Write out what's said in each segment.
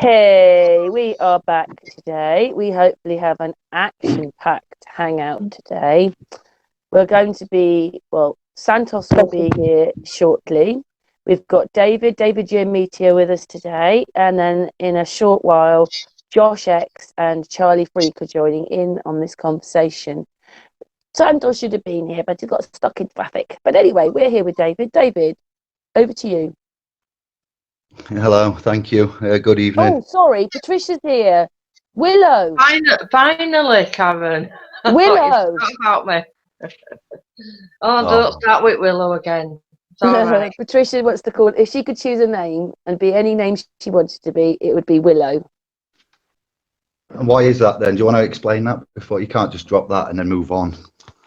Okay, we are back today. We hopefully have an action-packed hangout today. We're going to be, well, Santos will be here shortly. We've got David Geometia with us today, and then in a short while, Josh X and Charlie Freak are joining in on this conversation. Santos should have been here, but he got stuck in traffic. But anyway, we're here with David. David, over to you. Hello, thank you. Good evening. Oh, sorry, Patricia's here. Willow. Finally, Karen. Willow. About me. Don't start with Willow again. It's all right. Patricia wants to call. If she could choose a name and be any name she wanted to be, it would be Willow. And why is that then? Do you want to explain that before? You can't just drop that and then move on.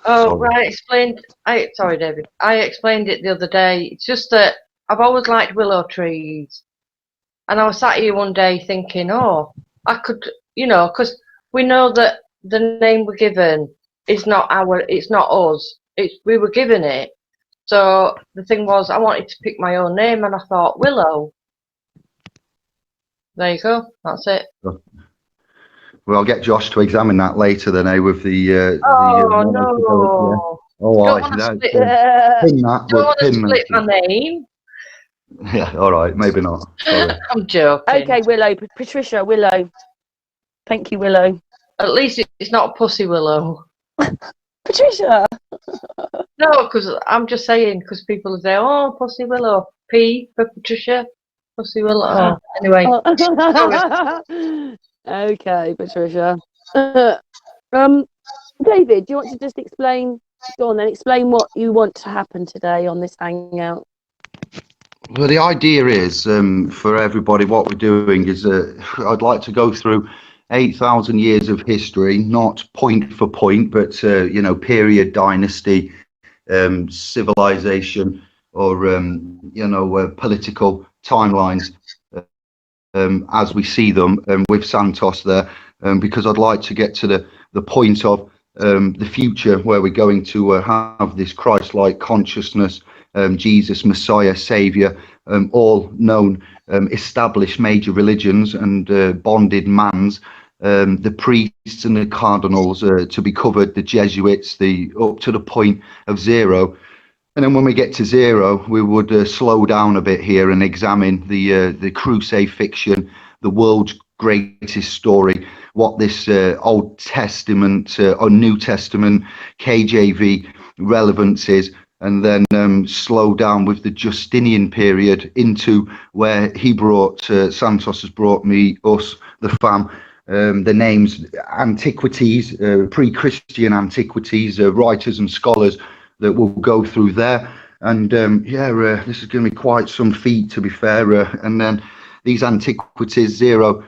Oh, right. Sorry, David. I explained it the other day. It's just that I've always liked willow trees. And I was sat here one day thinking, I could, because we know that the name we're given is not it's not us. We were given it. So the thing was, I wanted to pick my own name, and I thought Willow. There you go. That's it. Well, I'll get Josh to examine that later then, with the... no. Don't want to split my name. Yeah, all right, maybe not. Sorry. I'm joking. Okay, Willow. Patricia, Willow. Thank you, Willow. At least it's not Pussy Willow. Patricia! No, because I'm just saying, because people say, Pussy Willow. P for Patricia. Pussy Willow. Anyway. Okay, Patricia. David, do you want to just explain? Go on then, explain what you want to happen today on this hangout. Well, the idea is, for everybody, what we're doing is, I'd like to go through 8,000 years of history, not point for point, but, period, dynasty, civilization, or, political timelines as we see them with Santos there, because I'd like to get to the point of the future where we're going to have this Christ-like consciousness, Jesus, Messiah, Saviour, all known established major religions and bonded mans, the priests and the cardinals to be covered, the Jesuits, up to the point of zero. And then when we get to zero, we would slow down a bit here and examine the crusade fiction, the world's greatest story, what this Old Testament or New Testament KJV relevance is, and then slow down with the Justinian period into where he brought, Santos has brought us, the fam, the names, antiquities, pre-Christian antiquities, writers and scholars that will go through there. And this is going to be quite some feat, to be fair. And then these antiquities, zero,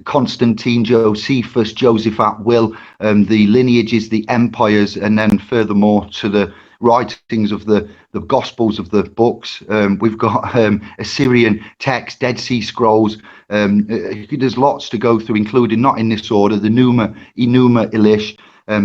Constantine, Josephus, Joseph at will, the lineages, the empires, and then furthermore to the writings of the Gospels of the books. We've got Assyrian texts, Dead Sea Scrolls. There's lots to go through, including, not in this order, the Enuma Elish,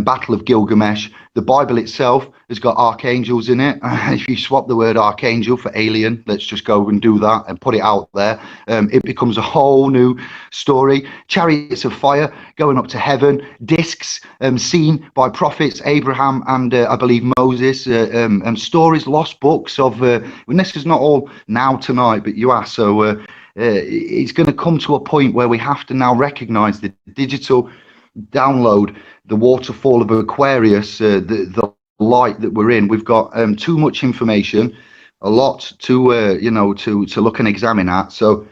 Battle of Gilgamesh. The Bible itself has got archangels in it. If you swap the word archangel for alien, let's just go and do that and put it out there. It becomes a whole new story. Chariots of fire going up to heaven, discs seen by prophets Abraham and I believe Moses, and stories, lost books of. And this is not all now tonight, but you ask. So it's going to come to a point where we have to now recognise the digital download, the waterfall of Aquarius, the light that we're in. We've got too much information, a lot to to look and examine at. So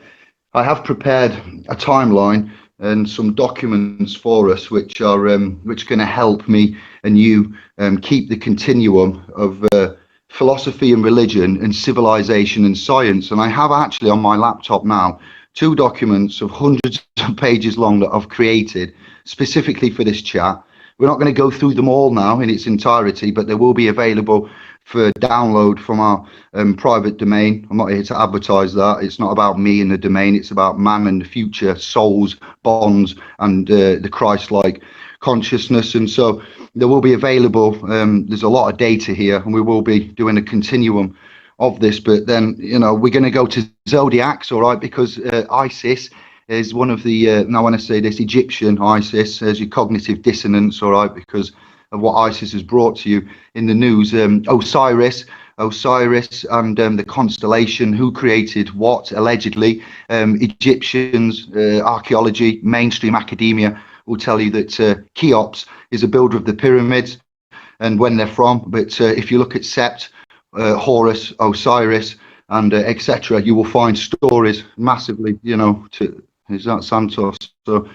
I have prepared a timeline and some documents for us, which are going to help me and you keep the continuum of philosophy and religion and civilization and science. And I have actually on my laptop now 2 documents of hundreds of pages long that I've created specifically for this chat. We're not going to go through them all now in its entirety, but they will be available for download from our private domain. I'm not here to advertise that. It's not about me and the domain. It's about man and the future, souls, bonds, and the Christ-like consciousness. And so they will be available. There's a lot of data here, and we will be doing a continuum of this. But then, we're going to go to zodiacs, all right, because Isis is one of the, now when I say this, Egyptian ISIS, as your cognitive dissonance, all right, because of what ISIS has brought to you in the news. Osiris and the constellation, who created what, allegedly. Egyptians, archaeology, mainstream academia will tell you that Cheops is a builder of the pyramids and when they're from. But if you look at Sept, Horus, Osiris, and etc., you will find stories massively, is that Santos? So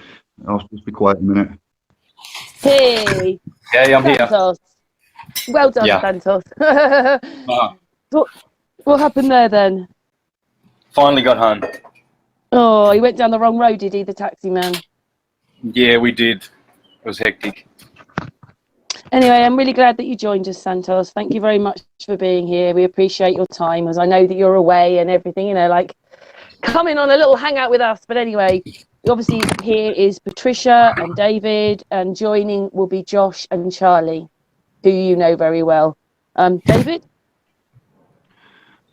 I'll just be quiet a minute. Hey, Yeah, I'm here. Santos. Well done, Yeah. Santos. Uh, What happened there then? finally got home. Oh, he went down the wrong road, did he, the taxi man? Yeah, we did. It was hectic. Anyway, I'm really glad that you joined us, Santos. Thank you very much for being here. We appreciate your time, as I know that you're away and everything, like coming on a little hangout with us. But anyway, obviously here is Patricia and David, and joining will be Josh and Charlie, who you know very well. David?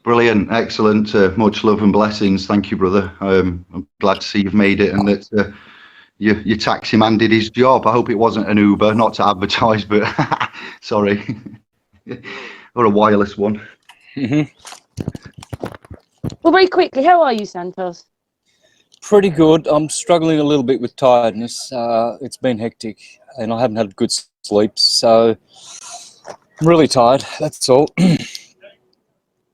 Brilliant, excellent, much love and blessings. Thank you, brother. I'm glad to see you've made it and that your taxi man did his job. I hope it wasn't an Uber, not to advertise, but sorry, or a wireless one. Well, very quickly, how are you, Santos? Pretty good. I'm struggling a little bit with tiredness. It's been hectic and I haven't had good sleep, so I'm really tired, that's all.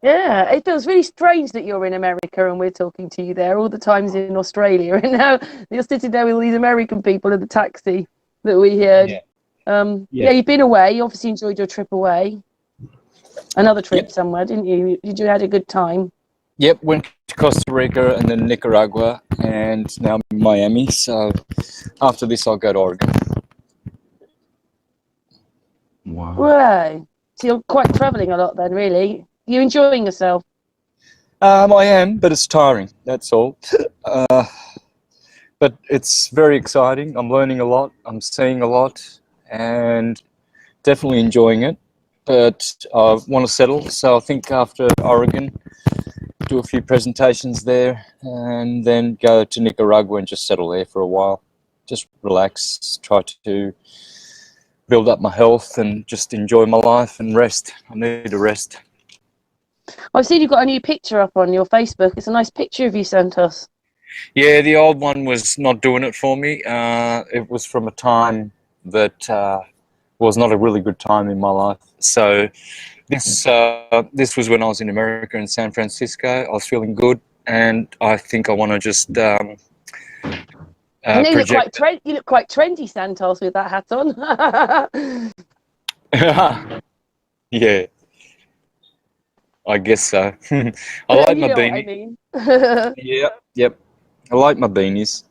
Yeah, it feels really strange that you're in America and we're talking to you there. All the times in Australia, and now you're sitting there with all these American people in the taxi that we heard. Yeah, you've been away. You obviously enjoyed your trip away. Another trip somewhere, didn't you? Did you had a good time? Yep, went to Costa Rica and then Nicaragua, and now I'm in Miami. So after this, I'll go to Oregon. Wow. Right. So you're quite travelling a lot then, really. You enjoying yourself? I am, but it's tiring, that's all. But it's very exciting. I'm learning a lot. I'm seeing a lot and definitely enjoying it. But I want to settle. So I think after Oregon, do a few presentations there and then go to Nicaragua and just settle there for a while. Just relax, try to build up my health and just enjoy my life and rest. I need a rest. I've seen you've got a new picture up on your Facebook. It's a nice picture of you, Santos. Yeah, the old one was not doing it for me. It was from a time that was not a really good time in my life. So this was when I was in America, in San Francisco. I was feeling good, and I think I want to just I know you look quite trendy, Santos, with that hat on. Yeah, I guess so. I like my beanie. Yep. I like my beanies.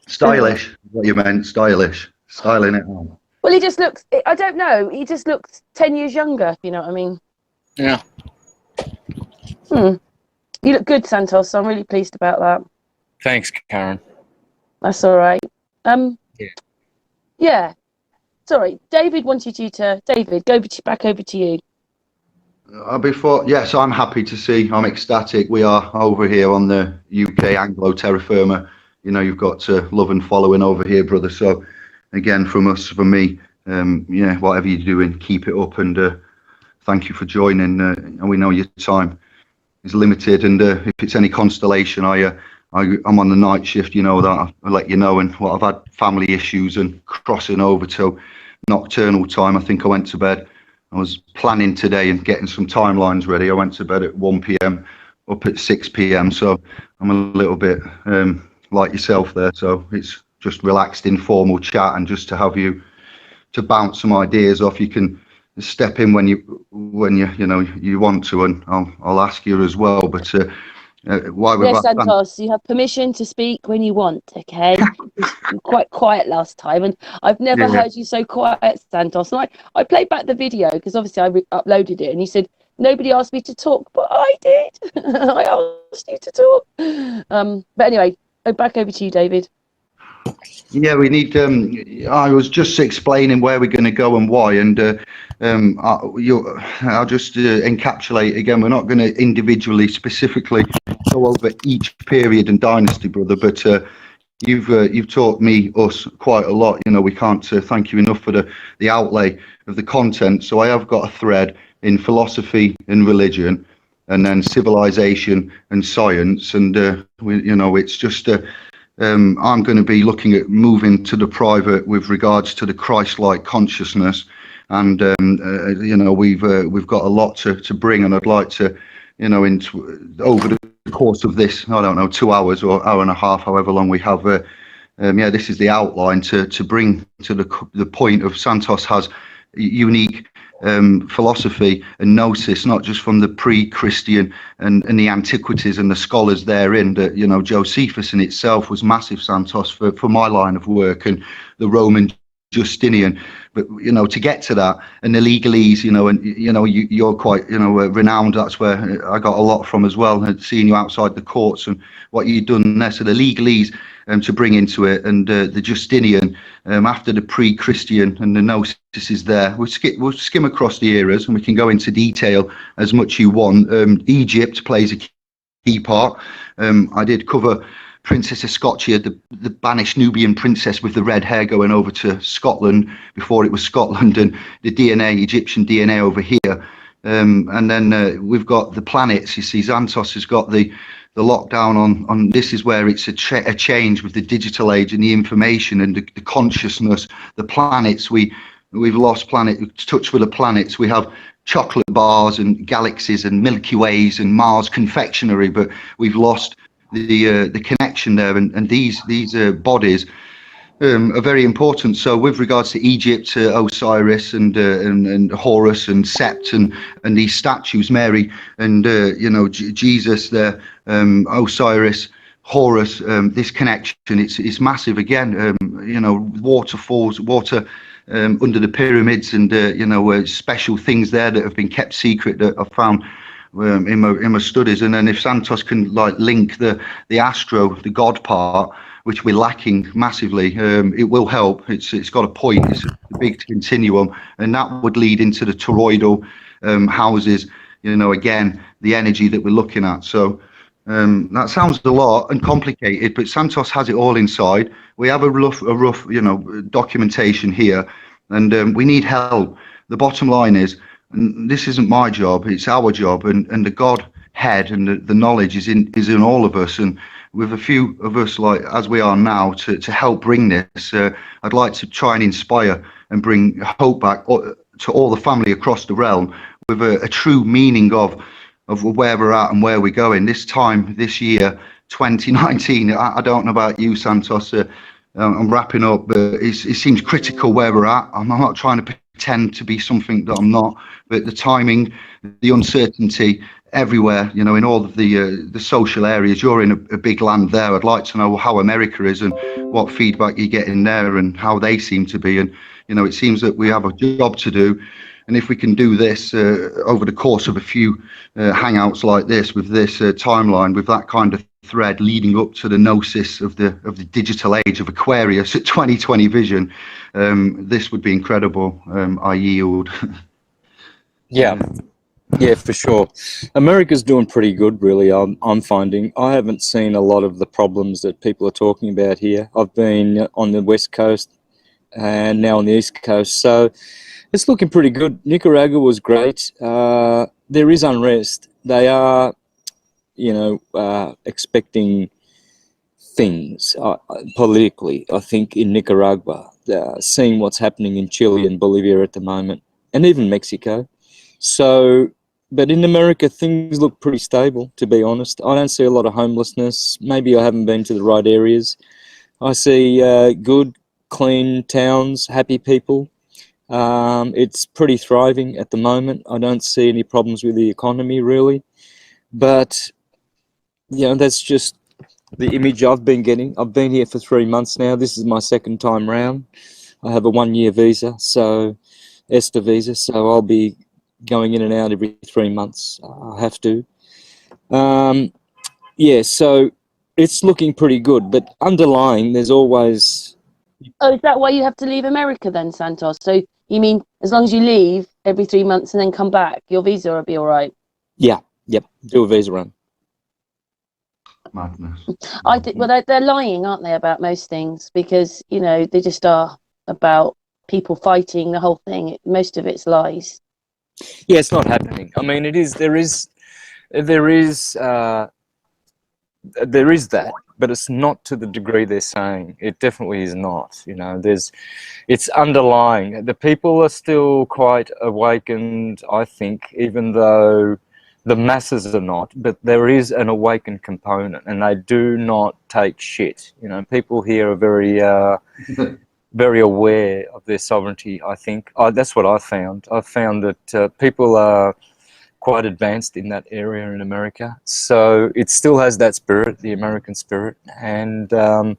Stylish, what you meant, stylish, styling it on. Well, he just looks, I don't know, he just looks 10 years younger, if you know what I mean. Yeah. You look good, Santos, so I'm really pleased about that. Thanks, Karen. That's all right. Yeah. Sorry, David wanted you to, David, back over to you. Yes, I'm happy to see. I'm ecstatic. We are over here on the UK Anglo Terra Firma. You've got love and following over here, brother. So, again, from me, whatever you're doing, keep it up. And thank you for joining. And we know your time is limited. And if it's any constellation, I'm on the night shift. You know that. I'll let you know. And I've had family issues and crossing over to nocturnal time. I think I went to bed. I was planning today and getting some timelines ready. I went to bed at 1 p.m, up at 6 p.m. So I'm a little bit like yourself there. So it's just relaxed, informal chat, and just to have you to bounce some ideas off. You can step in when you want to, and I'll ask you as well. But yes, Santos, you have permission to speak when you want. Okay, you're quite quiet last time, and I've never heard you so quiet, Santos. And I played back the video because obviously I uploaded it, and you said nobody asked me to talk, but I did. I asked you to talk. But anyway, back over to you, David. Yeah, we need. I was just explaining where we're going to go and why, and I'll just encapsulate again. We're not going to individually, specifically go over each period and dynasty, brother. But you've taught us quite a lot. You know, we can't thank you enough for the outlay of the content. So I have got a thread in philosophy and religion, and then civilization and science, and it's just. I'm going to be looking at moving to the private with regards to the Christ-like consciousness, and we've got a lot to bring, and I'd like to, over the course of this, I don't know, 2 hours or hour and a half, however long we have. This is the outline to bring to the point of Santos has unique philosophy and gnosis, not just from the pre-Christian and the antiquities and the scholars therein. That Josephus in itself was massive, Santos, for my line of work, and the Roman Justinian. But to get to that, and the legalese, you're quite renowned. That's where I got a lot from as well, and seeing you outside the courts and what you've done there. So the legalese to bring into it, and the Justinian after the pre-Christian and the gnosis is there. We'll skim across the eras, and we can go into detail as much you want. Egypt plays a key part. I did cover Princess of Scotia, the banished Nubian princess with the red hair, going over to Scotland before it was Scotland, and the DNA, Egyptian DNA over here. And then we've got the planets. You see, Santos has got the lockdown on this is where it's a change with the digital age and the information and the consciousness. The planets, we've lost touch with the planets. We have chocolate bars and galaxies and Milky Ways and Mars confectionery, but we've lost the connection there, and these bodies are very important. So with regards to Egypt, Osiris and Horus and Sept and these statues, Mary and Jesus there, Osiris, Horus, this connection, it's massive again. Waterfalls, water under the pyramids, and special things there that have been kept secret that I've found in my studies. And then if Santos can link the the God part, which we're lacking massively, it will help. It's got a point. It's a big continuum, and that would lead into the toroidal houses. Again, the energy that we're looking at. So that sounds a lot and complicated, but Santos has it all inside. We have a rough documentation here, and we need help. The bottom line is, this isn't my job; it's our job, and the Godhead and the knowledge is in all of us. And with a few of us as we are now to help bring this, I'd like to try and inspire and bring hope back to all the family across the realm with a true meaning of where we're at and where we're going. This time, this year, 2019, I don't know about you, Santos, I'm wrapping up, but it seems critical where we're at. I'm not trying to pretend to be something that I'm not, but the timing, the uncertainty everywhere, in all of the social areas. You're in a big land there. I'd like to know how America is and what feedback you're getting there and how they seem to be. And it seems that we have a job to do, and if we can do this over the course of a few hangouts like this, with this timeline, with that kind of thread leading up to the gnosis of the digital age of Aquarius at 2020 vision, this would be incredible. I yield. Yeah, for sure. America's doing pretty good, really. I'm finding I haven't seen a lot of the problems that people are talking about here. I've been on the West Coast and now on the East Coast, so it's looking pretty good. Nicaragua was great. There is unrest. They are, expecting things politically, I think, in Nicaragua, seeing what's happening in Chile and Bolivia at the moment, and even Mexico. So, but in America, things look pretty stable, to be honest. I don't see a lot of homelessness. Maybe I haven't been to the right areas. I see good, clean towns, happy people. It's pretty thriving at the moment. I don't see any problems with the economy, really. But, that's just the image I've been getting. I've been here for 3 months now. This is my second time round. I have a 1-year visa, ESTA visa, so I'll be going in and out every 3 months. I have to. So it's looking pretty good, but underlying, there's always. Oh, is that why you have to leave America then, Santos? So you mean as long as you leave every 3 months and then come back, your visa will be all right? Yeah, yep, do a visa run. Madness. I think, well, they're lying, aren't they, about most things? Because, you know, they just are about people fighting the whole thing. Most of it's lies. Yeah, it's not happening. I mean, there is that, but it's not to the degree they're saying. It definitely is not. You know, it's underlying. The people are still quite awakened, I think, even though the masses are not, but there is an awakened component, and they do not take shit. You know, people here are very, very aware of their sovereignty, I think. That's what I found. I found that people are quite advanced in that area in America. So it still has that spirit, the American spirit. And I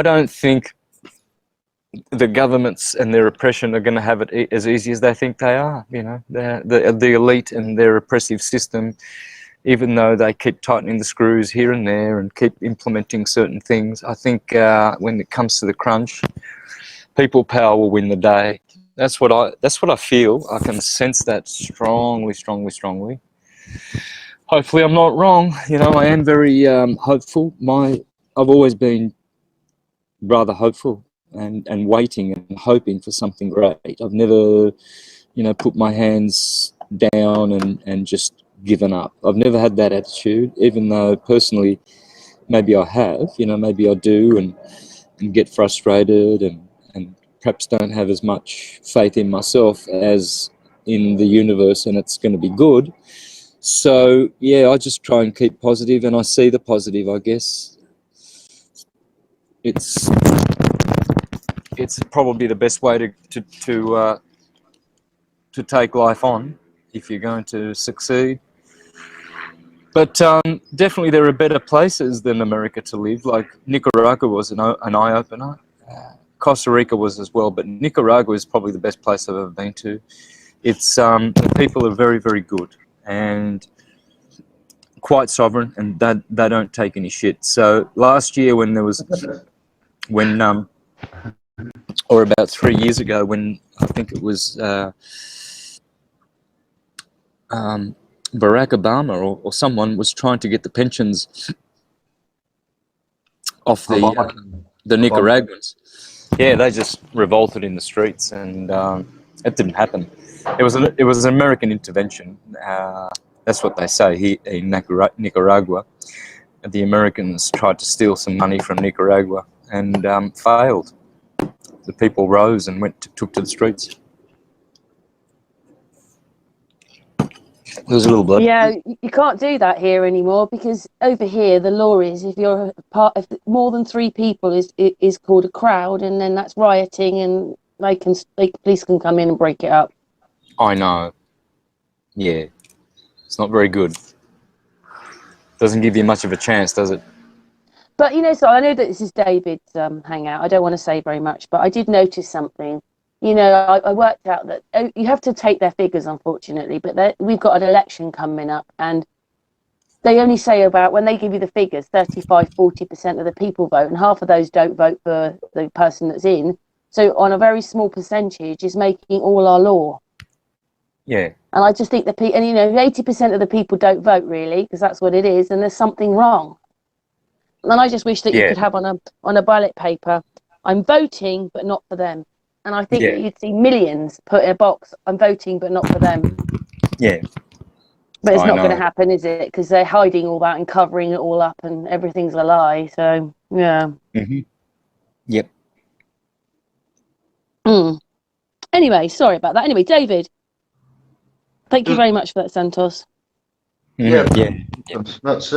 don't think the governments and their oppression are going to have it as easy as they think they are. You know, the elite and their oppressive system, even though they keep tightening the screws here and there and keep implementing certain things, I think when it comes to the crunch, people power will win the day. That's what I feel. I can sense that strongly. Hopefully I'm not wrong. You know, I am very hopeful. I've always been rather hopeful and waiting and hoping for something great. I've never, you know, put my hands down and just given up. I've never had that attitude, even though personally maybe I have, you know, maybe I do and get frustrated and perhaps don't have as much faith in myself as in the universe and it's going to be good. So, yeah, I just try and keep positive, and I see the positive, I guess. It's probably the best way to take life on if you're going to succeed. But definitely there are better places than America to live. Like Nicaragua was an eye-opener. Costa Rica was as well, but Nicaragua is probably the best place I've ever been to. It's the people are very, very good and quite sovereign, and they don't take any shit. So last year when or about 3 years ago, when I think it was Barack Obama or someone was trying to get the pensions off the Nicaraguans. Yeah, they just revolted in the streets, and it didn't happen. It was an American intervention. That's what they say here in Nicaragua. The Americans tried to steal some money from Nicaragua and failed. The people rose and took to the streets. There's a little blood. Yeah, you can't do that here anymore, because over here the law is if more than 3 people is called a crowd, and then that's rioting, and police can come in and break it up. I know. Yeah, it's not very good. Doesn't give you much of a chance, does it? But you know, so I know that this is David's hangout. I don't want to say very much, but I did notice something. You know, I worked out that you have to take their figures, unfortunately, but we've got an election coming up, and they only say about, when they give you the figures, 35-40% of the people vote, and half of those don't vote for the person that's in. So on a very small percentage is making all our law. Yeah. And I just think and you know, 80% of the people don't vote, really, because that's what it is, and there's something wrong. And I just wish that you could have on a ballot paper, I'm voting, but not for them. And I think that you'd see millions put in a box, I'm voting, but not for them. Yeah. But it's not going to happen, is it? Because they're hiding all that and covering it all up, and everything's a lie. So, yeah. Mm-hmm. Yep. Anyway, sorry about that. Anyway, David, thank you very much for that, Santos. Yeah. Yeah. That's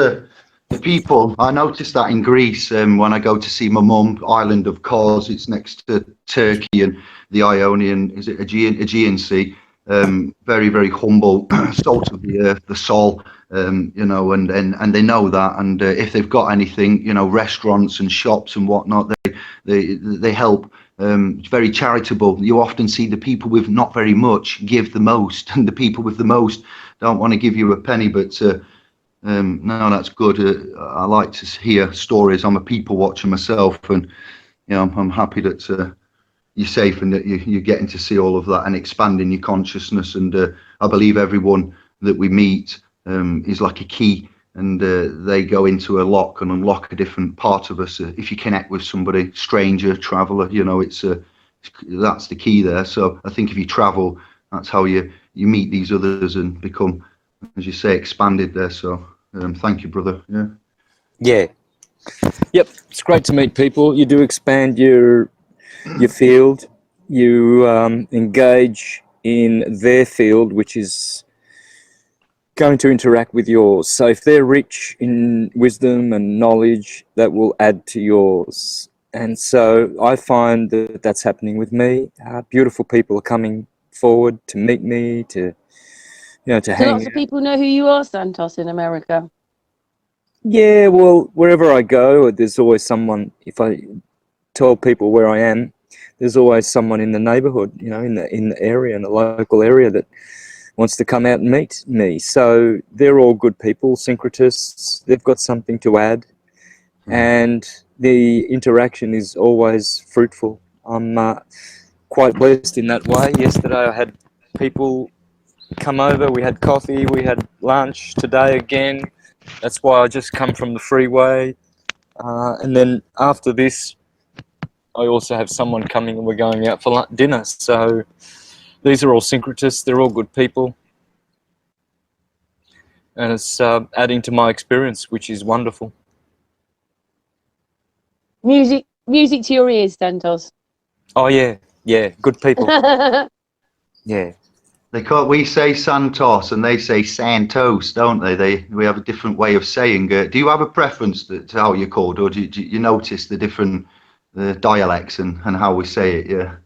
the people. I noticed that in Greece when I go to see my mum, island of Kos. It's next to Turkey and the Ionian, is it Aegean Sea? Very, very humble, salt of the earth, the soul, you know, and they know that. And if they've got anything, you know, restaurants and shops and whatnot, they help. It's very charitable. You often see the people with not very much give the most, and the people with the most don't want to give you a penny. But No, that's good. I like to hear stories. I'm a people watcher myself, and I'm happy that you're safe and that you're getting to see all of that and expanding your consciousness. And I believe everyone that we meet is like a key, and they go into a lock and unlock a different part of us. If you connect with somebody, stranger, traveler, that's the key there. So I think if you travel, that's how you meet these others and become, as you say, expanded there. So thank you, brother. Yeah. Yep. It's great to meet people. You do expand your field. You engage in their field, which is going to interact with yours. So if they're rich in wisdom and knowledge, that will add to yours. And so I find that that's happening with me. Beautiful people are coming forward to meet me, to Do hang lots of people know who you are, Santos, in America? Yeah, well, wherever I go, there's always someone. If I tell people where I am, there's always someone in the neighborhood, in the area, in the local area, that wants to come out and meet me. So they're all good people, syncretists. They've got something to add, and the interaction is always fruitful. I'm quite blessed in that way. Yesterday I had people come over. We had coffee. We had lunch. Today again. That's why I just come from the freeway. And then after this, I also have someone coming and we're going out for dinner. So these are all syncretists. They're all good people. And it's adding to my experience, which is wonderful. Music to your ears, Santos. Oh, yeah. Yeah, good people. Yeah. We say Santos and they say Santos, don't they? We have a different way of saying. Do you have a preference to how you're called, or do you notice the different dialects and how we say it? Yeah.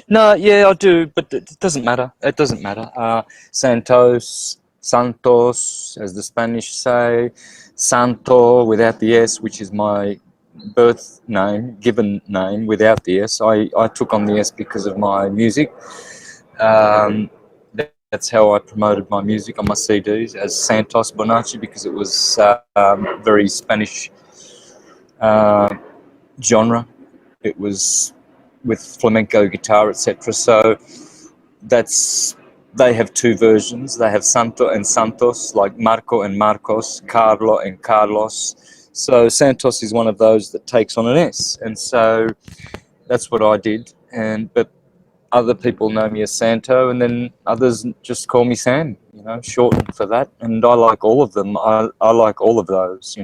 No, yeah, I do, but it doesn't matter. It doesn't matter. Santos, Santos, as the Spanish say, Santo without the S, which is my birth name, given name without the S. I took on the S because of my music. That's how I promoted my music on my CDs as Santos Bonacci, because it was very Spanish genre. It was with flamenco guitar, etc. So they have two versions. They have Santo and Santos, like Marco and Marcos, Carlo and Carlos. So Santos is one of those that takes on an S, and so that's what I did. But other people know me as Santo, and then others just call me Sam, shortened for that. And I like all of them. I like all of those,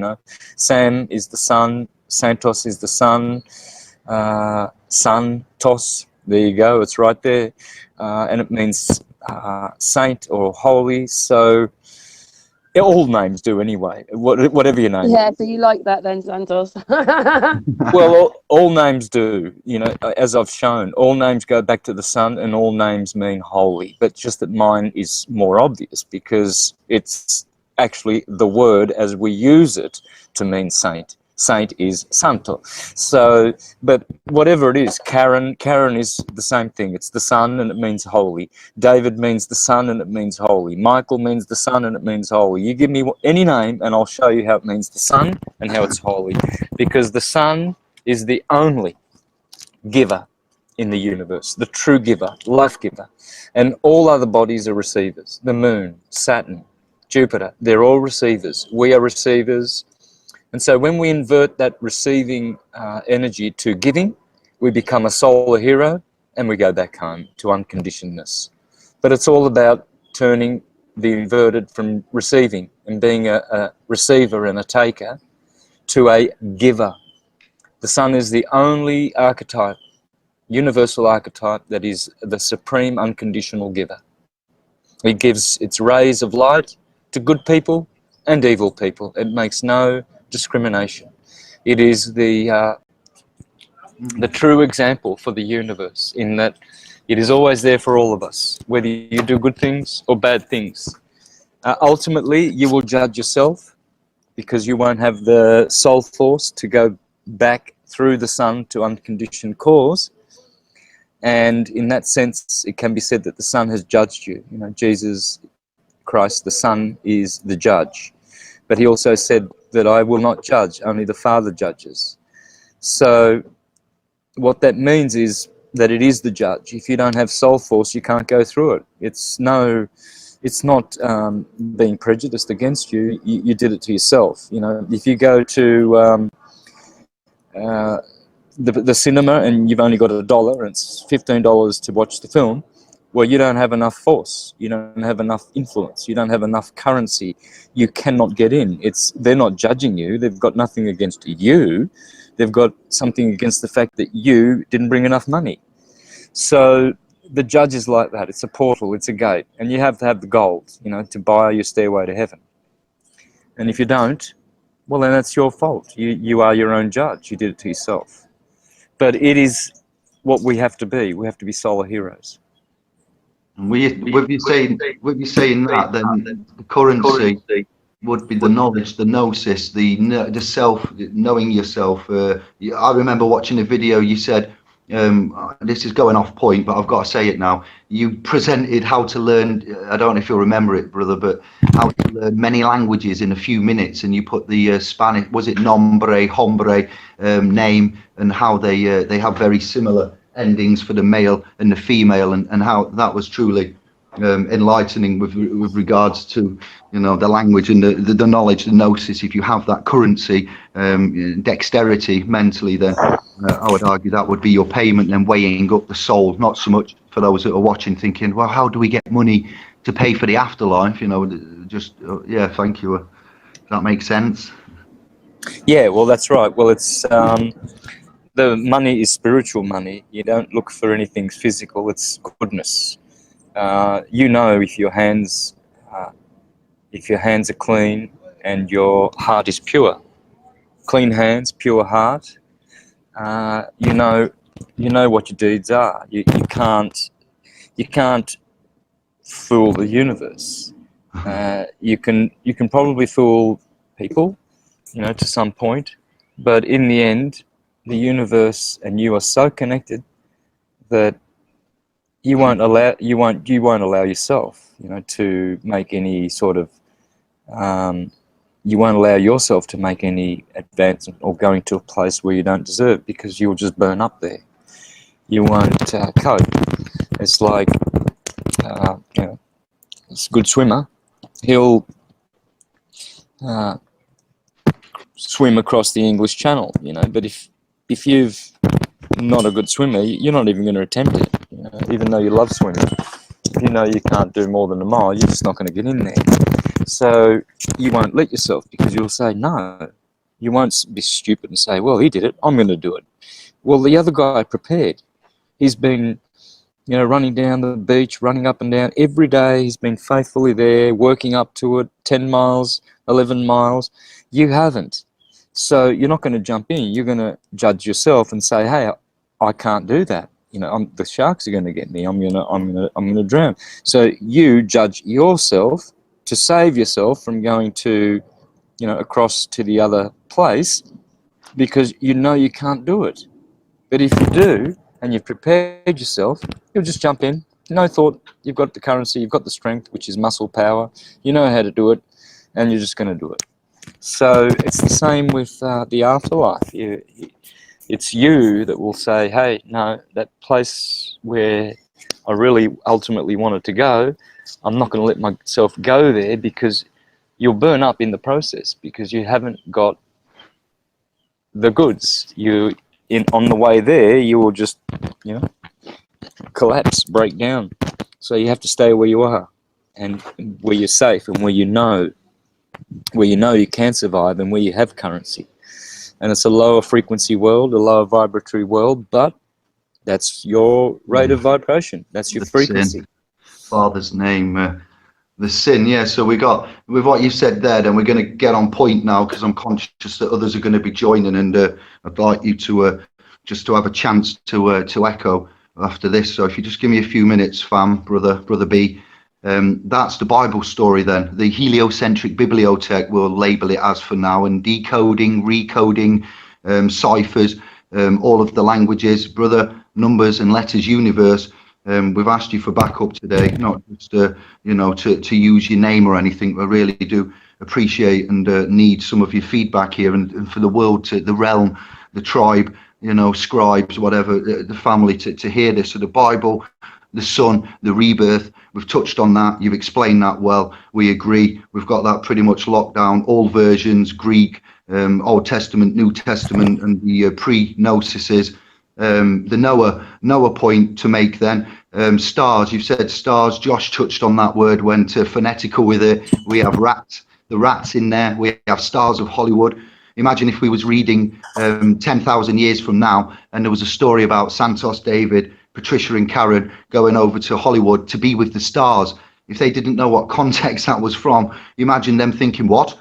Sam is the sun, Santos is the sun, Santos, there you go, it's right there. And it means saint or holy. So all names do anyway, whatever your name. Yeah, so you like that then, Santos? Well, all names do, as I've shown. All names go back to the sun, and all names mean holy. But just that mine is more obvious because it's actually the word as we use it to mean saint. Saint is santo. So, but whatever it is, Karen is the same thing. It's the sun and it means holy. David means the sun and it means holy. Michael means the sun and it means holy. You give me any name and I'll show you how it means the sun and how it's holy. Because the sun is the only giver in the universe, the true giver, life giver. And all other bodies are receivers. The moon, Saturn, Jupiter, they're all receivers. We are receivers. And so when we invert that receiving energy to giving, we become a solar hero and we go back home to unconditionedness. But it's all about turning the inverted from receiving and being a receiver and a taker to a giver. The sun is the only archetype, universal archetype, that is the supreme unconditional giver. It gives its rays of light to good people and evil people. It makes no discrimination. It is the true example for the universe, in that it is always there for all of us, whether you do good things or bad things. Ultimately, you will judge yourself because you won't have the soul force to go back through the sun to unconditioned cause. And in that sense, it can be said that the sun has judged you. Jesus Christ, the Son, is the judge. but he also said that I will not judge, only the Father judges. So what that means is that it is the judge. If you don't have soul force, you can't go through it. It's not being prejudiced against you. You did it to yourself. You know, if you go to the cinema and you've only got $1 and it's $15 to watch the film, well, you don't have enough force. You don't have enough influence. You don't have enough currency. You cannot get in. They're not judging you. They've got nothing against you. They've got something against the fact that you didn't bring enough money. So the judge is like that. It's a portal. It's a gate. And you have to have the gold, you know, to buy your stairway to heaven. And if you don't, well, then that's your fault. You are your own judge. You did it to yourself. But it is what we have to be. We have to be solar heroes. With you saying that, then the currency would be the knowledge, the gnosis, the self, knowing yourself. I remember watching a video. You said, this is going off point, but I've got to say it now. You presented how to learn. I don't know if you'll remember it, brother, but how to learn many languages in a few minutes, and you put the Spanish, was it nombre, hombre, name, and how they have very similar endings for the male and the female, and how that was truly enlightening with regards to, you know, the language and the knowledge, the gnosis. If you have that currency, dexterity mentally, then I would argue that would be your payment, and weighing up the soul, not so much for those that are watching thinking, well, how do we get money to pay for the afterlife? You know, just yeah, thank you. Does that make sense? Yeah, well, that's right. Well, it's the money is spiritual money. You don't look for anything physical. It's goodness. You know, if your hands are clean and your heart is pure, clean hands, pure heart. You know what your deeds are. You can't fool the universe. You can probably fool people, you know, to some point, but in the end, the universe and you are so connected that you won't allow yourself, you know, to make any sort of you won't allow yourself to make any advancement or going to a place where you don't deserve, because you'll just burn up there. You won't cope. It's like you know, it's a good swimmer. He'll swim across the English Channel, you know, but if you've not a good swimmer, you're not even going to attempt it, you know, even though you love swimming. If you know you can't do more than a mile, you're just not going to get in there. So you won't let yourself, because you'll say no. You won't be stupid and say, well, he did it, I'm going to do it. Well, the other guy prepared. He's been, you know, running down the beach, running up and down every day. He's been faithfully there, working up to it, 10 miles, 11 miles. You haven't. So you're not going to jump in. You're going to judge yourself and say, hey, I can't do that. You know, the sharks are going to get me. I'm gonna drown. So you judge yourself to save yourself from going to, you know, across to the other place, because you know you can't do it. But if you do, and you've prepared yourself, you'll just jump in. No thought. You've got the currency. You've got the strength, which is muscle power. You know how to do it, and you're just going to do it. So it's the same with the afterlife. It's you that will say, hey, no, that place where I really ultimately wanted to go, I'm not going to let myself go there, because you'll burn up in the process, because you haven't got the goods. On the way there, you will just, you know, collapse, break down. So you have to stay where you are, and where you're safe, and where you know you can survive, and where you have currency. And it's a lower frequency world, a lower vibratory world, but that's your rate of vibration. That's your frequency. Sin. Father's name, the sin. Yeah. So we got, with what you said there, then we're going to get on point now, because I'm conscious that others are going to be joining, and I'd like you to just to have a chance to echo after this. So if you just give me a few minutes, fam, brother B. That's the Bible story then. The heliocentric bibliothèque, we'll label it as for now, and decoding, recoding, ciphers, all of the languages, brother, numbers and letters universe. We've asked you for backup today, not just you know, to use your name or anything, but really do appreciate and need some of your feedback here, and for the world, to the realm, the tribe, scribes, whatever, the family, to hear this. So the Bible, the Son, the rebirth, we've touched on that. You've explained that well. We agree. We've got that pretty much locked down. All versions, Greek, Old Testament, New Testament, and the pre-gnosis. The Noah point to make then. Stars, you've said stars. Josh touched on that word, went phonetical with it. We have the rats in there. We have stars of Hollywood. Imagine if we was reading 10,000 years from now, and there was a story about Santos, David, Patricia and Karen going over to Hollywood to be with the stars. If they didn't know what context that was from, imagine them thinking, what?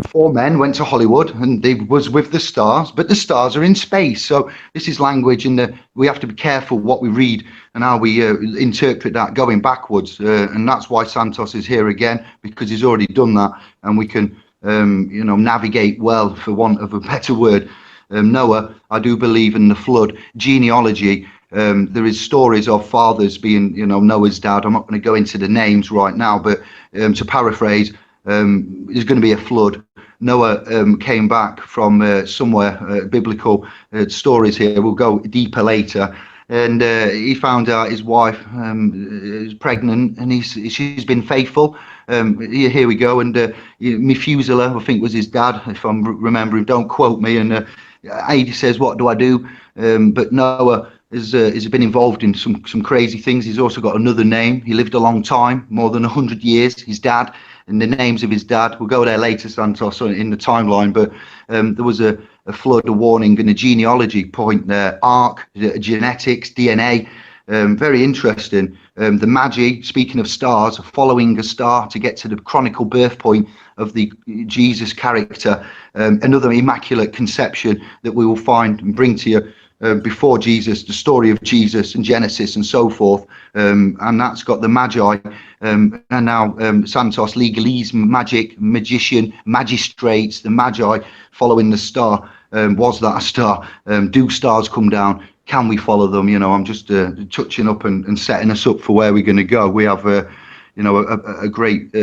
4 men went to Hollywood and they was with the stars, but the stars are in space. So this is language, and we have to be careful what we read and how we interpret that going backwards. And that's why Santos is here again, because he's already done that, and we can navigate well, for want of a better word. Noah, I do believe in the flood genealogy. There is stories of fathers being, Noah's dad. I'm not going to go into the names right now, but to paraphrase, there's going to be a flood. Noah came back from somewhere, biblical stories here. We'll go deeper later. And he found out his wife is pregnant, and she's been faithful. Here we go. And Methuselah, I think, was his dad, if I'm remembering. Don't quote me. And Adi says, what do I do? But Noah has been involved in some crazy things. He's also got another name. He lived a long time, more than 100 years. His dad, and the names of his dad. We'll go there later, Santos, in the timeline. But there was a flood, a warning, and a genealogy point there. Ark, genetics, DNA. Very interesting. The Magi, speaking of stars, following a star to get to the chronicle birth point of the Jesus character. Another immaculate conception that we will find and bring to you before Jesus, the story of Jesus and Genesis and so forth. And that's got the Magi. And now Santos, legalese, magic, magician, magistrates, the Magi following the star. Was that a star? Do stars come down? Can we follow them? I'm just touching up and setting us up for where we're going to go. We have a great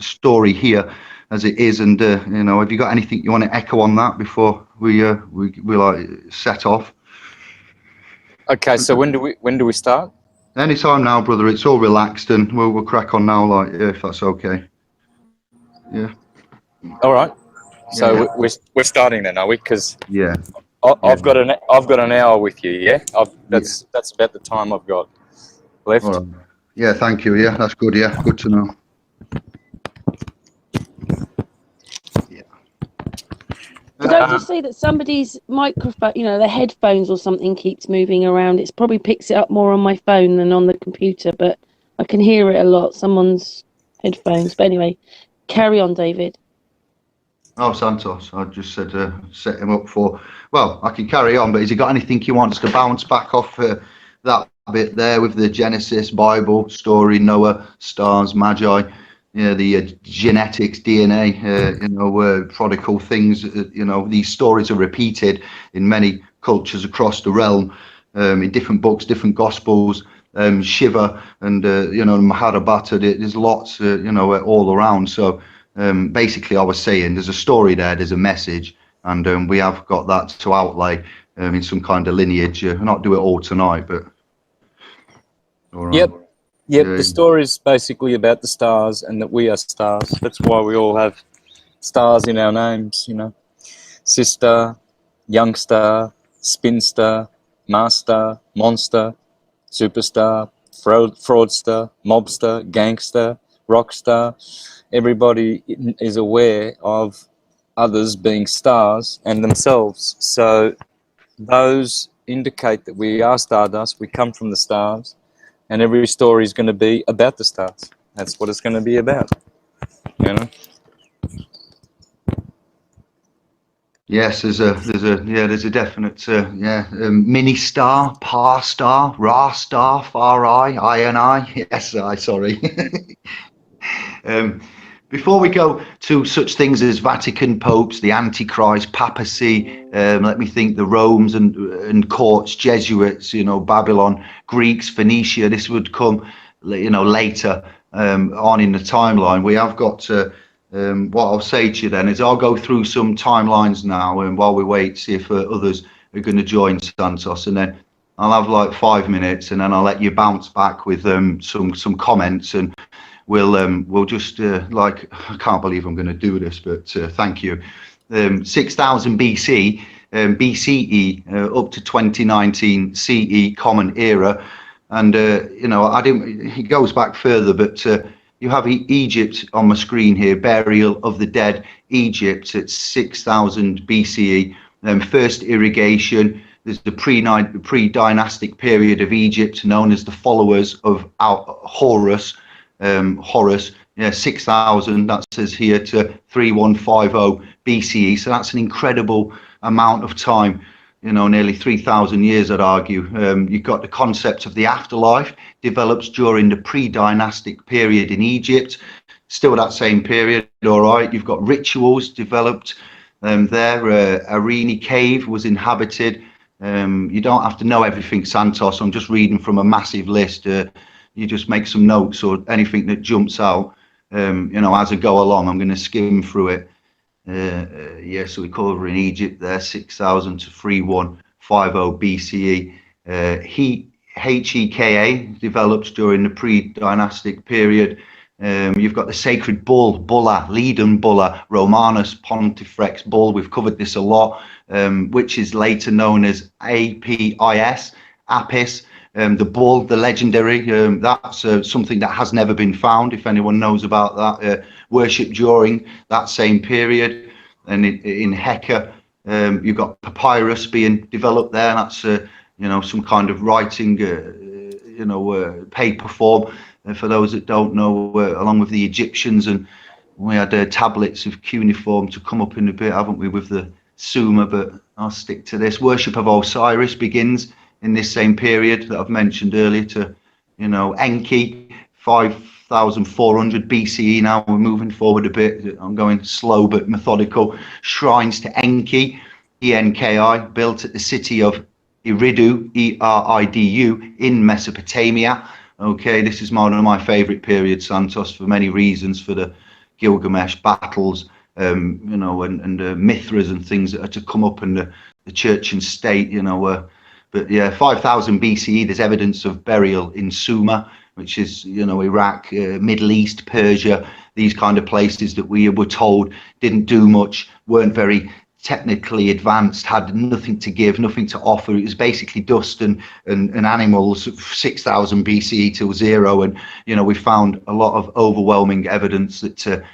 story here as it is. And have you got anything you want to echo on that before we like set off? Okay, so when do we start? Anytime now, brother. It's all relaxed, and we'll crack on now, if that's okay. Yeah. All right. So we're starting then, are we? Because yeah, I've got an hour with you. Yeah. That's about the time I've got left. All right. Yeah. Thank you. Yeah, that's good. Yeah, good to know. Don't you see that somebody's microphone, their headphones or something keeps moving around? It probably picks it up more on my phone than on the computer, but I can hear it a lot, someone's headphones. But anyway, carry on, David. Oh, Santos, I just said set him up for, well, I can carry on, but has he got anything he wants to bounce back off that bit there with the Genesis, Bible, story, Noah, stars, Magi? The genetics, DNA, prodigal things. These stories are repeated in many cultures across the realm, in different books, different gospels. Shiva and Mahabharata. There's lots, all around. So basically, I was saying there's a story there, there's a message, and we have got that to outlay in some kind of lineage. Not do it all tonight, but all right. Yep. The story is basically about the stars and that we are stars. That's why we all have stars in our names, Sister, youngster, spinster, master, monster, superstar, fraudster, mobster, gangster, rockstar. Everybody is aware of others being stars and themselves. So those indicate that we are stardust, we come from the stars. And every story is going to be about the stars. That's what it's going to be about, Yes, there's a definite mini star, par star, ra star, far I and I. Yes, sorry. Before we go to such things as Vatican popes, the Antichrist, papacy, let me think, the Romes and courts, Jesuits, Babylon, Greeks, Phoenicia, this would come, later on in the timeline. We have got what I'll say to you then is I'll go through some timelines now, and while we wait, see if others are going to join Santos, and then I'll have like 5 minutes, and then I'll let you bounce back with some comments, and we'll just like, I can't believe I'm going to do this, but thank you. 6000 BC, BCE up to 2019 CE Common Era, and you know, I didn't. It goes back further, but you have Egypt on my screen here, burial of the dead Egypt at 6000 BCE. First irrigation. There's the pre-dynastic period of Egypt, known as the followers of Horus. Horus, yeah, 6000. That says here to 3150 BCE. So that's an incredible amount of time. You know, nearly 3,000 years, I'd argue. You've got the concept of the afterlife develops during the pre-dynastic period in Egypt. Still that same period, all right. You've got rituals developed there. Arini Cave was inhabited. You don't have to know everything, Santos. I'm just reading from a massive list. You just make some notes or anything that jumps out. You know, as I go along, I'm going to skim through it. Yeah, so we cover in Egypt there, 6000 to 3150 BCE. Heka develops during the pre-dynastic period. You've got the sacred bull, Bulla, Leiden Bulla, Romanus Pontifex bull. We've covered this a lot, which is later known as Apis. The bull, the legendary, that's something that has never been found, if anyone knows about that. Worship during that same period. And in Heka, you've got papyrus being developed there. That's, you know, some kind of writing, you know, paper form. For those that don't know, along with the Egyptians, and we had tablets of cuneiform to come up in a bit, haven't we, with the Sumer, but I'll stick to this. Worship of Osiris begins in this same period that I've mentioned earlier to, you know, Enki, 5400 BCE. Now we're moving forward a bit. I'm going slow but methodical. Shrines to Enki, Enki, built at the city of Eridu, Eridu, in Mesopotamia. Okay, this is one of my favorite periods, Santos, for many reasons, for the Gilgamesh battles, you know, and Mithras and things that are to come up, and the church and state, you know. But yeah, 5000 BCE, there's evidence of burial in Sumer, which is, you know, Iraq, Middle East, Persia, these kind of places that we were told didn't do much, weren't very technically advanced, had nothing to give, nothing to offer. It was basically dust and animals, 6000 BCE till zero. And, you know, we found a lot of overwhelming evidence that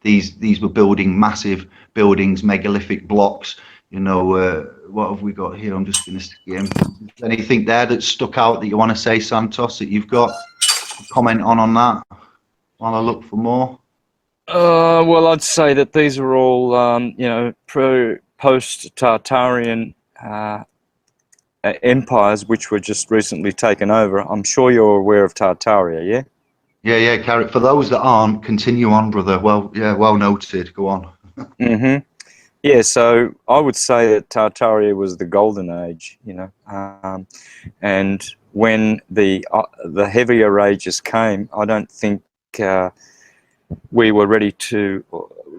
these were building massive buildings, megalithic blocks. You know, what have we got here? I'm just going to skim. Anything there that stuck out that you want to say, Santos, that you've got a comment on that while I look for more? Well, I'd say that these are all, you know, post-Tartarian empires which were just recently taken over. I'm sure you're aware of Tartaria, yeah? Yeah, Carrot. For those that aren't, continue on, brother. Well, yeah, well noted. Go on. Mm-hmm. Yeah, so I would say that Tartaria was the golden age, you know, and when the heavier ages came, I don't think we were ready to,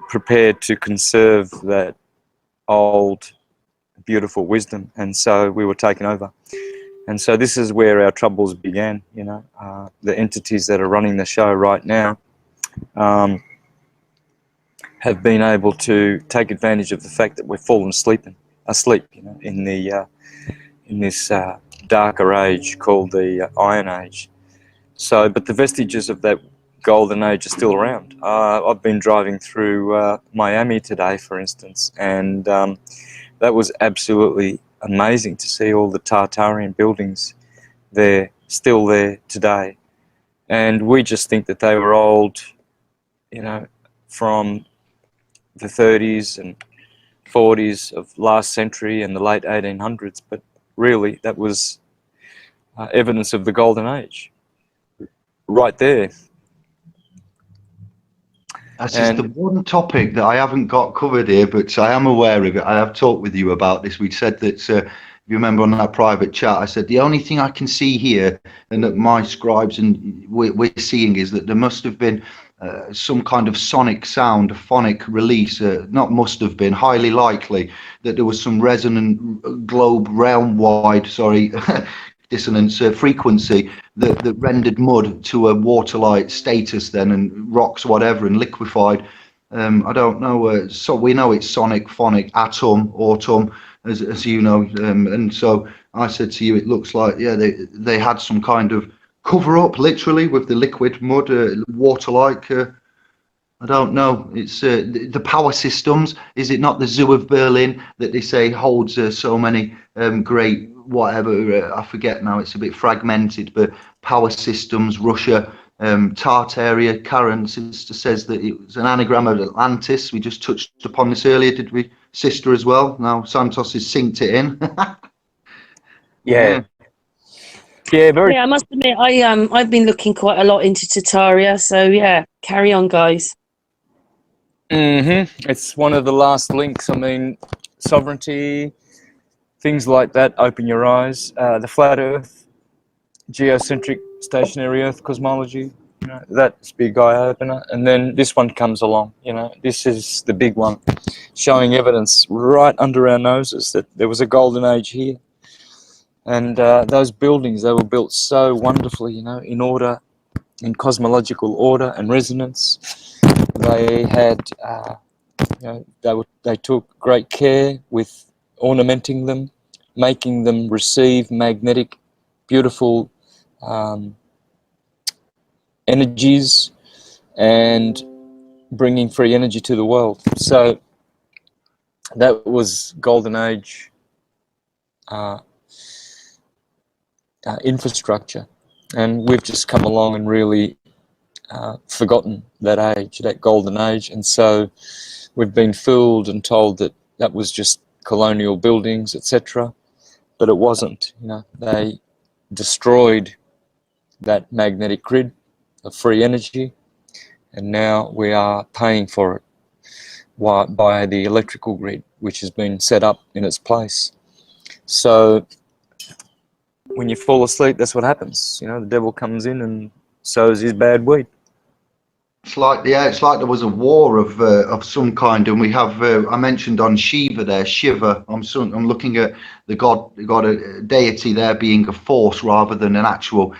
prepared to conserve that old, beautiful wisdom, and so we were taken over. And so this is where our troubles began, you know. The entities that are running the show right now have been able to take advantage of the fact that we've fallen asleep, you know, in this darker age called the Iron Age. So, but the vestiges of that golden age are still around. I've been driving through Miami today, for instance, and that was absolutely amazing to see all the Tartarian buildings there, still there today. And we just think that they were old, you know, from the 30s and 40s of last century and the late 1800s, but really that was evidence of the golden age right there. That's just the one topic that I haven't got covered here, but I am aware of it. I have talked with you about this. We said that, if you remember on that private chat, I said the only thing I can see here, and that my scribes and we're seeing, is that there must have been some kind of sonic sound, a phonic release. Not must have been, highly likely that there was some resonant globe realm-wide, sorry, dissonance frequency that rendered mud to a water-like status then, and rocks, whatever, and liquefied. I don't know. So we know it's sonic, phonic, atom, autumn, as you know. And so I said to you, it looks like, yeah, they had some kind of cover up, literally, with the liquid mud, water-like. I don't know. It's the power systems. Is it not the Zoo of Berlin that they say holds so many great whatever? I forget now. It's a bit fragmented, but power systems. Russia. Tartaria, Karen sister says that it was an anagram of Atlantis. We just touched upon this earlier, did we, sister, as well? Now Santos has synced it in. Yeah. Yeah, very. Yeah, I must admit, I've been looking quite a lot into Tartaria, so yeah, carry on, guys. It's one of the last links. I mean, sovereignty, things like that. Open your eyes. The flat Earth, geocentric stationary Earth cosmology. You know, that's big eye opener. And then this one comes along. You know, this is the big one, showing evidence right under our noses that there was a golden age here. And those buildings, they were built so wonderfully, you know, in order, in cosmological order and resonance. They had, you know, they took great care with ornamenting them, making them receive magnetic, beautiful energies, and bringing free energy to the world. So that was golden age infrastructure, and we've just come along and really forgotten that age, that golden age, and so we've been fooled and told that that was just colonial buildings, etc. But it wasn't. You know, they destroyed that magnetic grid of free energy, and now we are paying for it by the electrical grid, which has been set up in its place. So when you fall asleep, that's what happens. You know, the devil comes in and sows his bad weed. It's like, yeah, it's like there was a war of some kind, and we have. I mentioned on Shiva there, Shiva. I'm looking at the god, a deity there being a force rather than an actual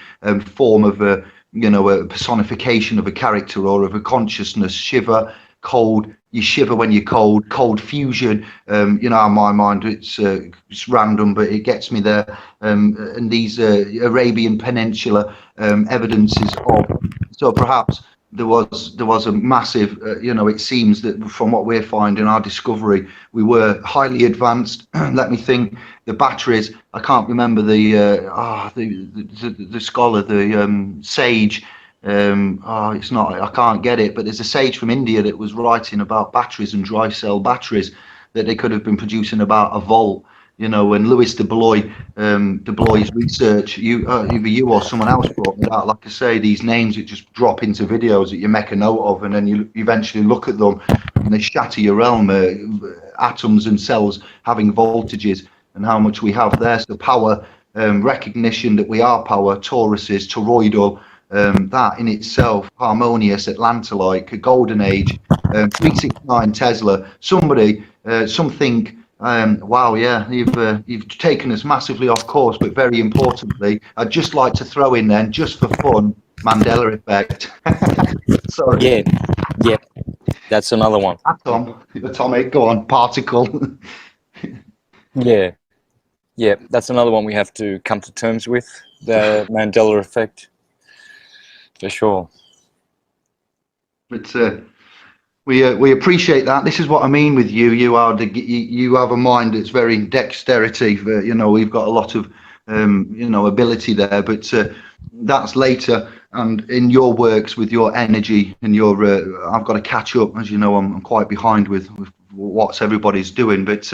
form of a, you know, a personification of a character or of a consciousness. Shiva, cold. You shiver when you're cold. Cold fusion. You know, in my mind, it's random, but it gets me there. And these Arabian Peninsula evidences of. So perhaps there was a massive, you know, it seems that from what we're finding, our discovery, we were highly advanced. Let me think. The batteries. I can't remember the scholar, the sage. It's not. I can't get it. But there's a sage from India that was writing about batteries and dry cell batteries that they could have been producing about a volt. You know, and Louis de Blois research, either you or someone else brought me that. Like I say, these names that just drop into videos that you make a note of, and then you eventually look at them, and they shatter your realm. Atoms and cells having voltages, and how much we have there. So power, recognition that we are power, Tauruses, toroidal, that in itself, harmonious, Atlanta-like, a golden age, 369 Tesla. Somebody, something. Wow, yeah, you've taken us massively off course, but very importantly, I'd just like to throw in then, just for fun, Mandela effect. Sorry. Yeah, that's another one. Atom, atomic, go on, particle. Yeah, that's another one we have to come to terms with, the Mandela effect, for sure. But we appreciate that. This is what I mean with you. You have a mind that's very dexterity. You know, we've got a lot of you know, ability there. But that's later. And in your works with your energy and your, I've got to catch up. As you know, I'm quite behind with what everybody's doing. But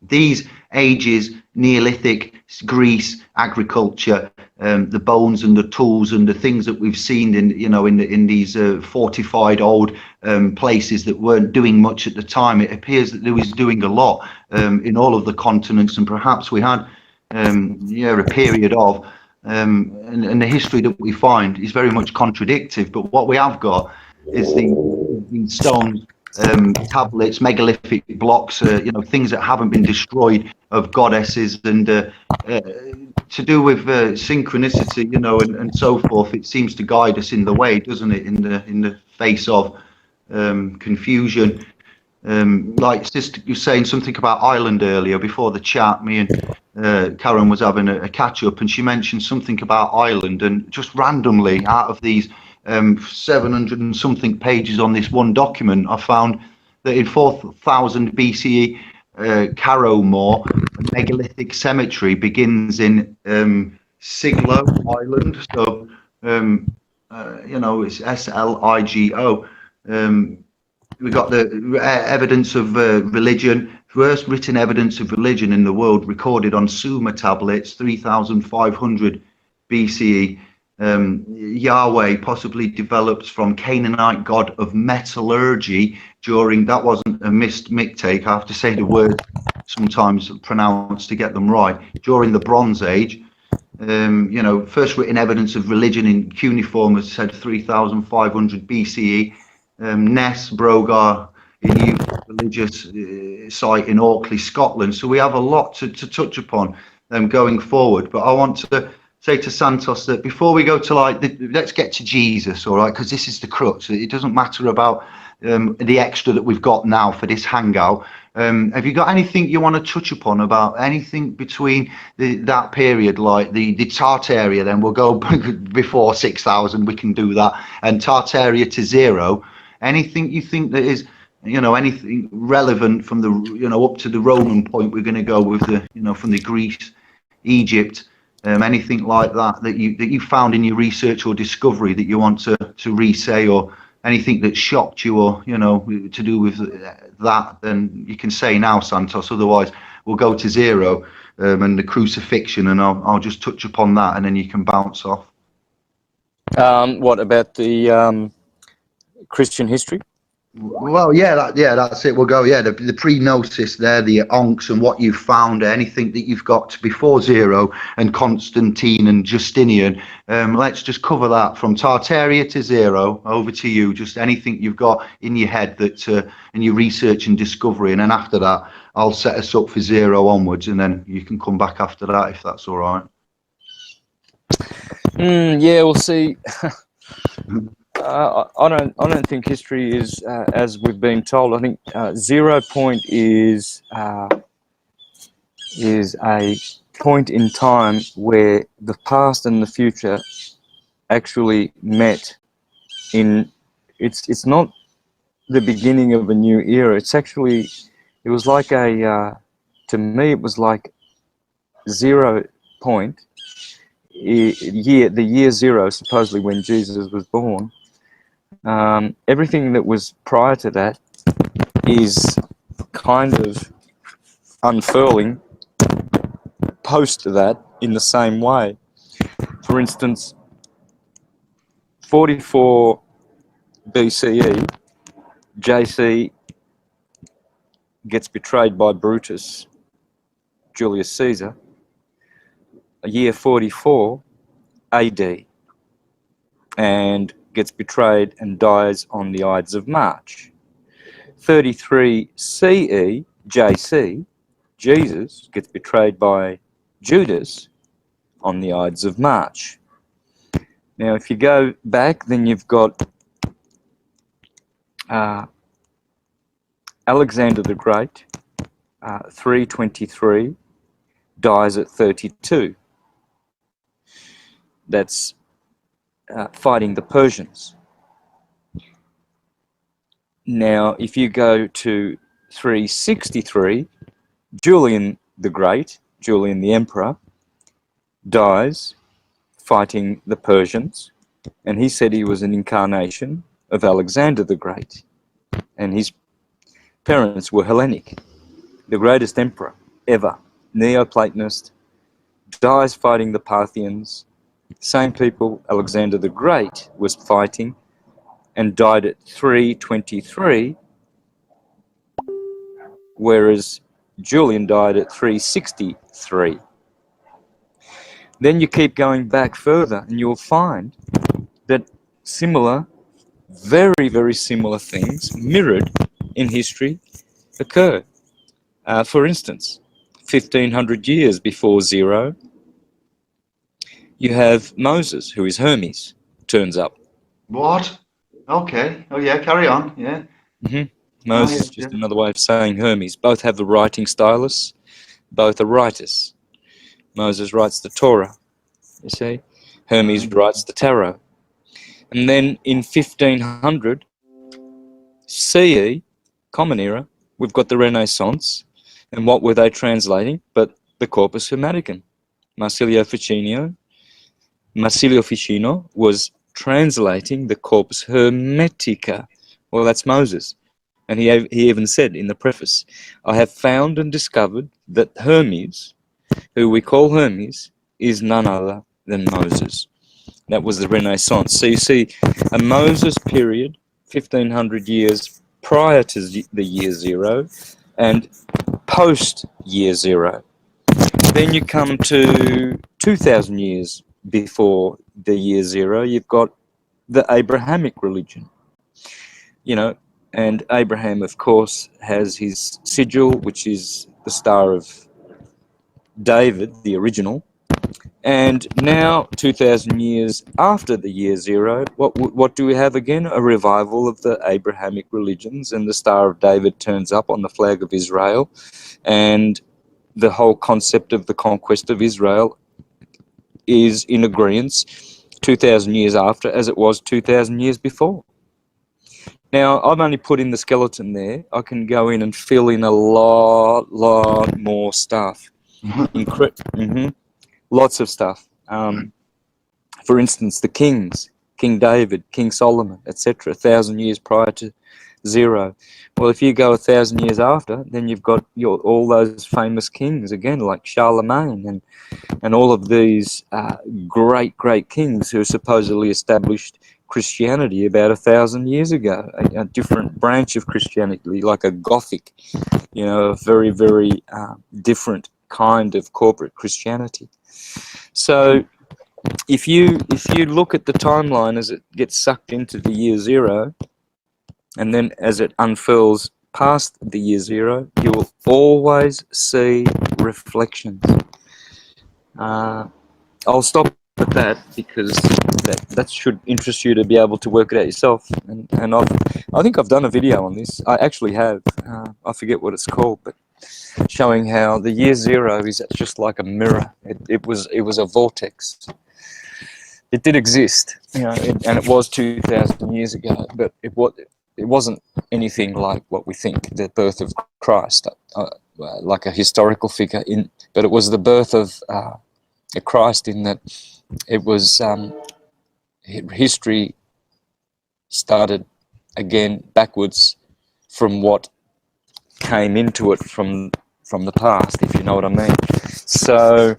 these ages, Neolithic, Greece, agriculture, the bones and the tools and the things that we've seen in these fortified old places that weren't doing much at the time. It appears that there was doing a lot in all of the continents, and perhaps we had a period of and the history that we find is very much contradictive. But what we have got is the stone tablets, megalithic blocks, things that haven't been destroyed of goddesses, and to do with synchronicity, and so forth. It seems to guide us in the way, doesn't it, in the face of confusion. Like sister, you were saying something about Ireland earlier before the chat. Me and Karen was having a catch up, and she mentioned something about Ireland, and just randomly out of these 700 and something pages on this one document, I found that in 4000 BCE, Carrowmore, a megalithic cemetery, begins in Siglo Island. So it's Sligo. We got the evidence of religion, first written evidence of religion in the world recorded on Sumer tablets, 3500 BCE. Yahweh possibly developed from Canaanite god of metallurgy during, that wasn't a missed mistake, I have to say the word sometimes pronounced to get them right, during the Bronze Age. First written evidence of religion in cuneiform was said 3500 BCE. Ness, Brogar, a new religious site in Orkney, Scotland. So we have a lot to touch upon going forward. But I want to say to Santos that before we go to let's get to Jesus, all right? Because this is the crux. It doesn't matter about the extra that we've got now for this hangout. Have you got anything you want to touch upon about anything between that period, like the Tartaria? Then we'll go before 6000. We can do that, and Tartaria to 0. Anything you think that is, anything relevant from the, up to the Roman point? We're going to go with the, from the Greece, Egypt, anything like that you found in your research or discovery that you want to re-say, or anything that shocked you, or to do with that, then you can say now, Santos. Otherwise, we'll go to 0 and the crucifixion, and I'll just touch upon that, and then you can bounce off. What about the Christian history? Well, that's it. We'll go. Yeah, the pre-gnosis there, the onks, and what you found, anything that you've got before 0, and Constantine and Justinian. Let's just cover that from Tartaria to 0. Over to you. Just anything you've got in your head that in your research and discovery, and then after that, I'll set us up for 0 onwards, and then you can come back after that if that's all right. Yeah, we'll see. I don't think history is as we've been told. I think 0 point is a point in time where the past and the future actually met. It's not the beginning of a new era. It was like to me it was like 0 point. The year 0, supposedly when Jesus was born. Everything that was prior to that is kind of unfurling post that in the same way. For instance, 44 BCE, JC gets betrayed by Brutus, Julius Caesar. Year 44 AD, and gets betrayed and dies on the Ides of March. 33 CE, JC, Jesus gets betrayed by Judas on the Ides of March. Now, if you go back, then you've got Alexander the Great, 323, dies at 32. That's fighting the Persians. Now, if you go to 363, Julian the Great, Julian the Emperor, dies fighting the Persians, and he said he was an incarnation of Alexander the Great, and his parents were Hellenic. The greatest emperor ever, Neoplatonist, dies fighting the Parthians. Same people Alexander the Great was fighting, and died at 323, whereas Julian died at 363. Then you keep going back further, and you'll find that similar very, very similar things mirrored in history occur. For instance, 1500 years before zero, you have Moses, who is Hermes, turns up. What? Okay. Oh yeah, carry on. Yeah. Moses Oh, is yeah, just another way of saying Hermes. Both have the writing stylus, both are writers. Moses writes the Torah, you see. Hermes writes the tarot. And then in 1500 CE, Common Era, we've got the Renaissance. And what were they translating? But the Corpus Hermeticum. Marsilio Ficino was translating the Corpus Hermetica. Well, that's Moses. And he even said in the preface, I have found and discovered that Hermes, who we call Hermes, is none other than Moses. That was the Renaissance. So you see, a Moses period, 1500 years prior to the year zero, and post year zero. Then you come to 2000 years before the year zero, you've got the Abrahamic religion. You know, and Abraham, of course, has his sigil, which is the Star of David, the original. And now, 2000 years after the year zero, what do we have again? A revival of the Abrahamic religions, and the Star of David turns up on the flag of Israel, and the whole concept of the conquest of Israel is in agreement 2000 years after as it was 2000 years before. Now, I've only put in the skeleton there. I can go in and fill in a lot more stuff. Lots of stuff. For instance, the kings, King David, King Solomon, etc., 1,000 years prior to zero. Well, if you go 1,000 years after, then you've got all those famous kings again, like Charlemagne and all of these great kings who supposedly established Christianity about 1,000 years ago, a different branch of Christianity, like a Gothic, you know, a very, very different kind of corporate Christianity. So if you look at the timeline as it gets sucked into the year zero, and then as it unfurls past the year zero, you will always see reflections. I'll stop at that because that should interest you to be able to work it out yourself. And I think I've done a video on this. I actually have. I forget what it's called, but showing how the year zero is just like a mirror. It was a vortex. It did exist, you know, and it was 2,000 years ago, but it wasn't anything like what we think, the birth of Christ, like a historical figure. But it was the birth of Christ in that it was history started again backwards from what came into it from the past, if you know what I mean. So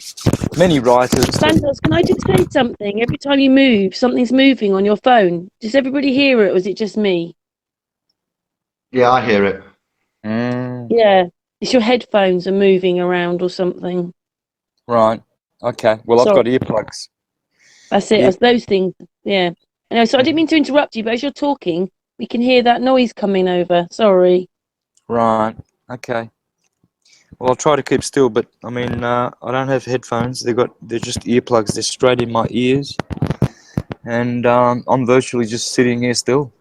many writers. Santos, can I just say something? Every time you move, something's moving on your phone. Does everybody hear it, or is it just me? Yeah, I hear it. Yeah, it's your headphones are moving around or something. Right. Okay. Well, I've got earplugs. That's it. It's those things. Yeah. Anyway, so I didn't mean to interrupt you, but as you're talking, we can hear that noise coming over. Sorry. Right. Okay. Well, I'll try to keep still, but I mean, I don't have headphones. They're just earplugs. They're straight in my ears, and I'm virtually just sitting here still.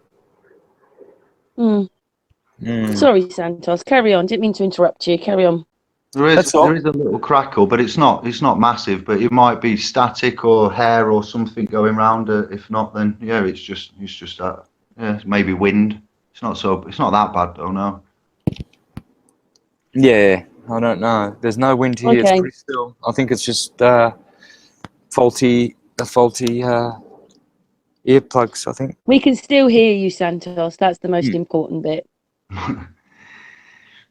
Sorry, Santos. Carry on. Didn't mean to interrupt you. Carry on. There is a little crackle, but it's not massive. But it might be static or hair or something going round. If not, then yeah, it's just that. Yeah, maybe wind. It's not that bad though. No. Yeah, I don't know. There's no wind here. Okay. It's pretty still. I think it's just faulty earplugs, I think. We can still hear you, Santos. That's the most important bit.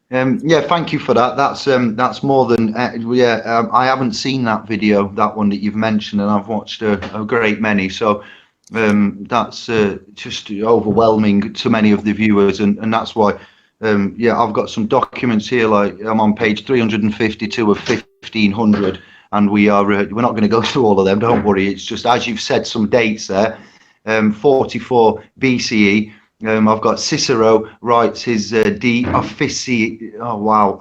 Yeah, thank you for that. That's more than I haven't seen that video, that one that you've mentioned, and I've watched a great many. So that's just overwhelming to many of the viewers, and that's why. I've got some documents here. Like I'm on page 352 of 1500, and we're not going to go through all of them. Don't worry. It's just as you've said some dates there. 44 BCE. I've got Cicero writes his De Officii. Oh wow,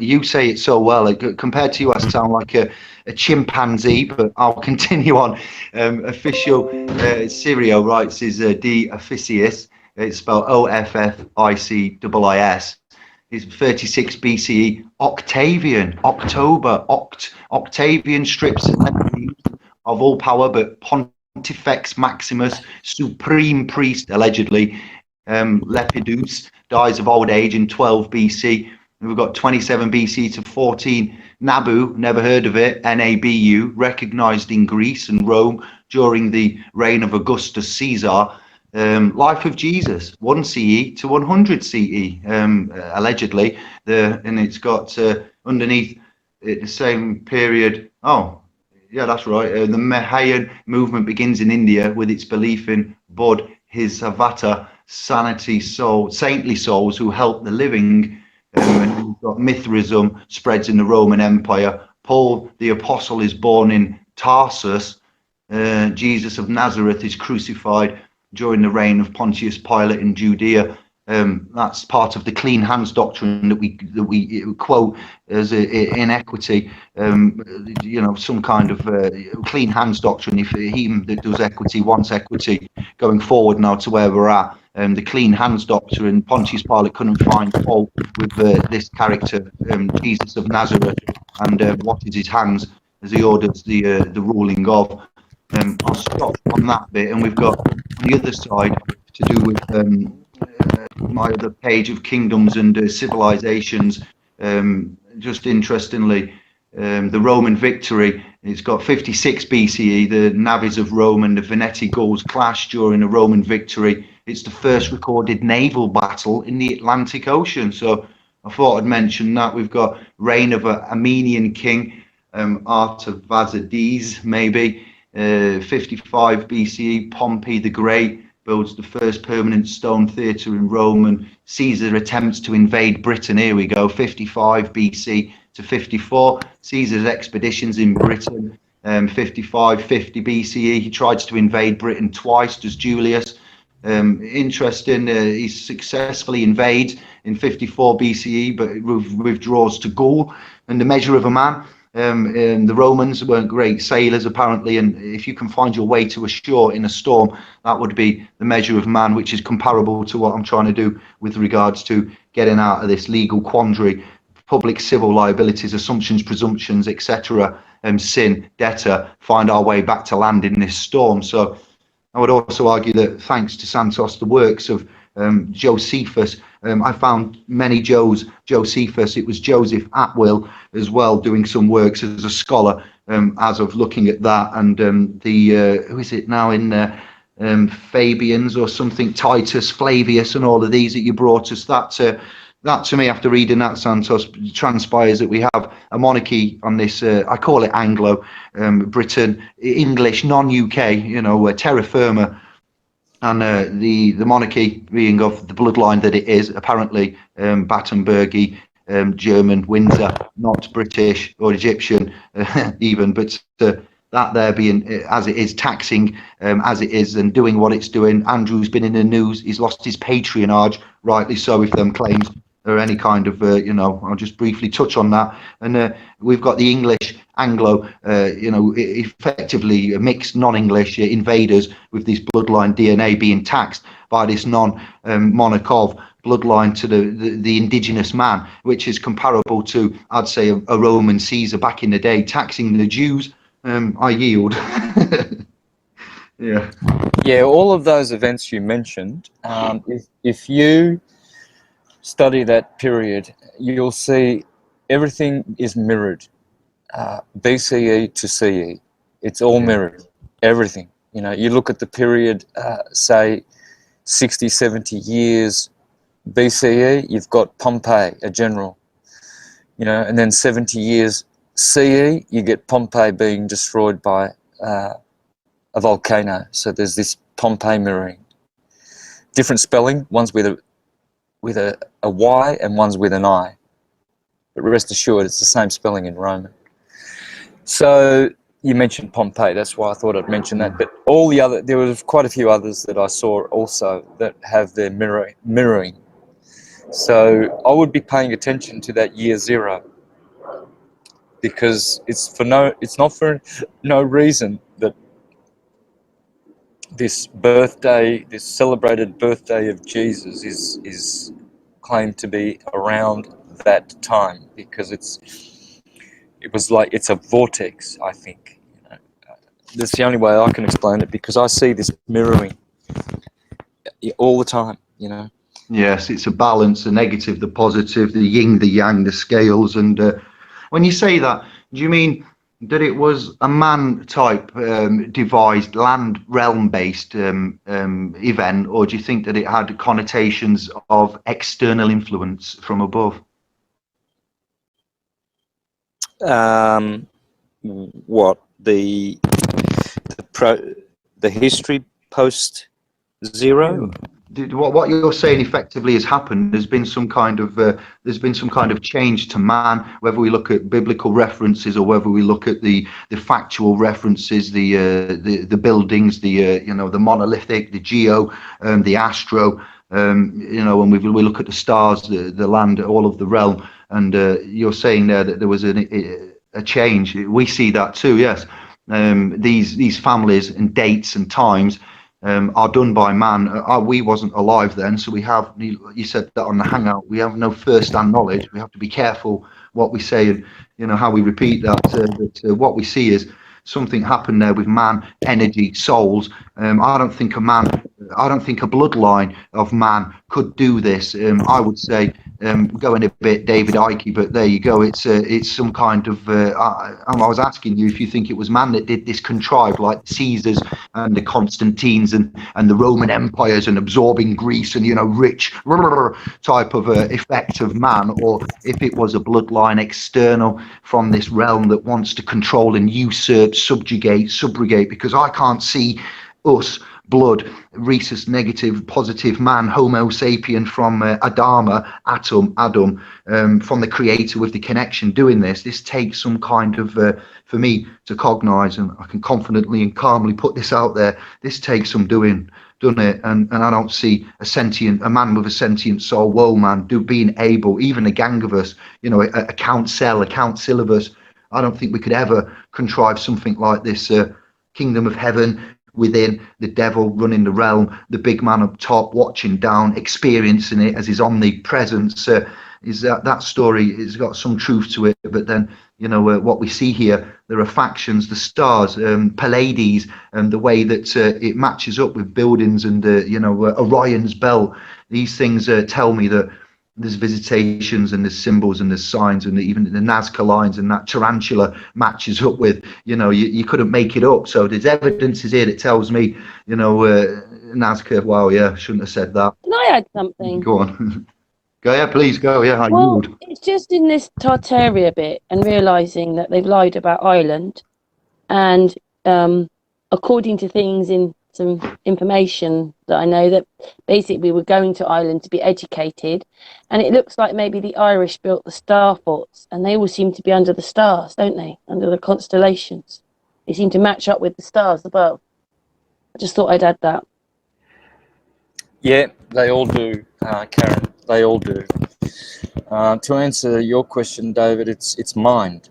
you say it so well. Compared to you, I sound like a chimpanzee, but I'll continue on. Official Syrio writes his De Officiis. It's spelled Officii. It's 36 BCE. Octavian, Octavian strips of all power, but Pontifex Maximus, supreme priest, allegedly, Lepidus, dies of old age in 12 BC. We've got 27 BC to 14. Nabu, never heard of it, Nabu, recognized in Greece and Rome during the reign of Augustus Caesar. Life of Jesus, 1 CE to 100 CE, allegedly. And it's got underneath it the same period. Oh, yeah, that's right. The Mahayan movement begins in India with its belief in Bodhisattva, saintly souls who help the living. And we've got Mithraism spreads in the Roman Empire. Paul the Apostle is born in Tarsus. Jesus of Nazareth is crucified during the reign of Pontius Pilate in Judea. That's part of the clean hands doctrine that we quote as inequity. Some kind of clean hands doctrine. If him that does equity wants equity, going forward now to where we're at, the clean hands doctrine. Pontius Pilate couldn't find fault with this character, Jesus of Nazareth, and washes his hands as he orders the ruling of. I'll stop on that bit, and we've got on the other side to do with my other page of kingdoms and civilizations. Just interestingly, the Roman victory. It's got 56 BCE. The navies of Rome and the Veneti Gauls clash during a Roman victory. It's the first recorded naval battle in the Atlantic Ocean. So I thought I'd mention that. We've got reign of an Armenian king, Artaxerxes, maybe. 55 BCE, Pompey the Great builds the first permanent stone theatre in Rome, and Caesar attempts to invade Britain. Here we go, 55 BC to 54. Caesar's expeditions in Britain, 55, 50 BCE. He tries to invade Britain twice, does Julius. Interesting, he successfully invades in 54 BCE, but withdraws to Gaul and the measure of a man. And the Romans weren't great sailors, apparently, and if you can find your way to a shore in a storm, that would be the measure of man, which is comparable to what I'm trying to do with regards to getting out of this legal quandary, public civil liabilities, assumptions, presumptions, etc., sin, debtor, find our way back to land in this storm. So I would also argue that thanks to Santos, the works of Josephus, I found many Josephus. It was Joseph Atwill as well, doing some works as a scholar, as of looking at that. And who is it now in Fabians or something, Titus, Flavius, and all of these that you brought us. That to me, after reading that, Santos, transpires that we have a monarchy on this, I call it Anglo, Britain, English, non-UK, terra firma. And the monarchy being of the bloodline that it is, apparently Battenbergy, German, Windsor, not British or Egyptian even, but that there being as it is, taxing as it is and doing what it's doing. Andrew's been in the news. He's lost his patronage, rightly so, if them claims or any kind of, I'll just briefly touch on that. And we've got the English, Anglo, effectively mixed non-English invaders with this bloodline DNA being taxed by this non-monarch bloodline to the indigenous man, which is comparable to, I'd say, a Roman Caesar back in the day taxing the Jews. I yield. Yeah, all of those events you mentioned, if you study that period, you'll see everything is mirrored, BCE to CE. It's all mirrored, everything. You look at the period, say 60, 70 years BCE, you've got Pompey, a general, and then 70 years CE, you get Pompeii being destroyed by a volcano. So there's this Pompeii mirroring. Different spelling, one's with a Y and one's with an I. But rest assured, it's the same spelling in Roman. So you mentioned Pompeii, that's why I thought I'd mention that. But all the other, there was quite a few others that I saw also that have their mirroring. So I would be paying attention to that year zero, because it's not for no reason that this birthday, this celebrated birthday of Jesus is claimed to be around that time, because it's a vortex, I think. That's the only way I can explain it, because I see this mirroring all the time, Yes, it's a balance, the negative, the positive, the yin, the yang, the scales. And when you say that, do you mean that it was a man type devised land realm based event, or do you think that it had connotations of external influence from above? What the history post zero? What you're saying effectively has happened. There's been some kind of change to man, whether we look at biblical references or whether we look at the factual references, the buildings, the monolithic, the geo, the astro, when we look at the stars, the land, all of the realm. And you're saying there that there was a change. We see that too. Yes, these families and dates and times are done by man. We wasn't alive then, so we have. You said that on the hangout. We have no first-hand knowledge. We have to be careful what we say and how we repeat that. What we see is something happened there with man, energy, souls. I don't think a bloodline of man could do this. I would say, going a bit David Icke, but there you go. It's some kind of. I was asking you if you think it was man that did this contrived, like Caesars and the Constantines and the Roman empires and absorbing Greece and rich type of effect of man, or if it was a bloodline external from this realm that wants to control and usurp, subjugate, subrogate. Because I can't see us blood, rhesus negative, positive man, Homo sapien from Adam, from the creator with the connection doing this. This takes some kind of, for me to cognize, and I can confidently and calmly put this out there, this takes some doing, doesn't it? And I don't see a man with a sentient soul, whoa man, being able, even a gang of us, a count cell, a count syllabus. I don't think we could ever contrive something like this kingdom of heaven, within the devil running the realm, the big man up top watching down, experiencing it as his omnipresence. Is that story has got some truth to it, but then what we see here, there are factions, the stars, Pleiades, and the way that it matches up with buildings and Orion's belt. These things tell me that there's visitations and there's symbols and there's signs, and even the Nazca lines and that tarantula matches up with, you couldn't make it up. So there's evidences here that tells me, Nazca, wow, yeah, shouldn't have said that. Can I add something? Go on. Go, yeah, please go, yeah, I would. It's just in this Tartaria bit and realising that they've lied about Ireland, and according to things in some information that I know, that basically we were going to Ireland to be educated, and it looks like maybe the Irish built the star forts, and they all seem to be under the stars, don't they? Under the constellations. They seem to match up with the stars above. I just thought I'd add that. Yeah, they all do, Karen. They all do. To answer your question, David, it's mind,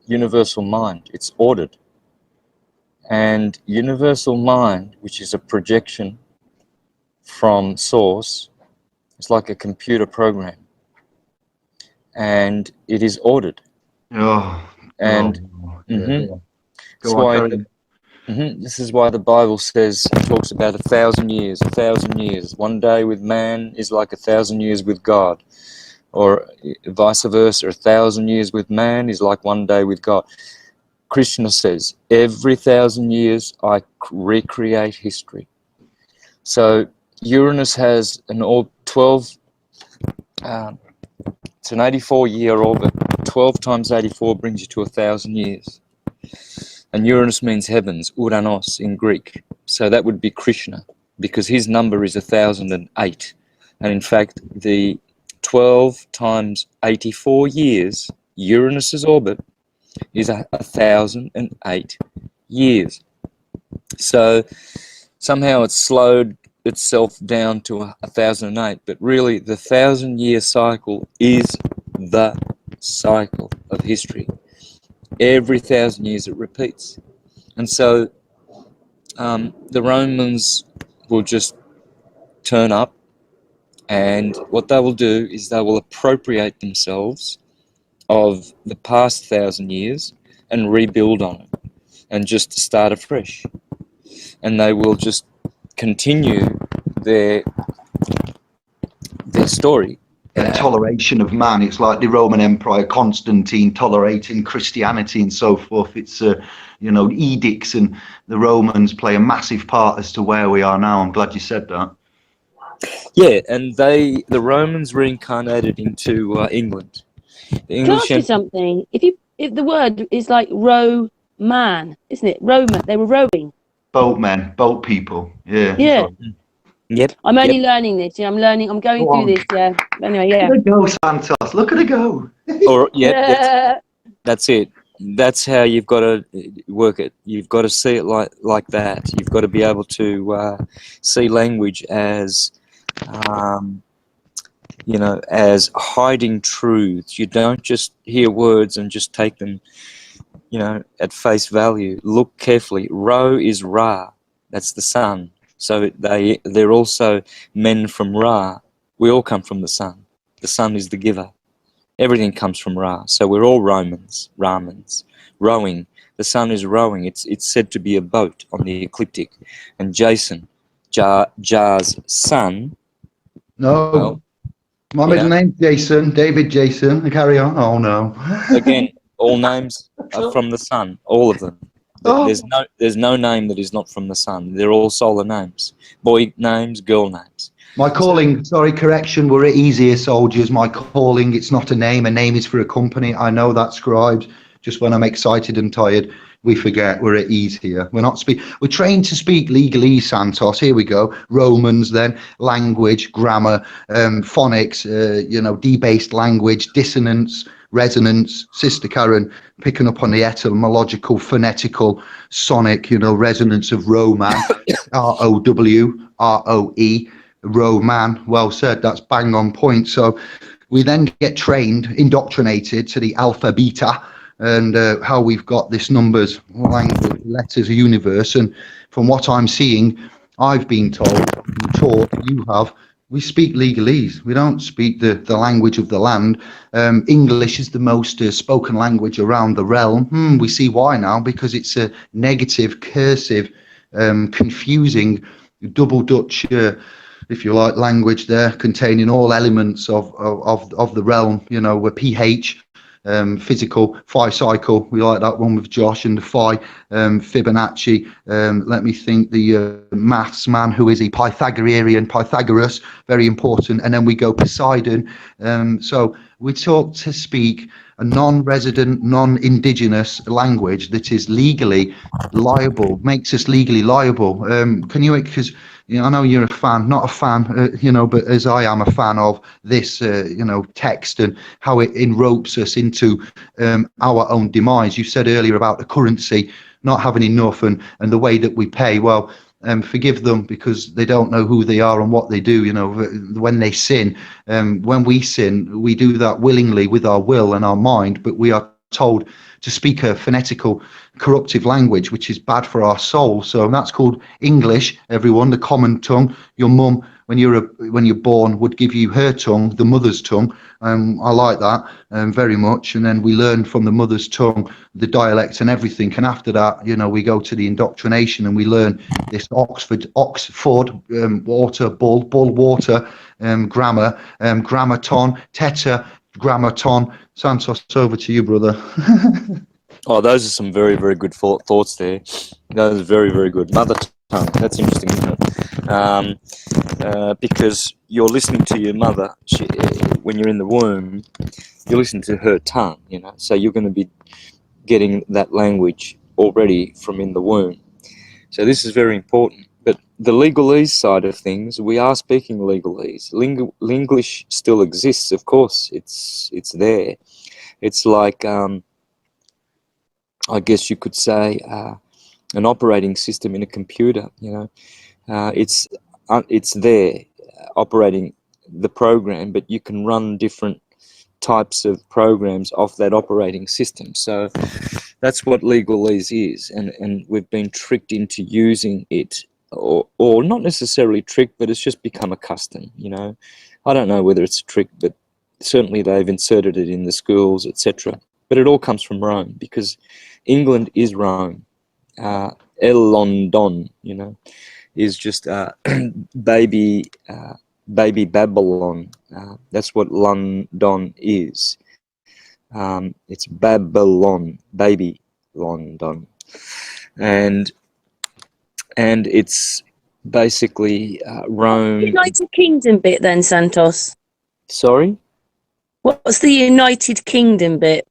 universal mind. It's ordered. And universal mind, which is a projection from source, it's like a computer program, and it is ordered. This is why the Bible talks about 1,000 years. 1,000 years. One day with man is like 1,000 years with God, or vice versa. 1,000 years with man is like one day with God. Krishna says, every 1,000 years I recreate history. So Uranus has an 12, it's an 84-year orbit. 12 times 84 brings you to 1,000 years. And Uranus means heavens, Uranos in Greek. So that would be Krishna, because his number is 1,008. And in fact, the 12 times 84 years, Uranus's orbit, is 1,008 years. So somehow it's slowed itself down to 1008, but really the 1,000-year cycle is the cycle of history. Every 1,000 years it repeats. And so the Romans will just turn up, and what they will do is they will appropriate themselves of the past 1,000 years and rebuild on it and just start afresh. And they will just continue their story. Toleration of man. It's like the Roman Empire, Constantine tolerating Christianity and so forth. It's edicts, and the Romans play a massive part as to where we are now. I'm glad you said that. Yeah, and the Romans reincarnated into England. The Can I English ask you something? If the word is like row man, isn't it? Roman. They were rowing. Boatmen, boat people. Yeah. Yeah. So, Yep. I'm only learning this. I'm learning. I'm going Go through on. this. Yeah. Anyway, yeah. look at it go, Santos. Look at it go. Or that's it. That's how you've got to work it. You've got to see it like that. You've got to be able to see language as as hiding truths. You don't just hear words and just take them, at face value. Look carefully. Ro is Ra. That's the sun. So they're also men from Ra. We all come from the sun. The sun is the giver. Everything comes from Ra. So we're all Ramans, rowing. The sun is rowing. It's said to be a boat on the ecliptic. And Jason, Jar's son. No. Well, My middle name's Jason, David Jason. Carry on. Oh, no. Again, all names are from the sun, all of them. Oh. There's no name that is not from the sun. They're all solar names. Boy names, girl names. My calling, sorry, correction, we're at easier soldiers. My calling, it's not a name is for a company. I know that, scribes. Just when I'm excited and tired, we forget we're at ease here. We're trained to speak legalese, Santos. Here we go. Romans, then language, grammar, phonics, debased language, dissonance, resonance. Sister Karen picking up on the etymological, phonetical, sonic, resonance of Roman, ROWROE. Roman, well said, that's bang on point. So we then get trained, indoctrinated to the alpha beta, and how we've got this numbers, language, letters, universe. And from what I'm seeing, I've been told, taught, you have, we speak legalese. We don't speak the language of the land. English is the most spoken language around the realm. We see why now, because it's a negative, cursive, confusing, double Dutch, if you like, language there, containing all elements of the realm, where pH, physical, phi cycle, we like that one with Josh, and the phi, Fibonacci, let me think, the maths man, who is he, Pythagoras, very important, and then we go Poseidon. So we talk to speak a non-resident, non-indigenous language that is legally liable, makes us legally liable. Can you, because I know you're a fan, not a fan, but as I am a fan of this, text and how it enropes us into our own demise. You said earlier about the currency not having enough and the way that we pay. Well, forgive them because they don't know who they are and what they do. When they sin, when we sin, we do that willingly with our will and our mind, but we are told to speak a phonetical corruptive language, which is bad for our soul. So that's called English, everyone, the common tongue. Your mum, when you're born, would give you her tongue, the mother's tongue. I like that very much. And then we learn from the mother's tongue the dialects and everything. And after that, we go to the indoctrination and we learn this Oxford water, bull water, grammar, grammaton, tetragrammaton. Santos, over to you, brother. Oh, those are some very, very good thoughts there. Those are very, very good. Mother tongue, that's interesting, isn't it? Because you're listening to your mother when you're in the womb, you're listening to her tongue, so you're going to be getting that language already from in the womb. So this is very important. But the legalese side of things, we are speaking legalese. Linglish still exists, of course. It's there. It's like, I guess you could say, an operating system in a computer. It's there operating the program, but you can run different types of programs off that operating system. So that's what legalese is, and we've been tricked into using it, or not necessarily tricked, but it's just become a custom. I don't know whether it's a trick, but certainly they've inserted it in the schools, etc. But it all comes from Rome, because England is Rome. El London, is just baby Babylon. That's what London is. It's Babylon, baby London, and it's basically Rome. United Kingdom bit then, Santos. Sorry? What's the United Kingdom bit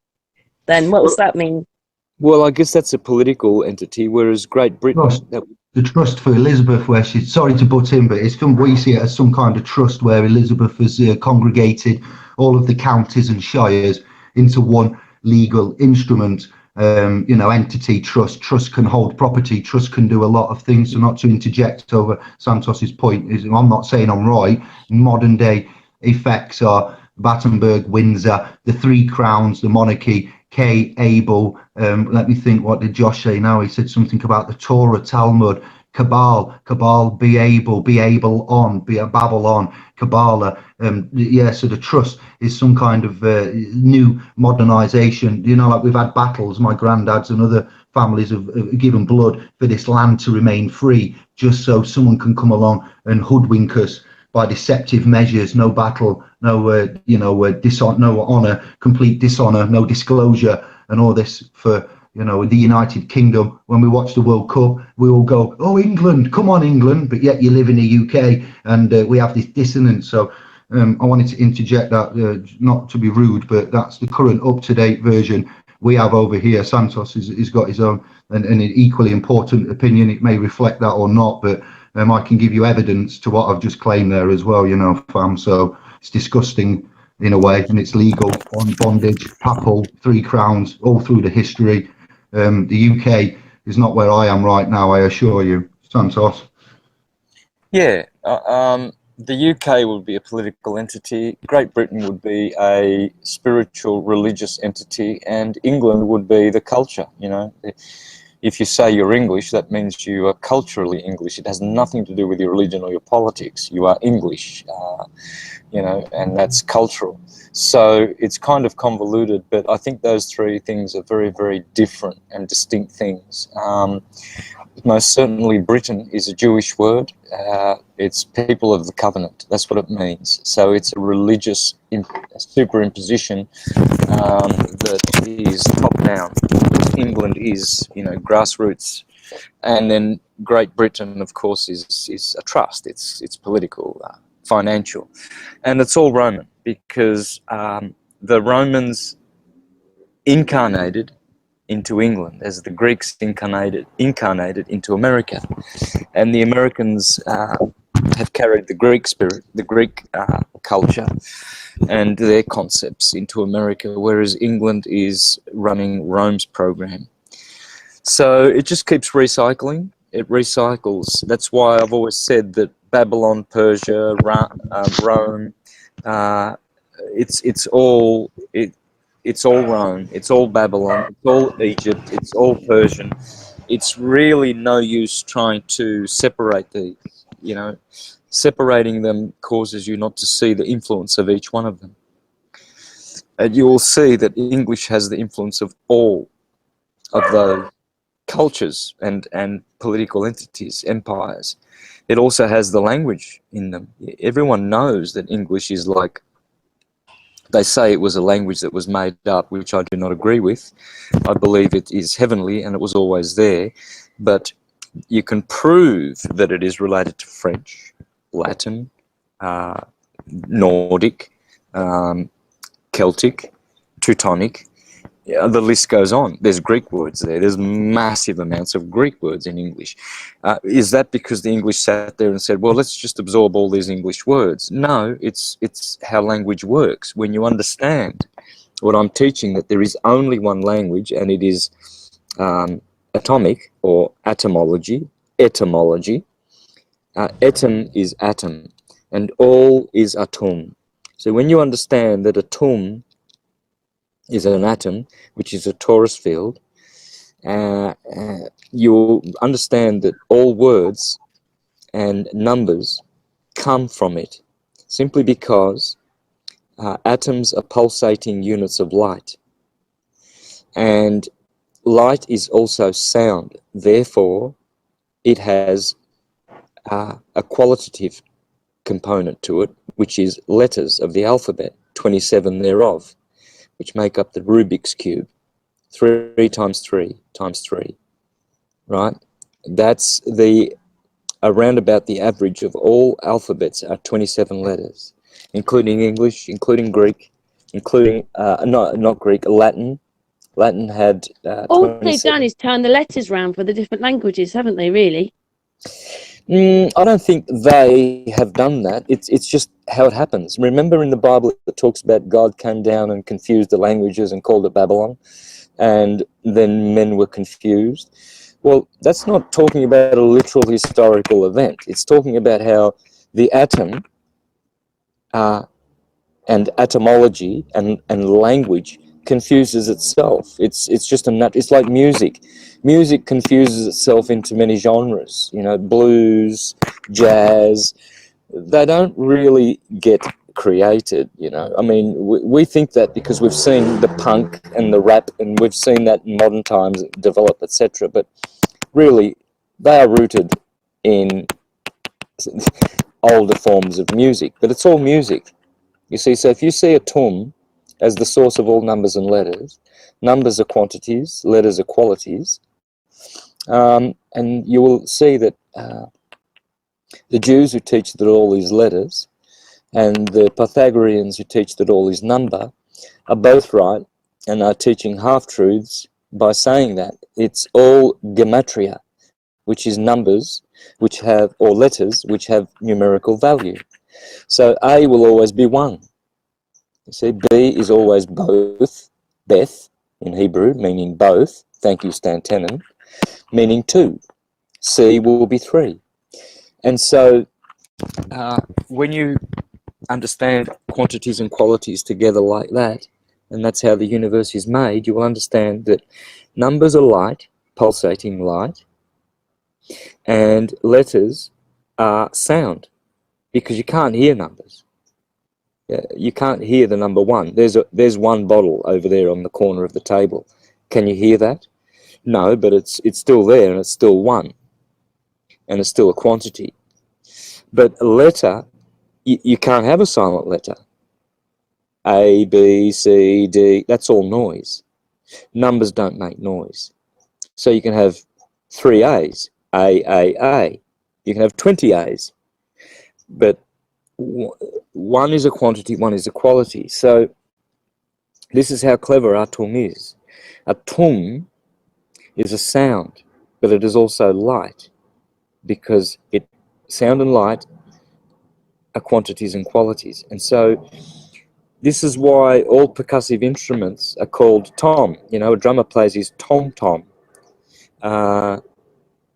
then? What does that mean? Well, I guess that's a political entity, whereas Great Britain... The trust for Elizabeth, where she's, sorry to butt in, but it's we see it as some kind of trust where Elizabeth has congregated all of the counties and shires into one legal instrument. Entity, trust can hold property, trust can do a lot of things. So not to interject over Santos's point, I'm not saying I'm right. Modern day effects are Battenberg, Windsor, the Three Crowns, the monarchy, K, Abel. Let me think, what did Josh say now? He said something about the Torah, Talmud, Cabal, be able on, be a Babylon, Kabbalah. So the trust is some kind of new modernization. Like we've had battles, my granddads and other families have given blood for this land to remain free, just so someone can come along and hoodwink us by deceptive measures. No battle, no no honor, complete dishonor, no disclosure, and all this for the United Kingdom. When we watch the World Cup, we all go, "Oh, England, come on, England!" But yet you live in the UK, and we have this dissonance. So I wanted to interject that, not to be rude, but that's the current up-to-date version we have over here. Santos has got his own and an equally important opinion. It may reflect that or not, but I can give you evidence to what I've just claimed there as well, fam. So it's disgusting in a way, and it's legal on bondage, papal, 3 crowns, all through the history. The UK is not where I am right now, I assure you. Santos? Yeah, the UK would be a political entity, Great Britain would be a spiritual, religious entity, and England would be the culture, If you say you're English, that means you are culturally English. It has nothing to do with your religion or your politics. You are English, and that's cultural. So it's kind of convoluted, but I think those three things are very, very different and distinct things. Most certainly Britain is a Jewish word. It's people of the covenant. That's what it means. So it's a religious superimposition that is top down. England is, grassroots, and then Great Britain, of course, is a trust. It's political, financial, and it's all Roman, because the Romans incarnated into England as the Greeks incarnated into America, and the Americans have carried the Greek spirit, the Greek culture and their concepts into America, whereas England is running Rome's program. So it just keeps recycling. It recycles. That's why I've always said that Babylon, Persia, Rome, it's all Rome, it's all Babylon, it's all Egypt, it's all Persian. It's really no use trying to separate these, Separating them causes you not to see the influence of each one of them. And you will see that English has the influence of all of those cultures and political entities, empires. It also has the language in them. Everyone knows that English is like, they say it was a language that was made up, which I do not agree with. I believe it is heavenly and it was always there, but you can prove that it is related to French, Latin, Nordic, Celtic, Teutonic. Yeah, the list goes on. There's Greek words there. There's massive amounts of Greek words in English. Is that because the English sat there and said, well, let's just absorb all these English words? No, it's how language works. When you understand what I'm teaching, that there is only one language, and it is atomic or atomology, etymology. Etem is atom, and all is atom. So when you understand that atom is an atom, which is a torus field, you'll understand that all words and numbers come from it, simply because atoms are pulsating units of light. And light is also sound. Therefore, it has a qualitative component to it, which is letters of the alphabet, 27 thereof, which make up the Rubik's Cube, 3 times 3 times 3, right? That's around about the average of all alphabets are 27 letters, including English, including Greek, including, not Greek, Latin. Latin had All they've 27. done is turn the letters round for the different languages, haven't they, really? I don't think they have done that. It's just how it happens. Remember in the Bible it talks about God came down and confused the languages and called it Babylon, and then men were confused. Well, that's not talking about a literal historical event. It's talking about how the atom and etymology and language confuses itself. It's just it's like music. Music confuses itself into many genres. You know, blues, jazz. They don't really get created. You know, I mean, we think that because we've seen the punk and the rap, and we've seen that in modern times develop, etc. But really, they are rooted in older forms of music. But it's all music. You see, so if you see a tum as the source of all numbers and letters, numbers are quantities, letters are qualities, and you will see that the Jews who teach that all is letters and the Pythagoreans who teach that all is number are both right and are teaching half-truths by saying that. It's all gematria, which is numbers which have, or letters which have numerical value. So A will always be 1. You see, B is always both, Beth in Hebrew, meaning both, thank you Stan Tenen, meaning 2. C will be 3. And so when you understand quantities and qualities together like that, and that's how the universe is made, you will understand that numbers are light, pulsating light, and letters are sound, because you can't hear numbers. You can't hear the number 1. There's one bottle over there on the corner of the table. Can you hear that? No, but it's still there, and it's still 1, and it's still a quantity. But a letter, you can't have a silent letter. A, B, C, D, that's all noise. Numbers don't make noise. So you can have 3 A's, A. You can have 20 A's. But 1 is a quantity, 1 is a quality. So this is how clever atom is. Atom is a sound, but it is also light, because sound and light are quantities and qualities. And so this is why all percussive instruments are called tom. You know, a drummer plays his tom-tom.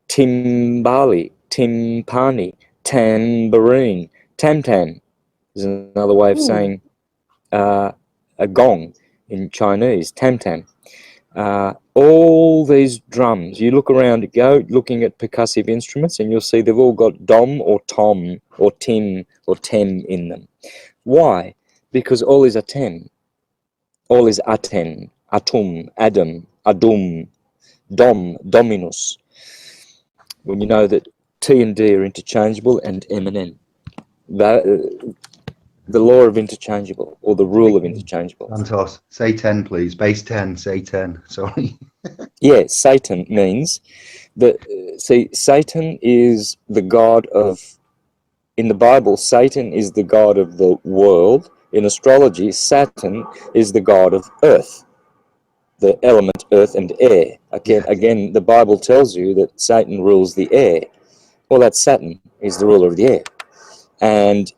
Timbali, timpani, tambourine, tam-tam is another way of saying a gong in Chinese, tam-tam. All these drums, you look around, go looking at percussive instruments, and you'll see they've all got dom or tom or tim or tem in them. Why? Because all is atem. All is aten, atum, adam, adum, dom, dominus. When you know that T and D are interchangeable, and M and N. The law of interchangeable, or the rule of interchangeable. Santos, say 10, please. Base 10, say 10. Sorry. Yeah, Satan means that, see, Satan is the god of, in the Bible, Satan is the god of the world. In astrology, Saturn is the god of earth, the element earth and air. Again, the Bible tells you that Satan rules the air. Well, that's Saturn. He's the ruler of the air. And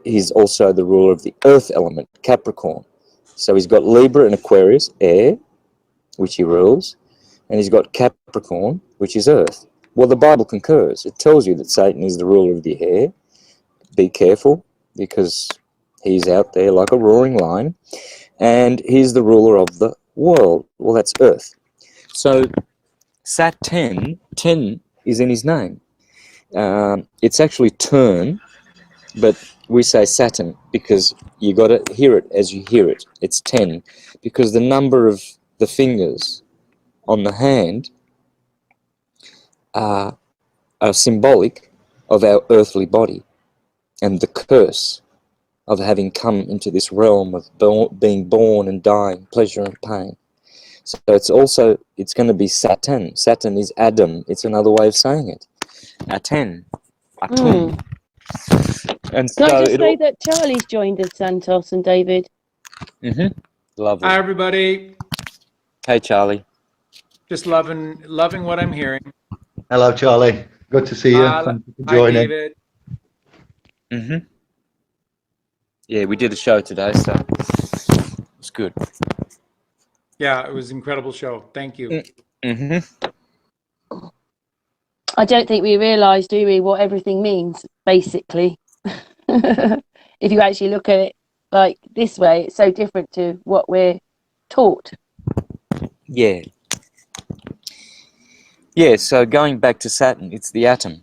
he's also the ruler of the earth element, Capricorn. So he's got Libra and Aquarius, air, which he rules, and he's got Capricorn, which is Earth. Well, the Bible concurs. It tells you that Satan is the ruler of the air. Be careful, because he's out there like a roaring lion, and he's the ruler of the world. Well, that's Earth. So Sat-10, 10 is in his name. It's actually turn, but we say Saturn because you got to hear it as you hear it. It's 10 because the number of the fingers on the hand are symbolic of our earthly body and the curse of having come into this realm of being born and dying, pleasure and pain. So it's going to be Saturn. Saturn is Adam. It's another way of saying it. Aten. Atum. And Can so I just say that Charlie's joined us, Santos and David? Lovely. Hi, everybody. Hey, Charlie. Just loving what I'm hearing. Hello, Charlie. Good to see you. Thank you for Hi, joining. David. Yeah, we did a show today, so it's good. Yeah, it was an incredible show. Thank you. I don't think we realise, do we, what everything means, basically. If you actually look at it like this way, it's so different to what we're taught. Yeah. Yeah, so going back to Saturn, it's the atom,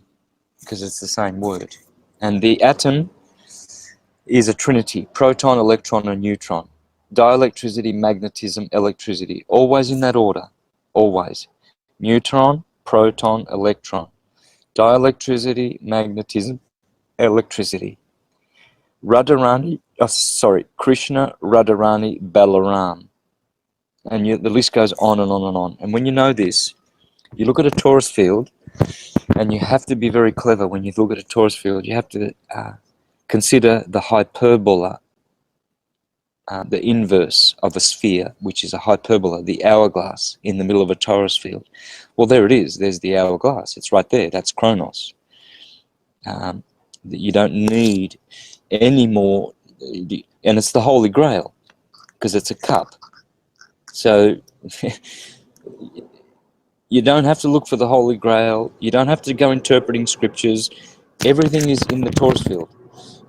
because it's the same word. And the atom is a trinity, proton, electron, and neutron. Dielectricity, magnetism, electricity, always in that order, always. Neutron, proton, electron. Dielectricity, magnetism, electricity. Krishna, Radharani, Balaram. And the list goes on and on and on. And when you know this, you look at a torus field, and you have to be very clever when you look at a torus field. You have to consider the hyperbola, the inverse of a sphere, which is a hyperbola, the hourglass in the middle of a torus field. Well, there it is. There's the hourglass. It's right there. That's Chronos. You don't need any more, and it's the Holy Grail because it's a cup. So you don't have to look for the Holy Grail. You don't have to go interpreting scriptures. Everything is in the torus field.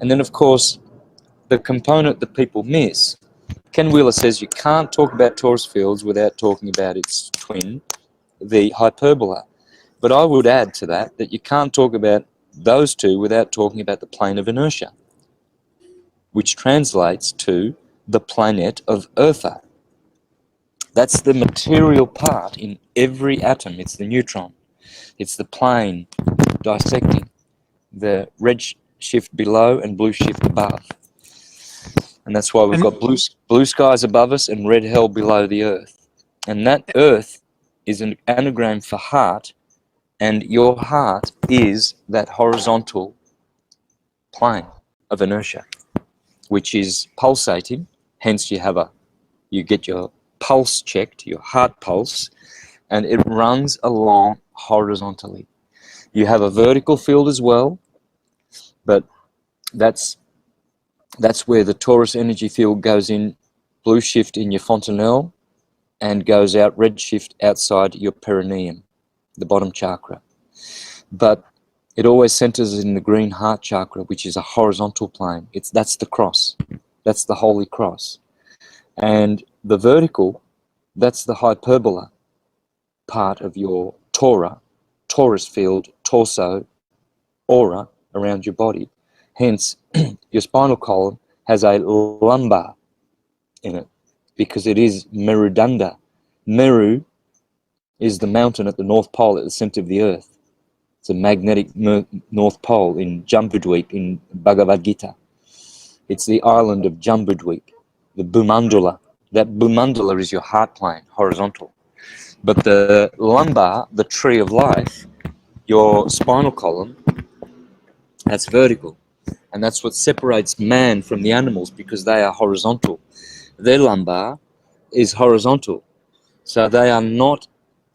And then, of course, the component that people miss, Ken Wheeler says you can't talk about torus fields without talking about its twin, the hyperbola. But I would add to that you can't talk about those two without talking about the plane of inertia, which translates to the planet of Eartha. That's the material part in every atom. It's the neutron. It's the plane dissecting the red shift below and blue shift above. And that's why we've got blue skies above us and red hell below the earth. And that earth is an anagram for heart, and your heart is that horizontal plane of inertia, which is pulsating. Hence you get your pulse checked, your heart pulse, and it runs along horizontally. You have a vertical field as well, but that's where the torus energy field goes in blue shift in your fontanelle and goes out red shift outside your perineum, the bottom chakra. But it always centers in the green heart chakra, which is a horizontal plane. That's the cross. That's the holy cross. And the vertical, that's the hyperbola part of your torus field, torso, aura around your body. Hence, your spinal column has a lumbar in it because it is Merudanda. Meru is the mountain at the North Pole at the center of the earth. It's a magnetic North Pole in Jambudweep in Bhagavad Gita. It's the island of Jambudweep, the Bhumandala. That Bhumandala is your heart plane, horizontal. But the lumbar, the tree of life, your spinal column, that's vertical. And that's what separates man from the animals because they are horizontal. Their lumbar is horizontal. So they are not,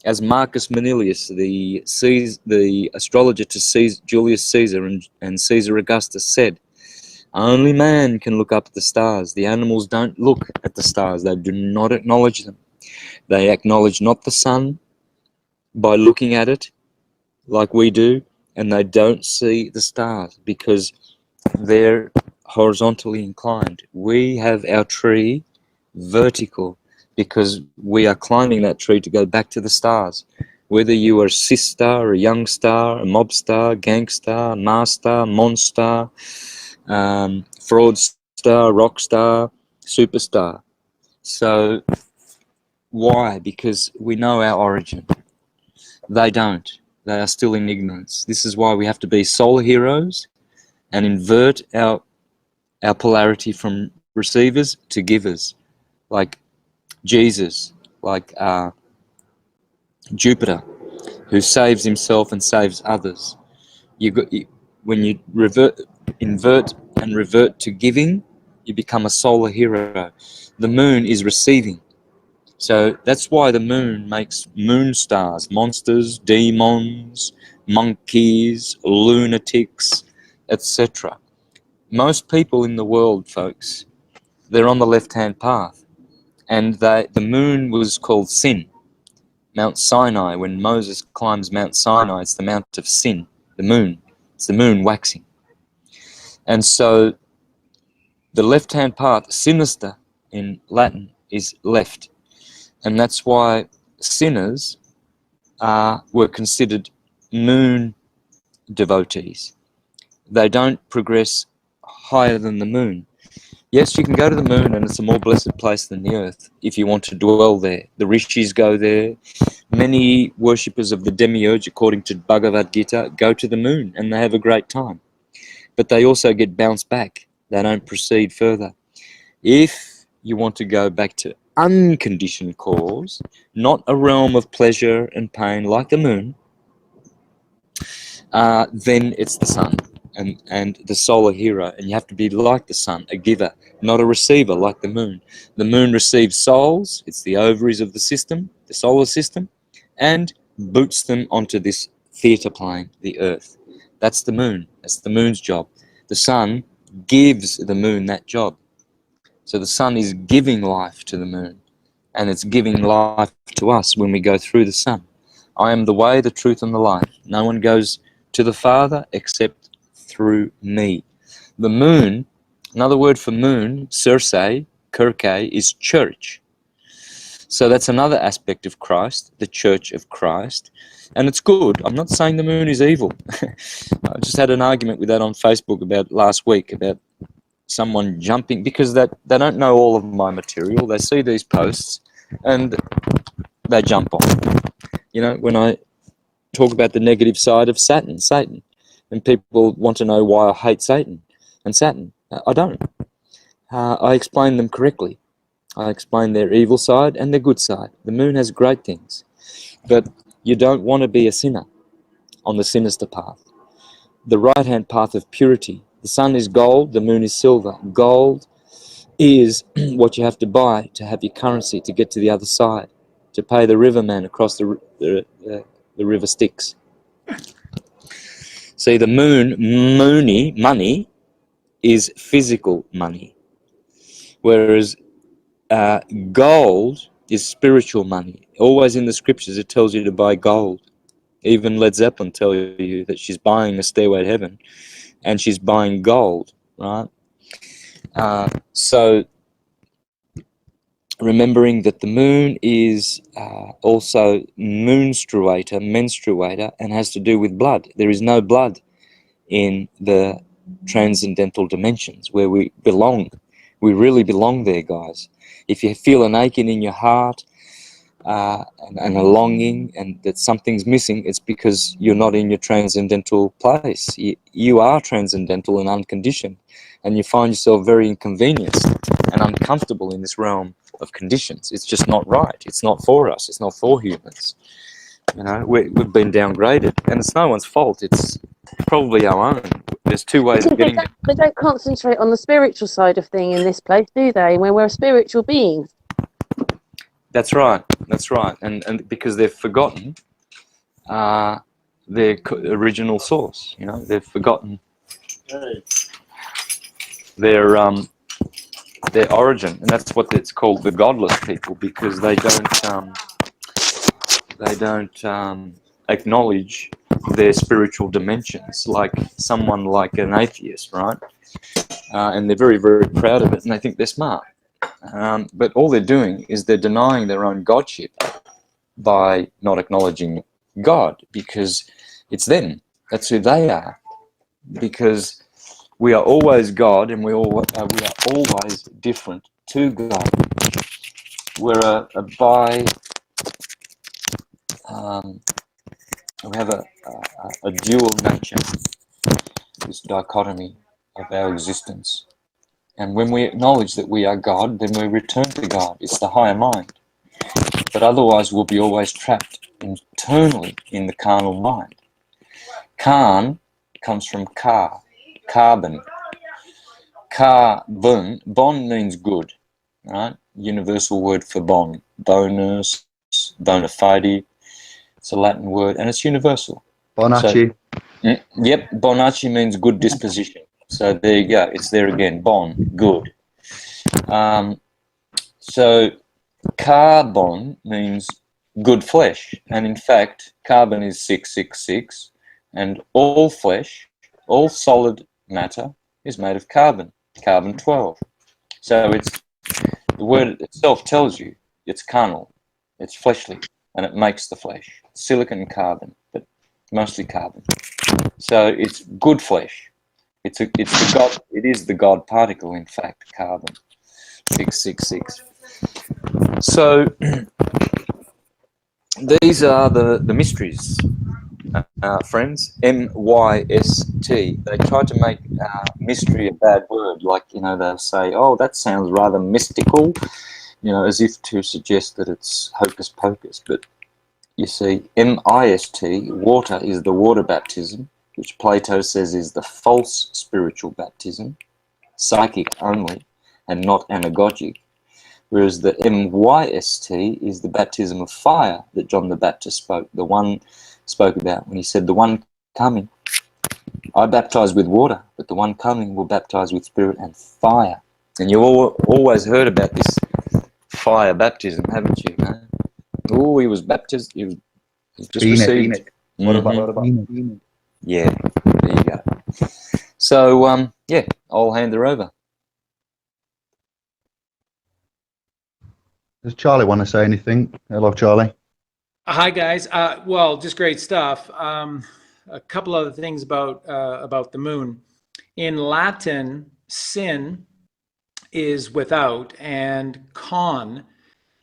as Marcus Manilius, the astrologer to Julius Caesar and Caesar Augustus said, only man can look up at the stars. The animals don't look at the stars. They do not acknowledge them. They acknowledge not the sun, by looking at it like we do, and they don't see the stars because they're horizontally inclined. We have our tree vertical because we are climbing that tree to go back to the stars. Whether you are a cis star, a young star, a mob star, gang star, Mars star, monster, fraud star, rock star, superstar. So why? Because we know our origin. They don't. They are still in ignorance. This is why we have to be solar heroes and invert our polarity from receivers to givers, like Jesus, like Jupiter, who saves himself and saves others. When you invert and revert to giving, you become a solar hero. The moon is receiving. So that's why the moon makes moon stars, monsters, demons, monkeys, lunatics, etc. Most people in the world, folks, they're on the left-hand path. And the moon was called Sin. Mount Sinai, when Moses climbs Mount Sinai, it's the Mount of Sin, the moon. It's the moon waxing. And so the left-hand path, sinister in Latin, is left. And that's why sinners were considered moon devotees. They don't progress higher than the moon. Yes, you can go to the moon and it's a more blessed place than the earth if you want to dwell there. The rishis go there. Many worshippers of the demiurge, according to Bhagavad Gita, go to the moon and they have a great time. But they also get bounced back. They don't proceed further. If you want to go back to unconditioned cause, not a realm of pleasure and pain like the moon, then it's the sun and the solar hero. And you have to be like the sun, a giver, not a receiver like the moon. The moon receives souls, it's the ovaries of the system, the solar system, and boots them onto this theatre plane, the earth. That's the moon. That's the moon's job. The sun gives the moon that job. So the sun is giving life to the moon, and it's giving life to us when we go through the sun. I am the way, the truth, and the life. No one goes to the Father except through me. The moon, another word for moon, Circe, Kirke, is church. So that's another aspect of Christ, the church of Christ. And it's good. I'm not saying the moon is evil. I just had an argument with that on Facebook about last week, about someone jumping, because they don't know all of my material. They see these posts and they jump on. You know, when I talk about the negative side of Satan, and people want to know why I hate Satan and Saturn. I don't. I explain them correctly. I explain their evil side and their good side. The moon has great things, but you don't want to be a sinner on the sinister path. The right-hand path of purity. The sun is gold, the moon is silver. Gold is what you have to buy to have your currency to get to the other side, to pay the riverman across the river Styx. See, the money, is physical money, whereas gold is spiritual money. Always in the scriptures it tells you to buy gold. Even Led Zeppelin tell you that she's buying a Stairway to Heaven, and she's buying gold, right? So remembering that the moon is also menstruator, and has to do with blood. There is no blood in the transcendental dimensions where we belong. We really belong there, guys. If you feel an aching in your heart and a longing and that something's missing, it's because you're not in your transcendental place. You are transcendental and unconditioned, and you find yourself very inconvenienced and uncomfortable in this realm of conditions. It's just not right. It's not for us. It's not for humans. You know, we've been downgraded, and it's no one's fault. It's probably our own. There's two ways of getting there. They don't concentrate on the spiritual side of thing in this place, do they? When we're spiritual beings. That's right. That's right. And because they've forgotten their original source. You know, they've forgotten their origin, and that's what it's called, the godless people, because they don't acknowledge their spiritual dimensions, like someone like an atheist, right? And they're very, very proud of it, and they think they're smart. But all they're doing is they're denying their own godship by not acknowledging God, because it's them. That's who they are. Because we are always God, and we are always different to God. We're we have a dual nature, this dichotomy of our existence. And when we acknowledge that we are God, then we return to God. It's the higher mind. But otherwise, we'll be always trapped internally in the carnal mind. Karn comes from kar, carbon. Carbon, bon means good, right? Universal word for bon. Bonus, bona fide. It's a Latin word, and it's universal. Bonacci. So, yep, bonacci means good disposition. So there you go. It's there again. Bon, good. So carbon means good flesh, and in fact, carbon is 666, and all flesh, all solid matter is made of carbon, carbon 12. So it's the word itself tells you it's carnal, it's fleshly, and it makes the flesh. Silicon and carbon, but mostly carbon. So it's good flesh. It is the God particle, in fact, carbon 666. So these are the mysteries, friends. MYST. They try to make mystery a bad word, like, they'll say, "Oh, that sounds rather mystical," as if to suggest that it's hocus pocus. But you see, MIST, water, is the water baptism, which Plato says is the false spiritual baptism, psychic only, and not anagogic. Whereas the MYST is the baptism of fire that John the Baptist spoke about when he said, "The one coming, I baptize with water, but the one coming will baptize with spirit and fire." And you always heard about this fire baptism, haven't you? Oh, he was baptized. He was just received. What about Enoch? Yeah, there you go. So, I'll hand her over. Does Charlie want to say anything? Hello, Charlie. Hi, guys. Well, just great stuff. A couple other things about the moon. In Latin, sin is without, and con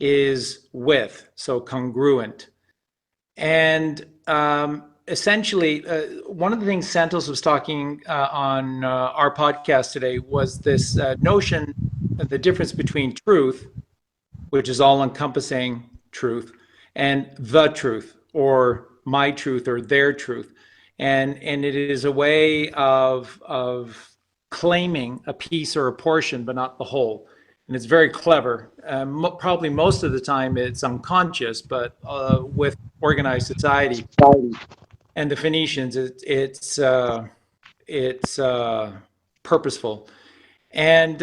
is with, so congruent. And essentially, one of the things Santos was talking on our podcast today was this notion of the difference between truth, which is all-encompassing truth, and the truth, or my truth, or their truth. And it is a way of claiming a piece or a portion, but not the whole. And it's very clever. Probably most of the time it's unconscious, but with organized society and the Phoenicians, it's purposeful. And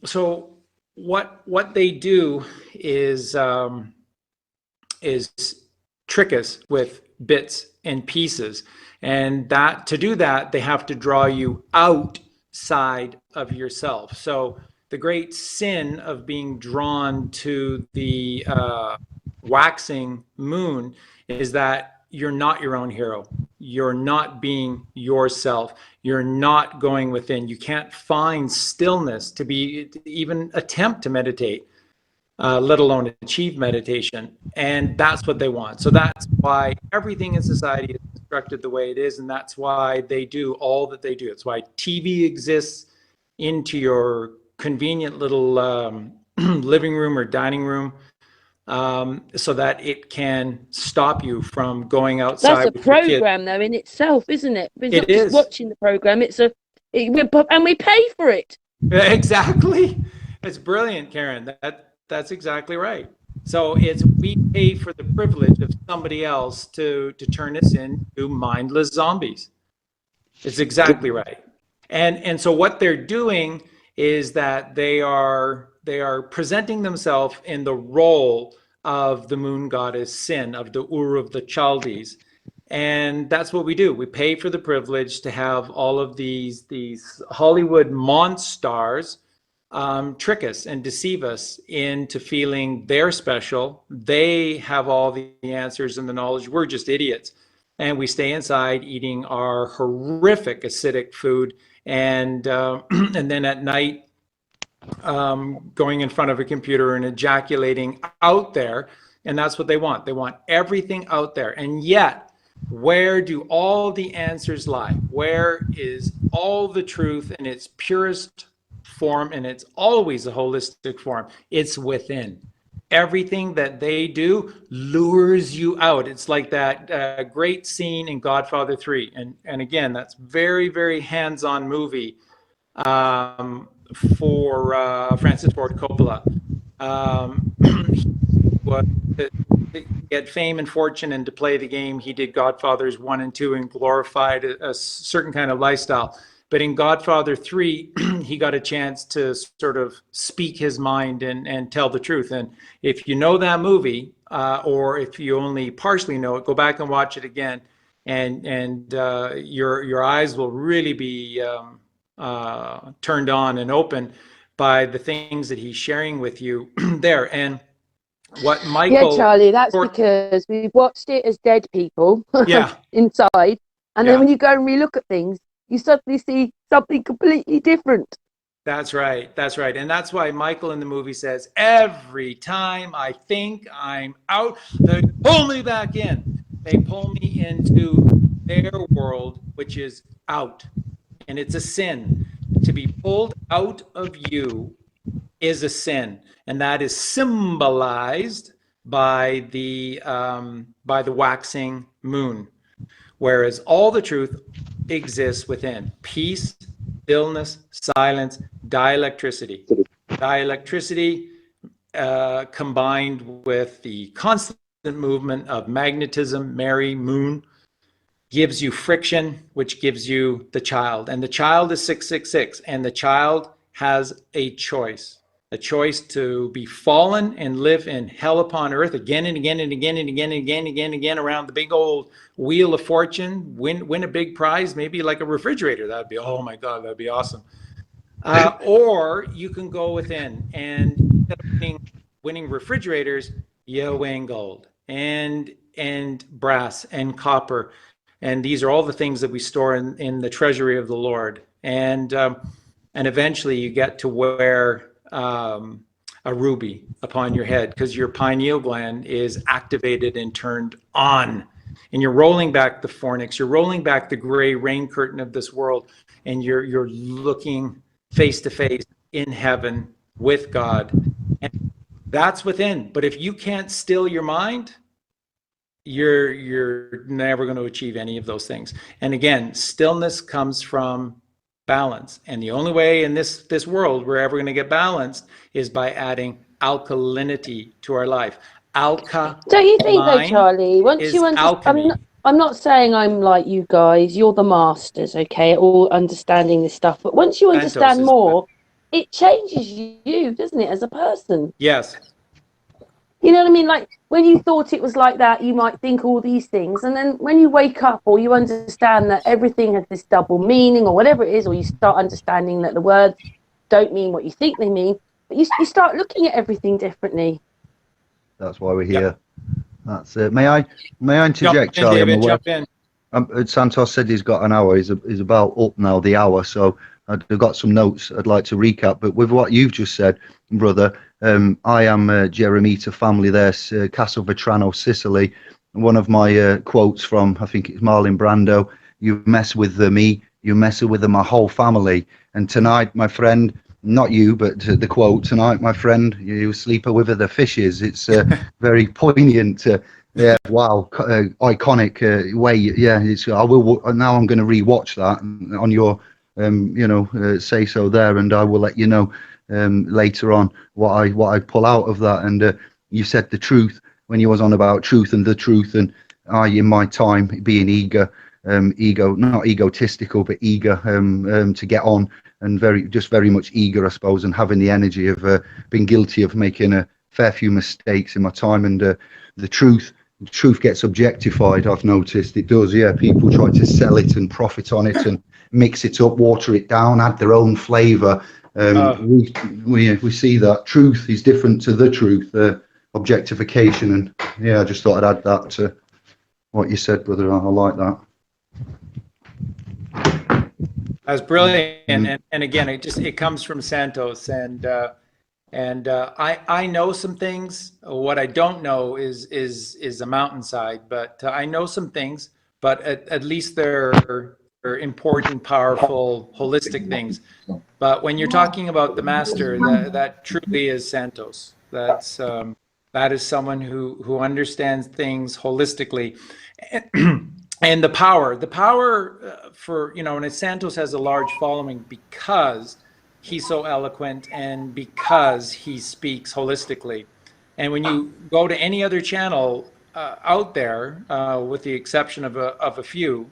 so what they do is trick us with bits and pieces, and that to do that they have to draw you outside of yourself. So the great sin of being drawn to the waxing moon is that you're not your own hero. You're not being yourself. You're not going within. You can't find stillness to even attempt to meditate, let alone achieve meditation. And that's what they want. So that's why everything in society is constructed the way it is, and that's why they do all that they do. It's why TV exists into your convenient little living room or dining room, so that it can stop you from going outside. That's a program, though, in itself, isn't it? It's not just watching the program. And we pay for it. Exactly. It's brilliant, Karen. That's exactly right. So we pay for the privilege of somebody else to turn us into mindless zombies. It's exactly right. And so what they're doing is that they are presenting themselves in the role of the moon goddess Sin, of the Ur of the Chaldees. And that's what we do. We pay for the privilege to have all of these Hollywood monsters trick us and deceive us into feeling they're special. They have all the answers and the knowledge. We're just idiots. And we stay inside eating our horrific acidic food, and and then at night going in front of a computer and ejaculating out there. And that's what they want. They want everything out there. And yet, where do all the answers lie? Where is all the truth in its purest form? And it's always a holistic form. It's within. Everything that they do lures you out. It's like that great scene in Godfather 3. And again, that's very, very hands-on movie for Francis Ford Coppola. To get fame and fortune and to play the game, he did Godfathers 1 and 2 and glorified a certain kind of lifestyle. But in Godfather 3, he got a chance to sort of speak his mind and tell the truth. And if you know that movie, or if you only partially know it, go back and watch it again, and your eyes will really be turned on and open by the things that he's sharing with you there. And what Michael... Yeah, Charlie, that's because we've watched it as dead people inside. And then when you go and relook at things, you suddenly see something completely different. That's right. That's right. And that's why Michael in the movie says, every time I think I'm out, they pull me back in. They pull me into their world, which is out. And it's a sin. To be pulled out of you is a sin. And that is symbolized by the waxing moon. Whereas all the truth exists within. Peace, stillness, silence, dielectricity. Dielectricity combined with the constant movement of magnetism, Mary, moon, gives you friction, which gives you the child. And the child is 666. And the child has a choice to be fallen and live in hell upon earth again and again and again and again and again and again and again around the big old wheel of fortune, win a big prize, maybe like a refrigerator. That'd be, oh my God, that'd be awesome. Or you can go within, and instead of winning refrigerators, you win gold and brass and copper. And these are all the things that we store in the treasury of the Lord. And eventually you get to wear a ruby upon your head because your pineal gland is activated and turned on. And you're rolling back the fornix, you're rolling back the gray rain curtain of this world, and you're looking face to face in heaven with God. And that's within. But if you can't still your mind, you're never going to achieve any of those things. And again, stillness comes from balance. And the only way in this world we're ever going to get balanced is by adding alkalinity to our life. Don't you think though, Charlie? Once you understand, I'm not saying I'm like you guys. You're the masters, okay, at all understanding this stuff. But once you understand more, it changes you, doesn't it, as a person? Yes. You know what I mean? Like when you thought it was like that, you might think all these things. And then when you wake up or you understand that everything has this double meaning or whatever it is, or you start understanding that the words don't mean what you think they mean, but you start looking at everything differently. That's why we're here. Yep. That's it. May I interject, Charlie? David, jump in. Santos said he's got an hour. He's about up now, the hour. So I've got some notes I'd like to recap. But with what you've just said, brother, I am Jeremita family there, Castelvetrano, Sicily. One of my quotes from, I think it's Marlon Brando, you mess with me, you mess with my whole family. And tonight, my friend, not you, but the quote, tonight, my friend, you sleep with the fishes. It's very poignant. Yeah, wow, iconic way. Yeah, I will. Now I'm going to rewatch that on your, say so there, and I will let you know later on what I pull out of that. And you said the truth when you was on about truth and the truth, and I in my time being eager, not egotistical, but eager to get on, and very much eager, I suppose, and having the energy of being guilty of making a fair few mistakes in my time, and the truth gets objectified. I've noticed it does. Yeah, people try to sell it and profit on it and mix it up, water it down, add their own flavour. We see that truth is different to the truth, objectification, and yeah, I just thought I'd add that to what you said, brother. I like that. That's brilliant, and again, it comes from Santos, and I know some things. What I don't know is a mountainside, but I know some things. But at least they're important, powerful, holistic things. But when you're talking about the master, that truly is Santos. That is someone who understands things holistically. And the power for, and Santos has a large following because he's so eloquent and because he speaks holistically. And when you go to any other channel out there, with the exception of a few,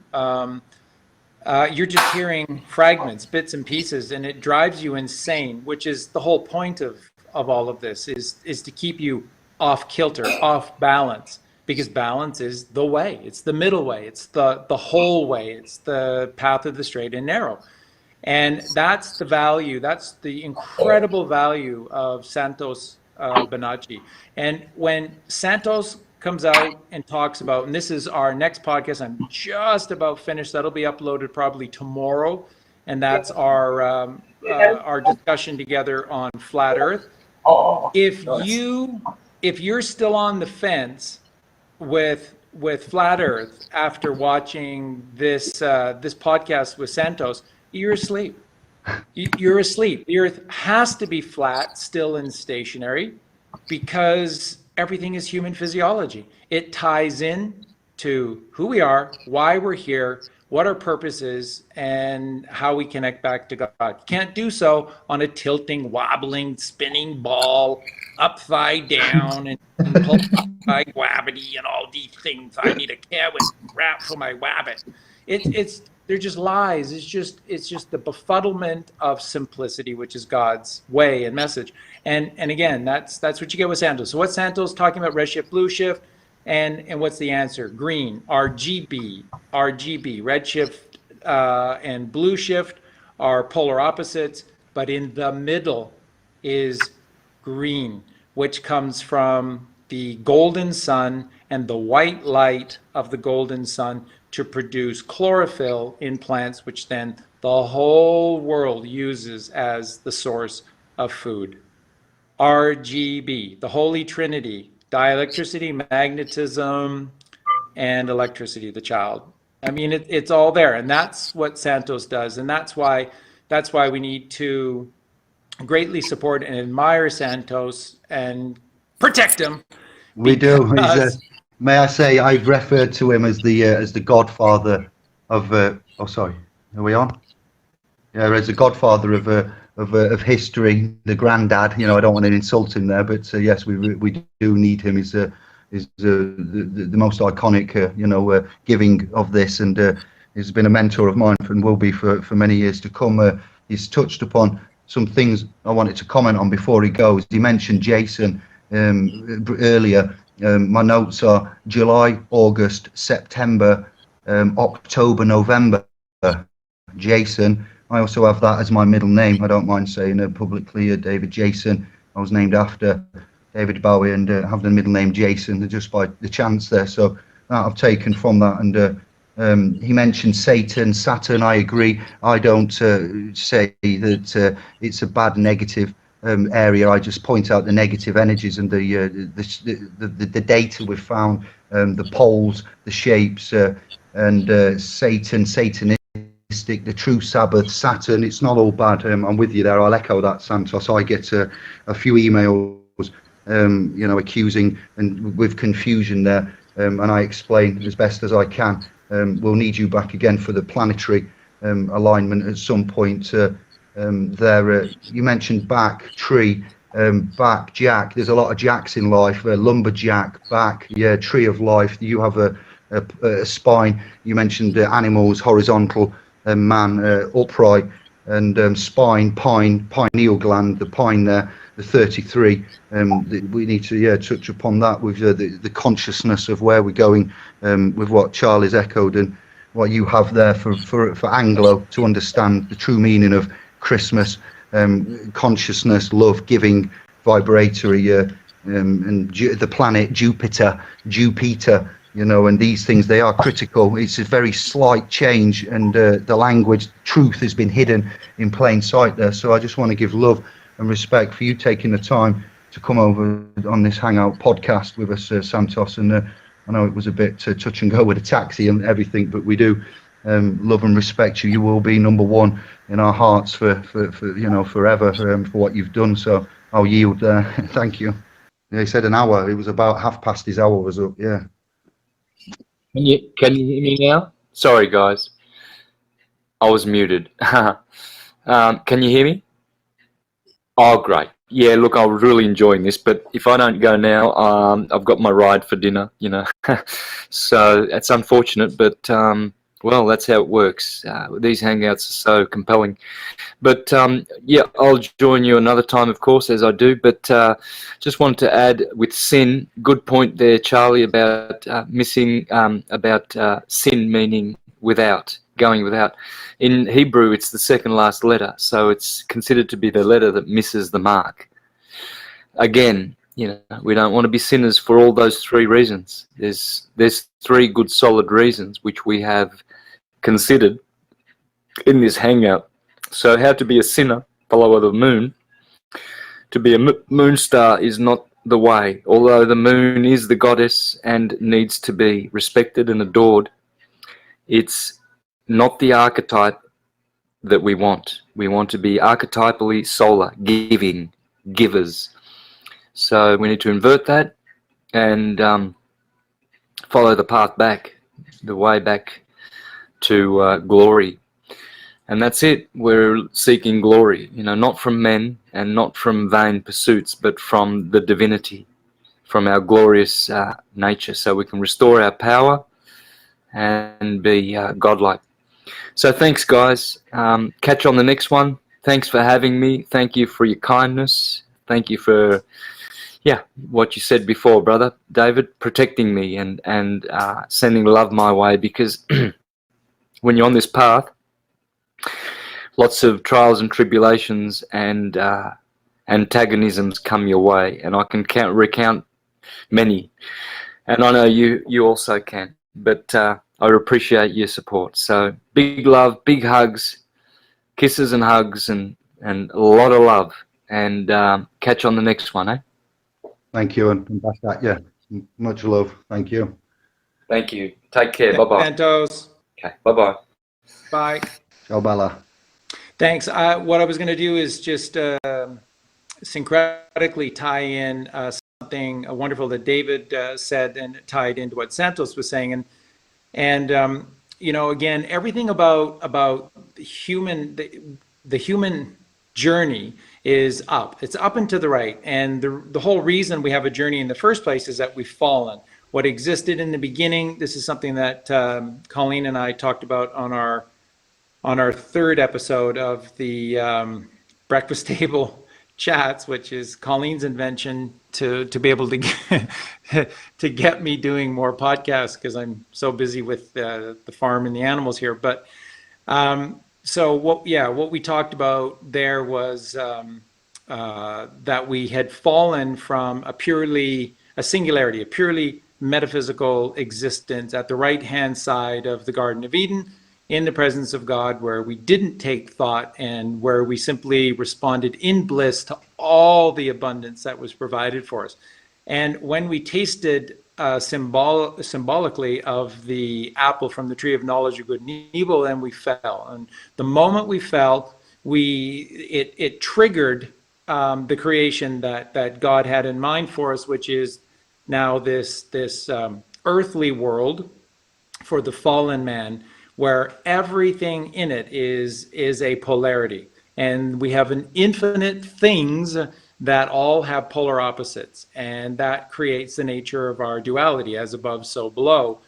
you're just hearing fragments, bits and pieces, and it drives you insane, which is the whole point of all of this, is to keep you off kilter, off balance. Because balance is the way. It's the middle way. It's the whole way. It's the path of the straight and narrow. And that's the value. That's the incredible value of Santos Bonacci. And when Santos comes out and talks about, and this is our next podcast, I'm just about finished. That'll be uploaded probably tomorrow. And that's our discussion together on flat Earth. If you're still on the fence with flat Earth after watching this podcast with Santos, you're asleep. You're asleep. The Earth has to be flat, still and stationary, because everything is human physiology. It ties in to who we are, why we're here, what our purpose is, and how we connect back to God. You can't do so on a tilting, wobbling, spinning ball, upside down, and pulled by gravity and all these things. I need a cat with wrap for my wabbit. They're just lies. It's just the befuddlement of simplicity, which is God's way and message. And again, that's what you get with Santos. So what's Santos talking about? Red shift, blue shift, and what's the answer? Green, RGB. Red shift and blue shift are polar opposites, but in the middle is green, which comes from the golden sun and the white light of the golden sun to produce chlorophyll in plants, which then the whole world uses as the source of food. RGB, the Holy Trinity, dielectricity, magnetism, and electricity, the child. I mean, it's all there, and that's what Santos does, and that's why we need to greatly support and admire Santos and protect him. We do. May I say, I've referred to him as the godfather of. Oh, sorry. Are we on? Yeah, as the godfather of history, the granddad. I don't want to insult him there, but yes, we do need him. He's the most iconic, giving of this, and he's been a mentor of mine and will be for many years to come. He's touched upon some things I wanted to comment on before he goes. He mentioned Jason earlier. My notes are July, August, September, October, November. Jason. I also have that as my middle name. I don't mind saying it publicly. David Jason. I was named after David Bowie and have the middle name Jason just by the chance there. So that I've taken from that. And he mentioned Satan, Saturn. I agree. I don't say that it's a bad negative area. I just point out the negative energies and the data we've found, the poles, the shapes, and Satanistic, the true Sabbath, Saturn. It's not all bad. I'm with you there. I'll echo that, Santos. I get a few emails, accusing and with confusion there, and I explain as best as I can. We'll need you back again for the planetary alignment at some point. There, you mentioned back, tree, back, jack. There's a lot of jacks in life. Lumberjack, back, yeah, tree of life. You have a spine. You mentioned animals, horizontal, man, upright, and spine, pineal gland, the pine there. the 33. We need to touch upon that with the consciousness of where we're going, with what Charlie's echoed and what you have there for Anglo to understand the true meaning of Christmas, consciousness, love, giving, vibratory, and the planet Jupiter, and these things, they are critical. It's a very slight change, and the language, truth has been hidden in plain sight there. So I just want to give love and respect for you taking the time to come over on this Hangout podcast with us, Santos. And I know it was a bit touch and go with a taxi and everything, but we do love and respect you. You will be number one in our hearts for forever, for what you've done. So I'll yield there. Thank you. Yeah, he said an hour. It was about 1/2 his hour was up. Yeah. Can you hear me now? Sorry, guys. I was muted. Can you hear me? Oh, great. Yeah, look, I'm really enjoying this, but if I don't go now, I've got my ride for dinner, So it's unfortunate, but, well, that's how it works. These hangouts are so compelling. But, yeah, I'll join you another time, of course, as I do. But just wanted to add with sin, good point there, Charlie, about about sin meaning without, going without. In Hebrew, it's the second last letter, so it's considered to be the letter that misses the mark. Again, we don't want to be sinners for all those three reasons. There's three good solid reasons which we have considered in this hangout. So how to be a sinner, follower of the moon. To be a moon star is not the way, although the moon is the goddess and needs to be respected and adored. It's not the archetype that we want. We want to be archetypally solar, givers. So we need to invert that and follow the path back, the way back to glory. And that's it. We're seeking glory, not from men and not from vain pursuits, but from the divinity, from our glorious nature, so we can restore our power and be godlike. So thanks, guys. Catch you on the next one. Thanks for having me. Thank you for your kindness. Thank you for, what you said before, brother David, protecting me and sending love my way, because when you're on this path, lots of trials and tribulations and antagonisms come your way, and I can recount many, and I know you also can, but I appreciate your support. So big love, big hugs, kisses and hugs, and a lot of love, and catch on the next one, eh? Thank you, and that's that. Yeah, much love. Thank you. Thank you. Take care. Bye-bye. Santos. Okay, bye-bye. Bye. Ciao, Bella. Thanks. What I was going to do is just syncretically tie in something wonderful that David said, and it tied into what Santos was saying. And again, everything about the human journey is up. It's up and to the right. And the whole reason we have a journey in the first place is that we've fallen. What existed in the beginning, this is something that Colleen and I talked about on our third episode of the breakfast table chats, which is Colleen's invention to be able to get me doing more podcasts, because I'm so busy with the farm and the animals here. But so what we talked about there was that we had fallen from a singularity, a purely metaphysical existence at the right-hand side of the Garden of Eden, in the presence of God, where we didn't take thought and where we simply responded in bliss to all the abundance that was provided for us. And when we tasted symbolically of the apple from the tree of knowledge of good and evil, then we fell. And the moment we fell, it triggered the creation that God had in mind for us, which is now this earthly world for the fallen man, where everything in it is a polarity. And we have an infinite things that all have polar opposites. And that creates the nature of our duality, as above, so below.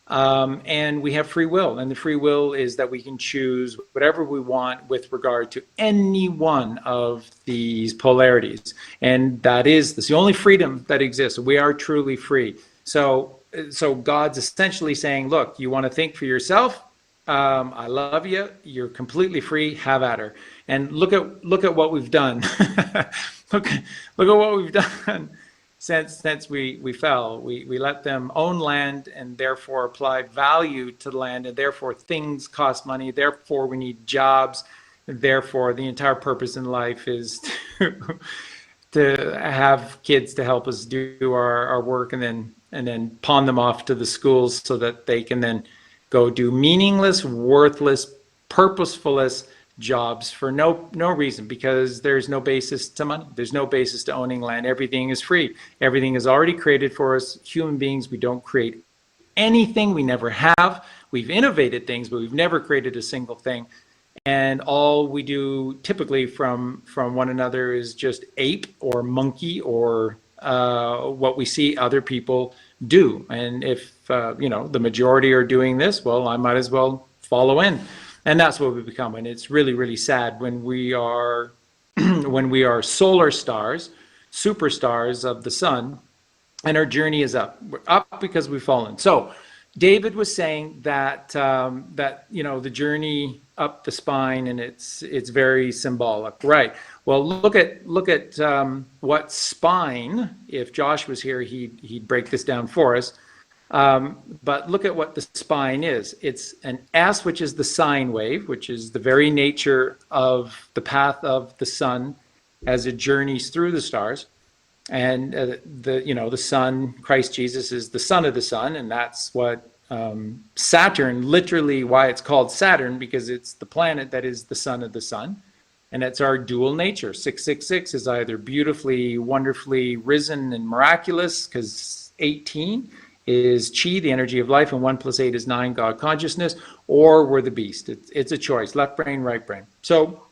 And we have free will, and the free will is that we can choose whatever we want with regard to any one of these polarities, and that's the only freedom that exists. We are truly free. So God's essentially saying, look, you want to think for yourself, I love you, you're completely free, have at her. And look at what we've done. look at what we've done since we fell. We let them own land and therefore apply value to the land, and therefore things cost money, therefore we need jobs, and therefore the entire purpose in life is to have kids to help us do our work, and then pawn them off to the schools so that they can then go do meaningless, worthless, purposefulless jobs for no reason, because there's no basis to money. There's no basis to owning land. Everything is free. Everything is already created for us. Human beings, we don't create anything. We never have. We've innovated things, but we've never created a single thing. And all we do typically from one another is just ape or monkey or what we see other people do. And if the majority are doing this, well, I might as well follow in. And that's what we become. And it's really, really sad when we are when we are solar stars, superstars of the sun, and our journey is up. We're up because we've fallen. So David was saying that the journey up the spine, and it's very symbolic, right? Well, look at what spine. If Josh was here, he'd break this down for us. But look at what the spine is. It's an S, which is the sine wave, which is the very nature of the path of the sun as it journeys through the stars. And the sun, Christ Jesus, is the son of the sun, and that's what Saturn, literally why it's called Saturn, because it's the planet that is the son of the sun. And it's our dual nature. 666 is either beautifully, wonderfully risen and miraculous, because 18 is chi, the energy of life, and 1 + 8 is 9, God consciousness, or we're the beast. It's a choice, left brain, right brain. So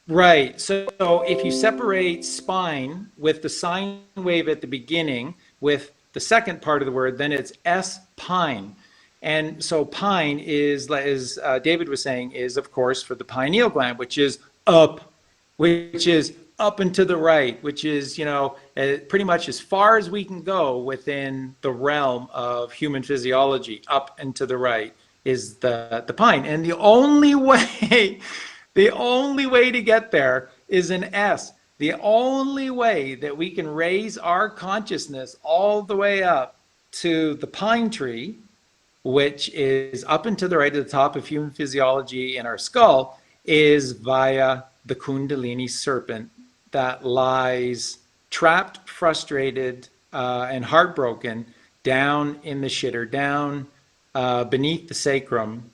if you separate spine with the sine wave at the beginning with the second part of the word, then it's S-pine. And so pine is, as David was saying, is of course for the pineal gland, which is up and to the right, which is, pretty much as far as we can go within the realm of human physiology. Up and to the right is the pine. And the only way to get there is an S. The only way that we can raise our consciousness all the way up to the pine tree, which is up and to the right at the top of human physiology in our skull, is via the Kundalini serpent that lies trapped, frustrated, and heartbroken down in the shitter, down beneath the sacrum,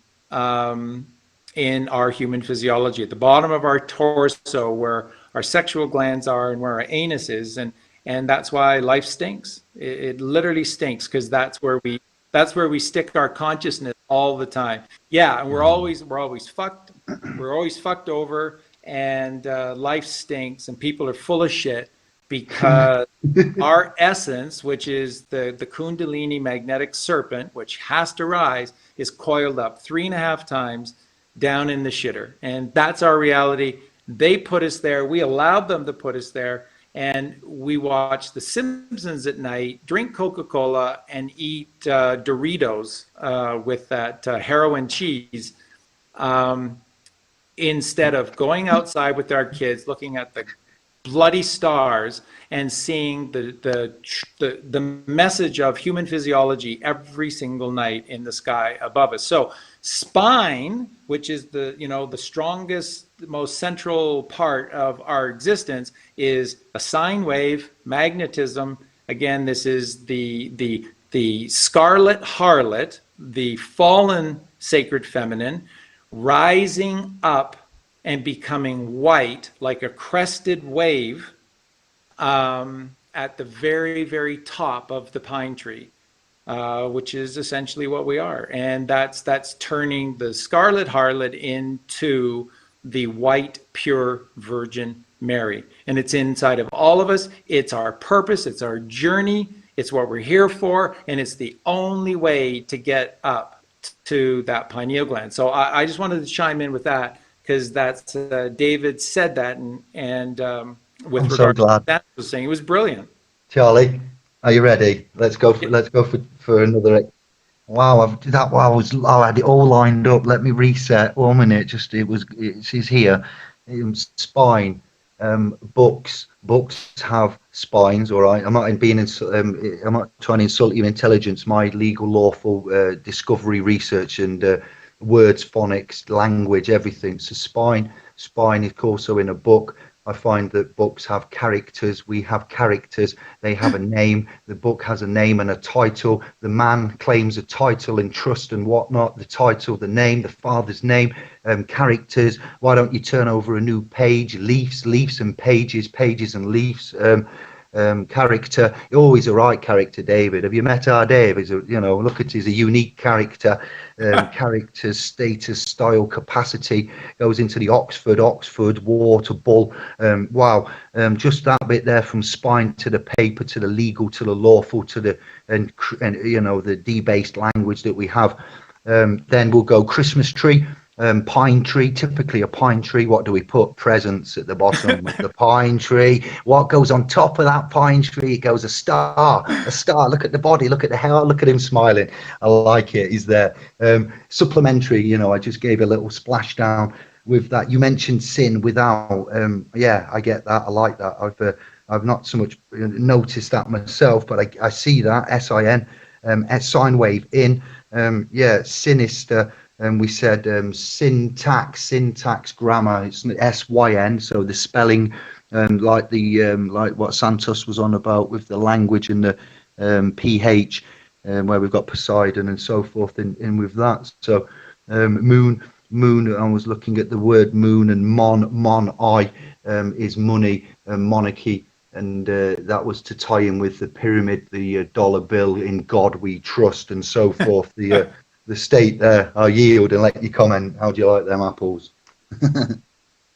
in our human physiology, at the bottom of our torso, where our sexual glands are and where our anus is, and that's why life stinks. It literally stinks, because that's where we stick our consciousness all the time. Yeah, and we're always fucked. We're always fucked over, and life stinks, and people are full of shit, because our essence, which is the Kundalini magnetic serpent, which has to rise, is coiled up 3.5 times down in the shitter. And that's our reality. They put us there. We allowed them to put us there. And we watch The Simpsons at night, drink Coca-Cola, and eat Doritos with that heroin cheese, instead of going outside with our kids, looking at the bloody stars and seeing the message of human physiology every single night in the sky above us. So spine, which is the strongest, the most central part of our existence, is a sine wave, magnetism. Again, this is the scarlet harlot, the fallen sacred feminine, rising up and becoming white like a crested wave at the very, very top of the pine tree, which is essentially what we are. And that's turning the scarlet harlot into the white, pure Virgin Mary. And it's inside of all of us. It's our purpose. It's our journey. It's what we're here for, and it's the only way to get up to that pineal gland. So I just wanted to chime in with that, because that's David said that, and with I'm so regard to glad. what Santos was saying, it was brilliant. Charlie, are you ready? Let's go for another. Wow, I had it all lined up. Let me reset 1 minute. It's here. Spine. Books have spines. All right. I'm not trying to insult your intelligence. My legal, lawful discovery, research, and words, phonics, language, everything. So spine is also in a book. I find that books have characters. We have characters. They have a name. The book has a name and a title. The man claims a title in trust and whatnot. The title, the name, the father's name, characters. Why don't you turn over a new page? Leaves and pages, pages and leaves. Character, always a right character. David, have you met our Dave? Look at, he's a unique character. Characters, status, style, capacity, goes into the Oxford, water, bull. Wow. Just that bit there, from spine to the paper, to the legal, to the lawful, to the the debased language that we have. Then we'll go Christmas tree. Pine tree, typically a pine tree. What do we put? Presents at the bottom of the pine tree. What goes on top of that pine tree? It goes a star. A star. Look at the body. Look at the hair. Look at him smiling. I like it. He's there. Supplementary. I just gave a little splashdown with that. You mentioned sin without. Yeah, I get that. I like that. I've not so much noticed that myself, but I see that. SIN. Sine wave in. Yeah, sinister. And we said syntax, grammar. It's SYN, so the spelling, like what Santos was on about with the language and the PH, where we've got Poseidon and so forth in with that. So moon. I was looking at the word moon, and mon is money, monarchy, and that was to tie in with the pyramid, the dollar bill, in God we trust, and so forth. The state there. I'll yield and let you comment. How do you like them apples?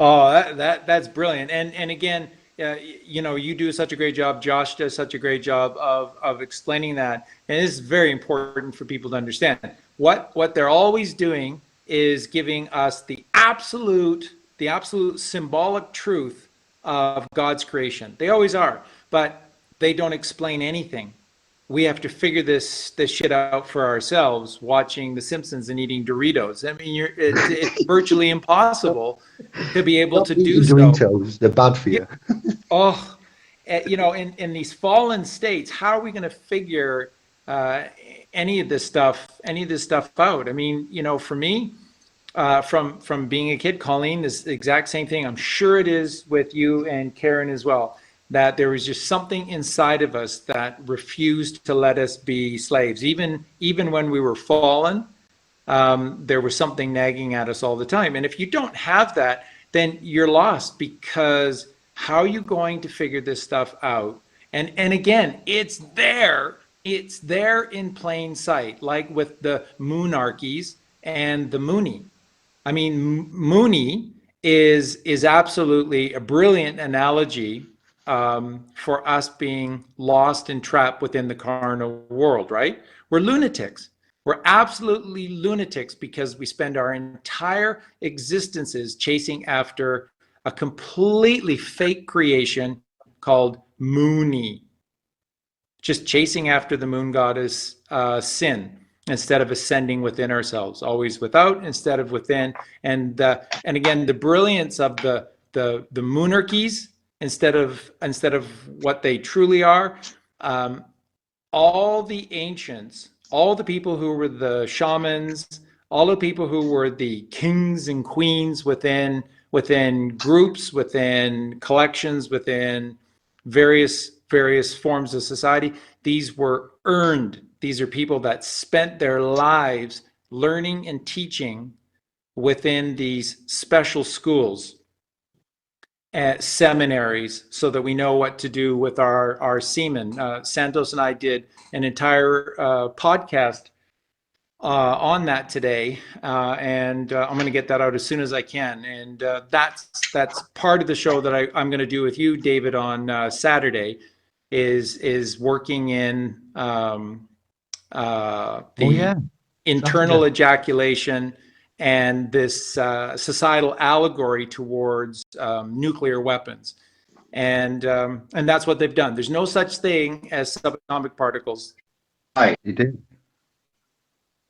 Oh, that's brilliant. And again, you do such a great job. Josh does such a great job of explaining that. And it's very important for people to understand. What they're always doing is giving us the absolute symbolic truth of God's creation. They always are, but they don't explain anything. We have to figure this shit out for ourselves, watching The Simpsons and eating Doritos. I mean, it's virtually impossible to be able to do so. Doritos, they're bad for you. Oh, in these fallen states, how are we going to figure any of this stuff out? I mean, for me, from being a kid, Colleen, is the exact same thing. I'm sure it is with you and Karen as well. That there was just something inside of us that refused to let us be slaves. Even when we were fallen, there was something nagging at us all the time. And if you don't have that, then you're lost, because how are you going to figure this stuff out? And again, it's there in plain sight, like with the moonarchies and the Mooney. I mean, Mooney is absolutely a brilliant analogy for us being lost and trapped within the carnal world, right? We're lunatics. We're absolutely lunatics, because we spend our entire existences chasing after a completely fake creation called Mooney. Just chasing after the moon goddess, sin, instead of ascending within ourselves. Always without instead of within. And again, the brilliance of the moonarchies, instead of what they truly are, all the ancients, all the people who were the shamans, all the people who were the kings and queens within groups, within collections, within various forms of society, these were earned. These are people that spent their lives learning and teaching within these special schools, seminaries, so that we know what to do with our semen. Santos and I did an entire podcast on that today, and I'm going to get that out as soon as I can. And that's part of the show that I'm going to do with you, David, on Saturday. is working in the yeah, internal Saturday. ejaculation and this societal allegory towards nuclear weapons. And that's what they've done. There's no such thing as subatomic particles. He did.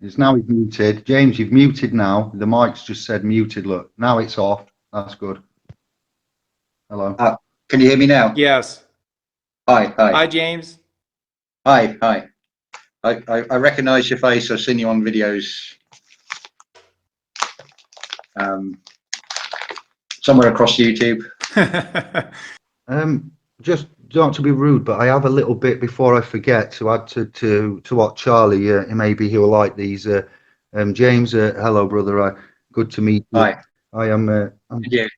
It's now he's muted. James, you've muted now. The mic's just said muted. Look, now it's off. That's good. Hello. Can you hear me now? Yes. Hi. Hi, James. Hi. I recognise your face. I've seen you on videos somewhere across YouTube. Just not to be rude, but I have a little bit before I forget to add to what Charlie. Maybe he'll like these. James, hello, brother. Good to meet you. Hi. I am.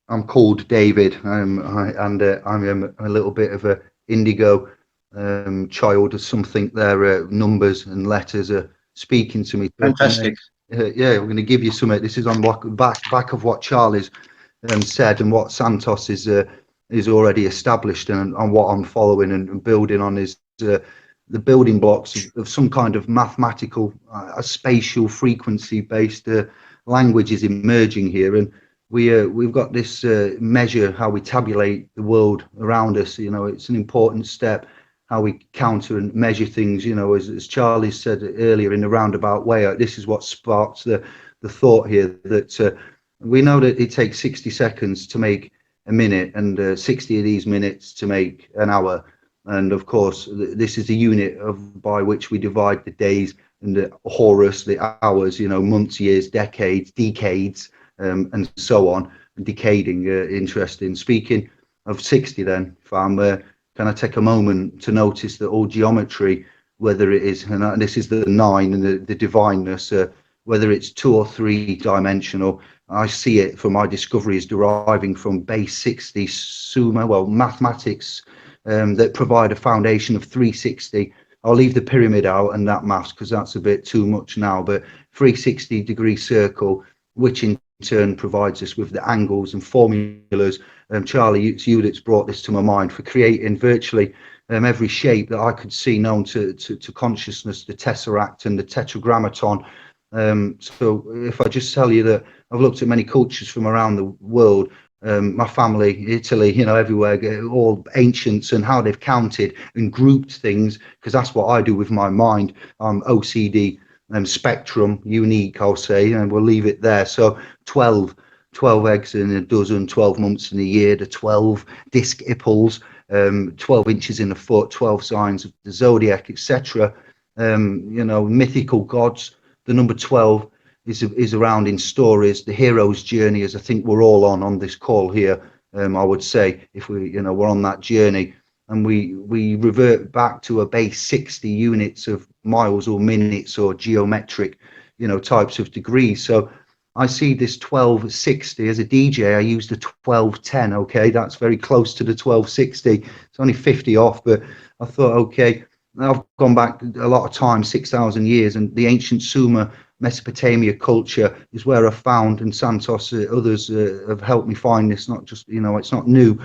I'm called David. I'm a little bit of a indigo child or something. There, numbers and letters are speaking to me. Fantastic. Yeah, we're going to give you some. This is on back of what Charlie's said and what Santos is already established, and on what I'm following and building on is the building blocks of some kind of mathematical, spatial frequency based language is emerging here, and we've got this measure how we tabulate the world around us. It's an important step how we counter and measure things. As Charlie said earlier in a roundabout way, this is what sparks the thought here that we know that it takes 60 seconds to make a minute, and 60 of these minutes to make an hour. And of course, this is the unit by which we divide the days and the Horus, the hours, months, years, decades, and so on, and decading. Interesting. Speaking of 60, then, if I'm, can I take a moment to notice that all geometry, whether it is, and this is the 9 and the divineness, whether it's 2 or 3 dimensional, I see it from my discoveries deriving from base 60 Sumer, mathematics that provide a foundation of 360. I'll leave the pyramid out and that maths because that's a bit too much now, but 360-degree circle, which in turn provides us with the angles and formulas. Charlie, it's you that's brought this to my mind for creating virtually every shape that I could see known to consciousness, the tesseract and the tetragrammaton. So if I just tell you that I've looked at many cultures from around the world, my family, Italy, everywhere, all ancients, and how they've counted and grouped things, because that's what I do with my mind. OCD spectrum, unique, I'll say, and we'll leave it there. So 12 eggs in a dozen, 12 months in a year, the 12 disc ipples, 12 inches in a foot, 12 signs of the zodiac, etc. Mythical gods. The number 12 is around in stories, the hero's journey, as I think we're all on this call here. I would say, if we're on that journey, and we revert back to a base 60 units of miles or minutes or geometric, types of degrees. So I see this 1260 as a DJ. I use the 1210. Okay, that's very close to the 1260. It's only 50 off, but I thought, okay. I've gone back a lot of time, 6,000 years, and the ancient Sumer Mesopotamia culture is where I found, and Santos, others have helped me find this. Not just, it's not new.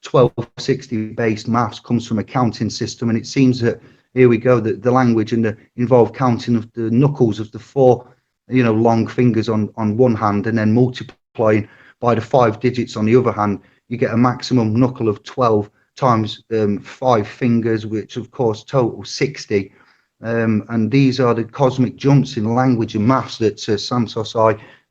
1260 based maths comes from a counting system, and it seems that here we go, the language and the involved counting of the knuckles of the 4, long fingers on one hand, and then multiplying by the 5 digits on the other hand, you get a maximum knuckle of 12 times 5 fingers, which of course total 60. And these are the cosmic jumps in language and maths that Santos,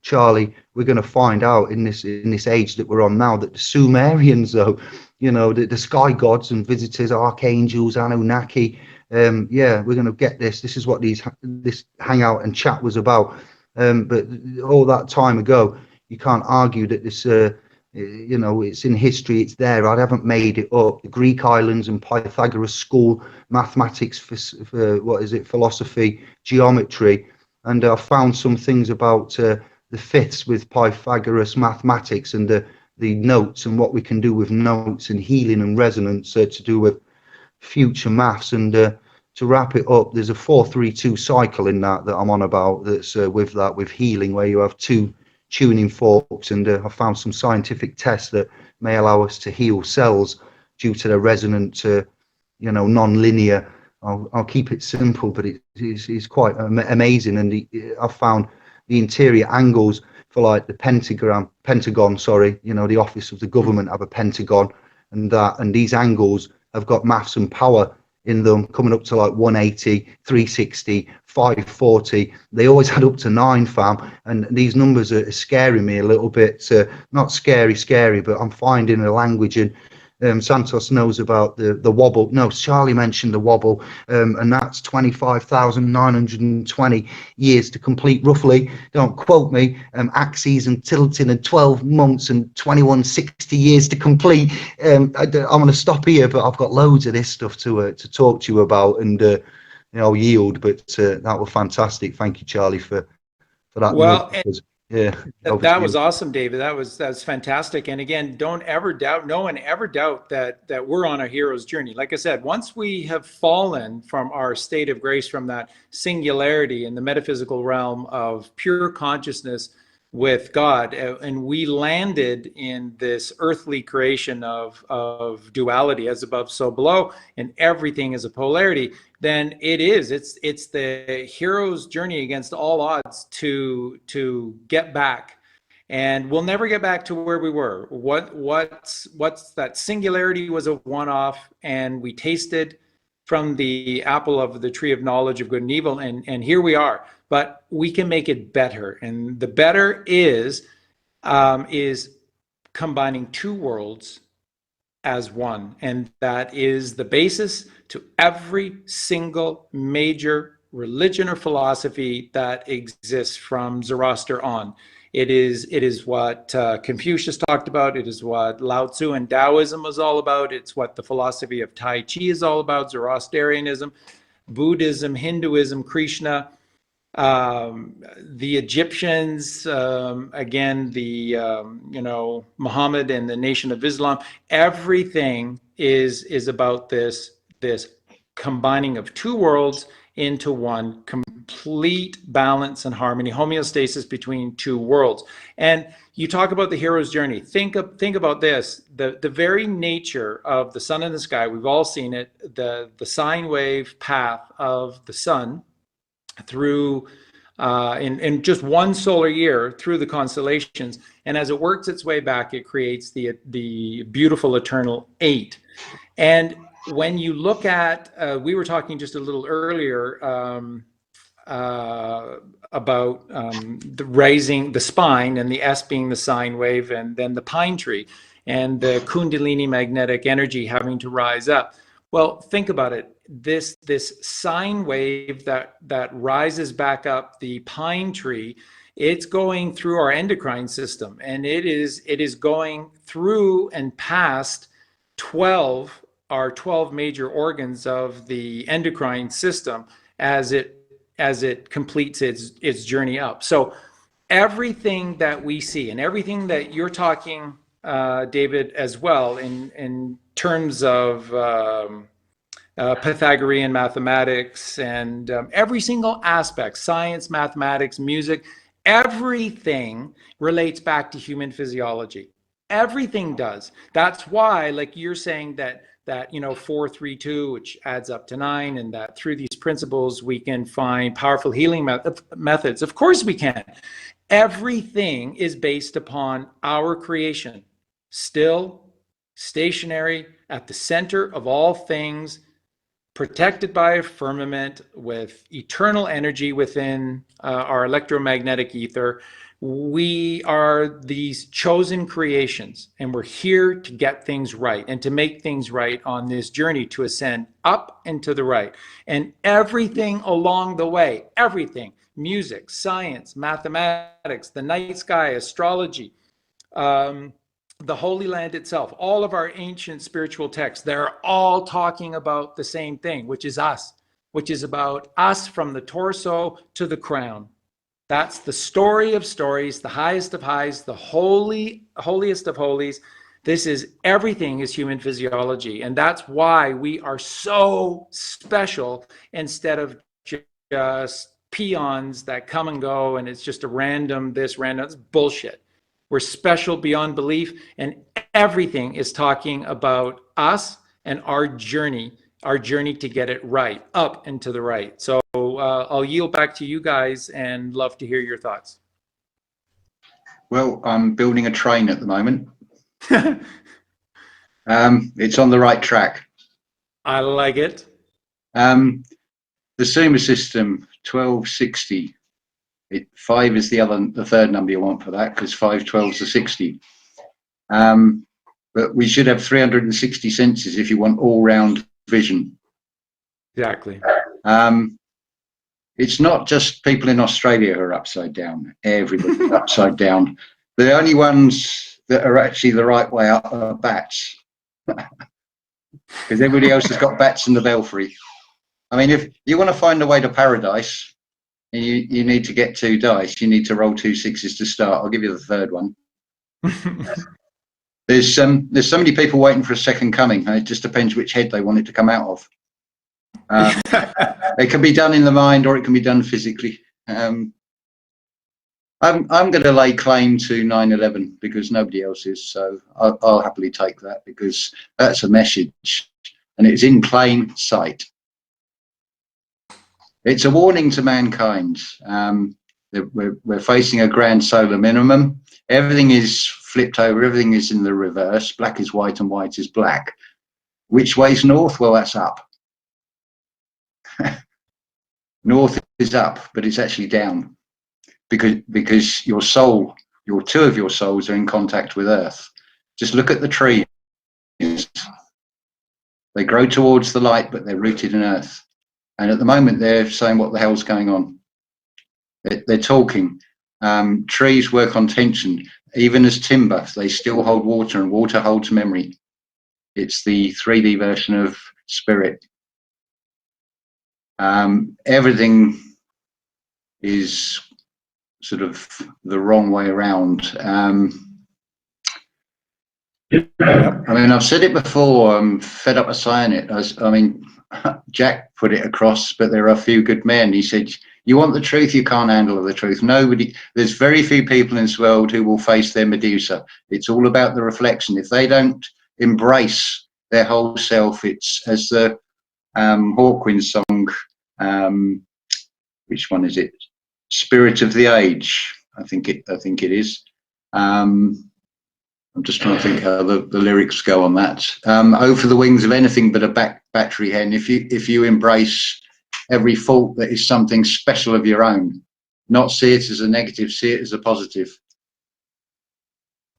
Charlie, we're going to find out in this age that we're on now, that the Sumerians, though, the sky gods and visitors, archangels, Anunnaki, we're going to get this. This is what this hangout and chat was about. But all that time ago, you can't argue that this it's in history, it's there. I haven't made it up. The Greek islands and Pythagoras school, mathematics, philosophy, geometry, and I found some things about the fifths with Pythagoras mathematics and the notes and what we can do with notes and healing and resonance to do with future maths. And to wrap it up, there's a 4-3-2 cycle in that I'm on about. That's with healing, where you have 2 tuning forks, and I found some scientific tests that may allow us to heal cells due to their resonant non-linear. I'll keep it simple, but it's quite amazing. And I've found the interior angles for like the Pentagon, sorry, the office of the government have a pentagon, and these angles have got maths and power in them, coming up to like 180, 360, 540. They always add up to 9, fam. And these numbers are scaring me a little bit. Not scary, but I'm finding a language. And Santos knows about the wobble. No, Charlie mentioned the wobble, and that's 25,920 years to complete, roughly. Don't quote me. Axes and tilting and 12 months and 2160 years to complete. I'm going to stop here, but I've got loads of this stuff to talk to you about, and I'll yield. But that was fantastic. Thank you, Charlie, for that. Well, yeah, that was awesome, David. That's fantastic. And again, no one ever doubt that we're on a hero's journey. Like I said, once we have fallen from our state of grace, from that singularity in the metaphysical realm of pure consciousness with God, and we landed in this earthly creation of duality, as above, so below, and everything is a polarity, then it's the hero's journey against all odds to get back. And we'll never get back to where we were. What's that singularity was a one-off, and we tasted from the apple of the tree of knowledge of good and evil, and here we are. But we can make it better, and the better is combining two worlds as one, and that is the basis to every single major religion or philosophy that exists from Zoroaster on. It is what Confucius talked about. It is what Lao Tzu and Taoism was all about. It's what the philosophy of Tai Chi is all about, Zoroastrianism, Buddhism, Hinduism, Krishna, the Egyptians, again, Muhammad and the Nation of Islam. Everything is about this combining of two worlds into one, complete balance and harmony, homeostasis between two worlds. And you talk about the hero's journey. Think about this: the very nature of the sun in the sky. We've all seen it. The sine wave path of the sun through in just one solar year through the constellations, and as it works its way back, it creates the beautiful eternal 8. And when you look at, we were talking just a little earlier about the raising the spine, and the S being the sine wave, and then the pine tree, and the Kundalini magnetic energy having to rise up. Well, think about it. This sine wave that rises back up the pine tree, it's going through our endocrine system, and it is going through and past 12 major organs of the endocrine system as it completes its journey up. So everything that we see, and everything that you're talking, David, as well, in terms of Pythagorean mathematics, and every single aspect, science, mathematics, music, everything relates back to human physiology. Everything does. That's why, like you're saying, that 4, 3, 2, which adds up to 9, and that through these principles we can find powerful healing methods. Of course we can. Everything is based upon our creation, still, stationary, at the center of all things, protected by a firmament with eternal energy within our electromagnetic ether. We are these chosen creations, and we're here to get things right and to make things right on this journey to ascend up and to the right. And everything along the way, everything, music, science, mathematics, the night sky, astrology, the Holy Land itself, all of our ancient spiritual texts, they're all talking about the same thing, which is us, which is about us from the torso to the crown. That's the story of stories, the highest of highs, the holiest of holies. This is everything is human physiology. And that's why we are so special, instead of just peons that come and go, and it's just a random this, random, it's bullshit. We're special beyond belief, and everything is talking about us and our journey our journey to get it right, up and to the right. So I'll yield back to you guys and love to hear your thoughts. Well, I'm building a train at the moment. It's on the right track. I like it. The Sumer system 1260. 5 is the third number you want for that, because 512 is the 60. But we should have 360 senses if you want all-round vision. Exactly. It's not just people in Australia who are upside down. Everybody's upside down. The only ones that are actually the right way up are bats. Because everybody else has got bats in the belfry. I mean, if you want to find a way to paradise, you need to get 2 dice. You need to roll 2 6s to start. I'll give you the third one. There's so many people waiting for a second coming. It just depends which head they want it to come out of. It can be done in the mind, or it can be done physically. I'm going to lay claim to 9/11 because nobody else is. So I'll happily take that, because that's a message, and it's in plain sight. It's a warning to mankind. We're facing a grand solar minimum. Everything is flipped over. Everything is in the reverse. Black is white and white is black. Which way's north? Well, that's up. North is up, but it's actually down, because your soul, your 2 of your souls are in contact with Earth. Just look at the trees. They grow towards the light, but they're rooted in Earth. And at the moment, they're saying, what the hell's going on? They're talking. Trees work on tension. Even as timber, they still hold water, and water holds memory. It's the 3D version of spirit. Everything is sort of the wrong way around. I mean, I've said it before, I'm fed up of saying it. I mean, Jack put it across, but there are a few good men. He said, you want the truth, you can't handle the truth. There's very few people in this world who will face their Medusa. It's all about the reflection. If they don't embrace their whole self, it's as the Hawkwind song, which one is it? Spirit of the Age, I think it is. I'm just trying to think how the lyrics go on that. Oh, for the wings of anything but a battery hen. If you embrace every fault that is something special of your own, not see it as a negative, see it as a positive.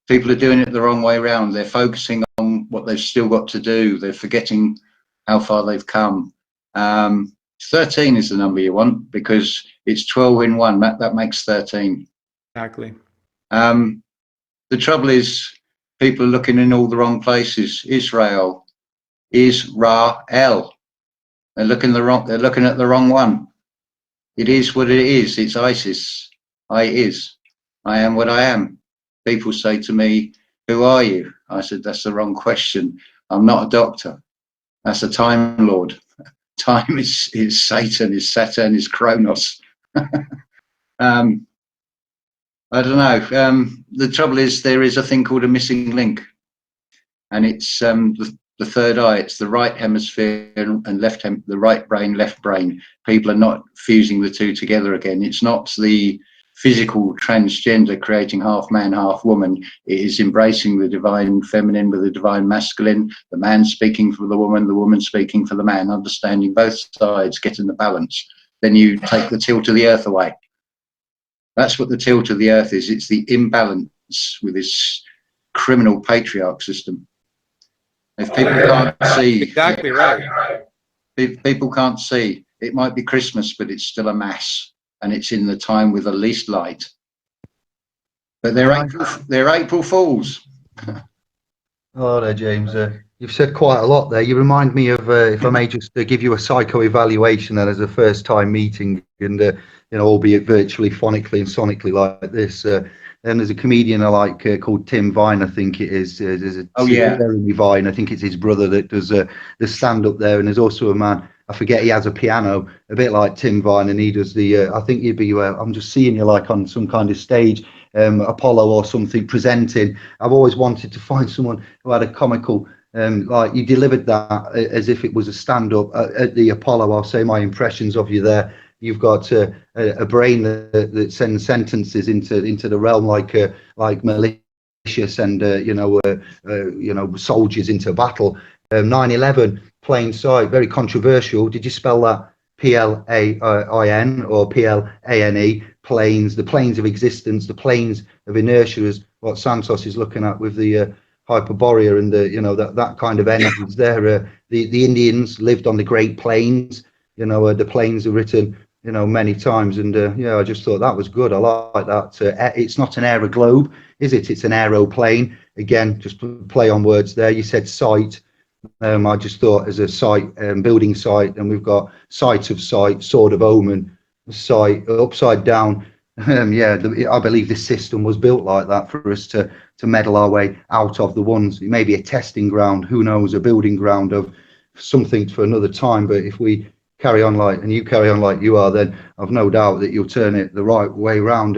People are doing it the wrong way around. They're focusing on what they've still got to do. They're forgetting how far they've come. 13 is the number you want, because it's 12 in 1. That makes 13. Exactly. The trouble is, people are looking in all the wrong places. Israel, Israel. They're looking at the wrong one. It is what it is. It's ISIS. I am what I am. People say to me, who are you? I said, that's the wrong question. I'm not a doctor. That's a Time Lord. Time is Satan, is Saturn, is Kronos. I don't know. The trouble is, there is a thing called a missing link, and it's the third eye. It's the right hemisphere and the right brain, left brain. People are not fusing the two together again. It's not the physical transgender creating half man, half woman. It is embracing the divine feminine with the divine masculine, the man speaking for the woman speaking for the man, understanding both sides, getting the balance. Then you take the tilt of the earth away. That's what the tilt of the earth is. It's the imbalance with this criminal patriarch system. If people can't see, Exactly right. if people can't see, it might be Christmas, but it's still a mass, and it's in the time with the least light. But they're April Fools. Hello there, James. You've said quite a lot there. You remind me of, if I may just give you a psycho evaluation then as a first time meeting, and albeit virtually, phonically and sonically like this. And there's a comedian I like called Tim Vine, I think it is. There's a Jeremy Vine, I think it's his brother that does the stand up there. And there's also a man, I forget, he has a piano, a bit like Tim Vine, and he does the. I think you'd be. I'm just seeing you like on some kind of stage. Apollo or something presenting. I've always wanted to find someone who had a comical Like you delivered that as if it was a stand-up at the Apollo. I'll say my impressions of you there. You've got a brain that sends sentences into the realm like malicious and soldiers into battle. 9/11, plain sight, very controversial. Did you spell that PLAIN or PLANE? Planes, the planes of existence, the planes of inertia is what Santos is looking at with the Hyperborea and the that kind of energy is there. The Indians lived on the Great Plains. The plains are written many times, and I just thought that was good. I like that. It's not an aeroglobe, is it? It's an aeroplane. Again, just play on words there. You said site. I just thought as a site, building site, and we've got site of sight, sword of omen, site upside down. I believe this system was built like that for us to meddle our way out of the ones. It may be a testing ground, who knows, a building ground of something for another time. But if we carry on and you carry on like you are, then I've no doubt that you'll turn it the right way round.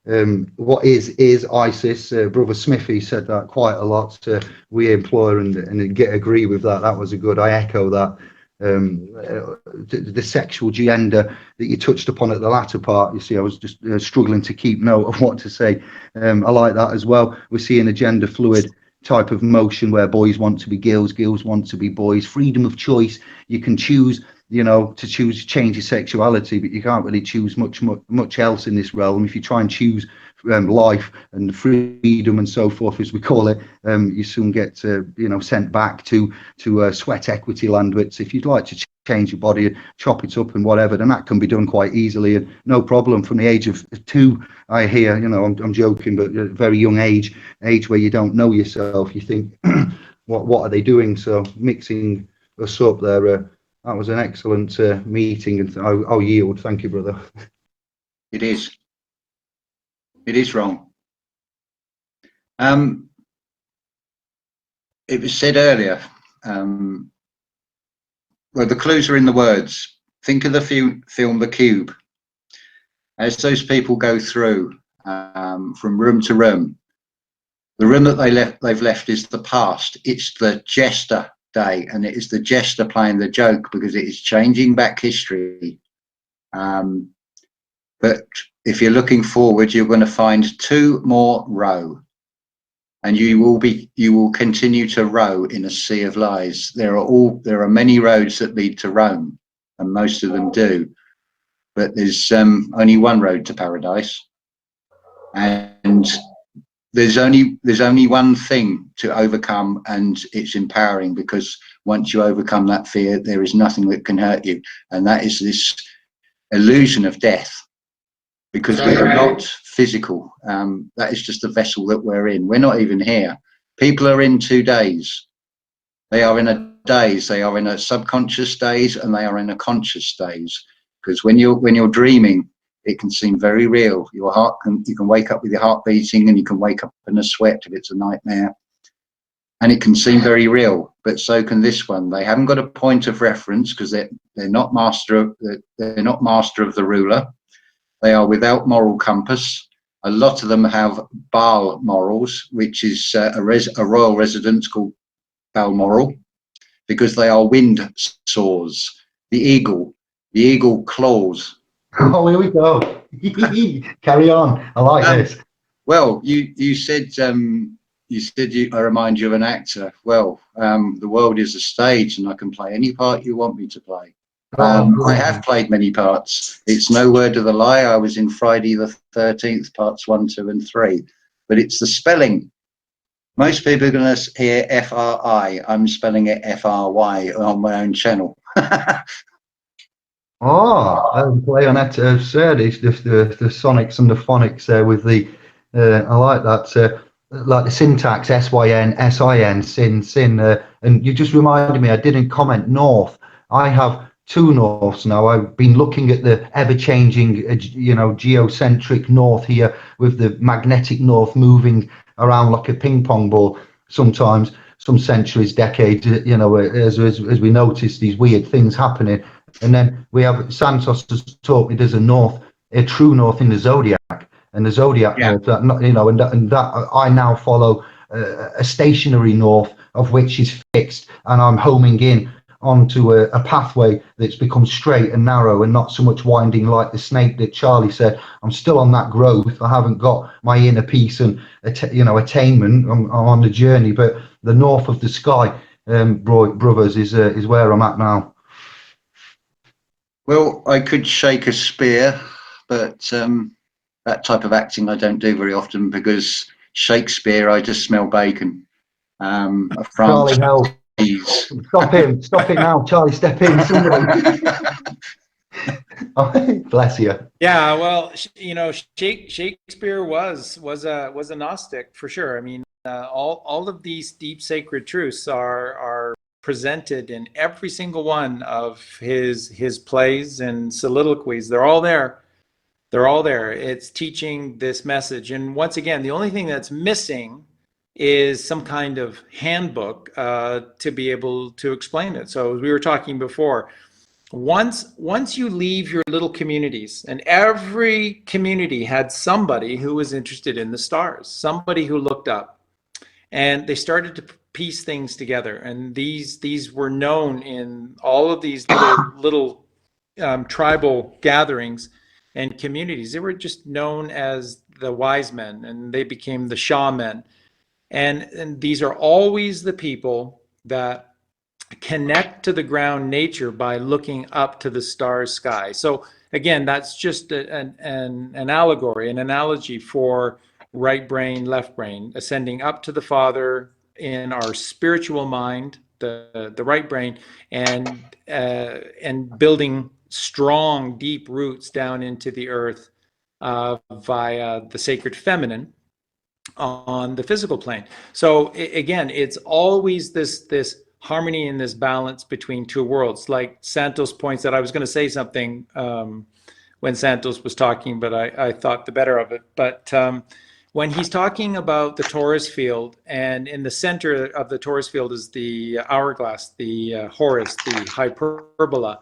And what is ISIS? Brother Smithy said that quite a lot. We employ and agree with that. That was a good. I echo that. The sexual gender that you touched upon at the latter part. You see, I was just struggling to keep note of what to say. I like that as well. We're seeing a gender fluid type of motion where boys want to be girls, girls want to be boys. Freedom of choice. You can choose, to change your sexuality, but you can't really choose much else in this realm. If you try and choose life and freedom and so forth, as we call it, you soon get sent back to sweat equity land. But if you'd like to change your body, chop it up and whatever, then that can be done quite easily and no problem. From the age of 2, I hear, I'm joking, but a very young age where you don't know yourself, you think, what are they doing? So mixing us up there. That was an excellent meeting, and I'll yield. Thank you, brother. It is wrong. It was said earlier, well, the clues are in the words. Think of the film The Cube. As those people go through from room to room, the room that they've left is the past. It's the jester day, and it is the jester playing the joke because it is changing back history. But if you're looking forward, you're going to find 2 more row, and you will continue to row in a sea of lies. There are many roads that lead to Rome, and most of them do, but there's only one road to paradise, and there's only one thing to overcome, and it's empowering, because once you overcome that fear, there is nothing that can hurt you, and that is this illusion of death, because we are not physical. That is just the vessel that we're in. We're not even here. People are in 2 days. They are in a daze. They are in a subconscious daze, and they are in a conscious daze, because when you're dreaming, it can seem very real. You can wake up with your heart beating, and you can wake up in a sweat if it's a nightmare, and it can seem very real. But so can this one. They haven't got a point of reference because they're not master of the ruler. They are without moral compass. A lot of them have Baal morals, which is a royal residence called Balmoral, because they are wind saws. The eagle claws. Oh, here we go. Carry on. I like this. Well, you said I remind you of an actor. Well, the world is a stage, and I can play any part you want me to play. I have played many parts. It's no word of a lie. I was in Friday the 13th, parts 1, 2, and 3. But it's the spelling. Most people are going to hear F-R-I. I'm spelling it F-R-Y on my own channel. I'll play on that. The sonics and the phonics there with the. I like that. Like the syntax, S-Y-N, S-I-N, sin. And you just reminded me, I didn't comment north. I have 2 norths now. I've been looking at the ever-changing, geocentric north here, with the magnetic north moving around like a ping pong ball sometimes, some centuries, decades, as we notice these weird things happening. And then we have Santos has taught me there's a true north in the zodiac, and the zodiac north, that, and that I now follow a stationary north of which is fixed, and I'm homing in onto a pathway that's become straight and narrow and not so much winding like the snake that Charlie said. I'm still on that growth. I haven't got my inner peace and attainment. I'm on the journey, but the north of the sky, brothers, is where I'm at now. Well, I could shake a spear, but that type of acting I don't do very often, because Shakespeare, I just smell bacon. Charlie, no. Stop him. Stop it now. Charlie, step in. Somebody. Bless you. Yeah, well, Shakespeare was a Gnostic for sure. I mean, all of these deep sacred truths are presented in every single one of his plays and soliloquies. They're all there. They're all there. It's teaching this message. And once again, the only thing that's missing is some kind of handbook to be able to explain it. So as we were talking before, once you leave your little communities, and every community had somebody who was interested in the stars, somebody who looked up, and they started to piece things together. And these were known in all of these little tribal gatherings and communities. They were just known as the wise men, and they became the shaman. And these are always the people that connect to the ground nature by looking up to the stars sky. So again, that's just an allegory, an analogy for right brain, left brain, ascending up to the Father in our spiritual mind, the right brain, and building strong, deep roots down into the earth via the sacred feminine on the physical plane. So again, it's always this harmony and this balance between two worlds. Like Santos points out, I was going to say something when Santos was talking, but I thought the better of it. But when he's talking about the torus field, and in the center of the torus field is the hourglass, the Horus, the hyperbola.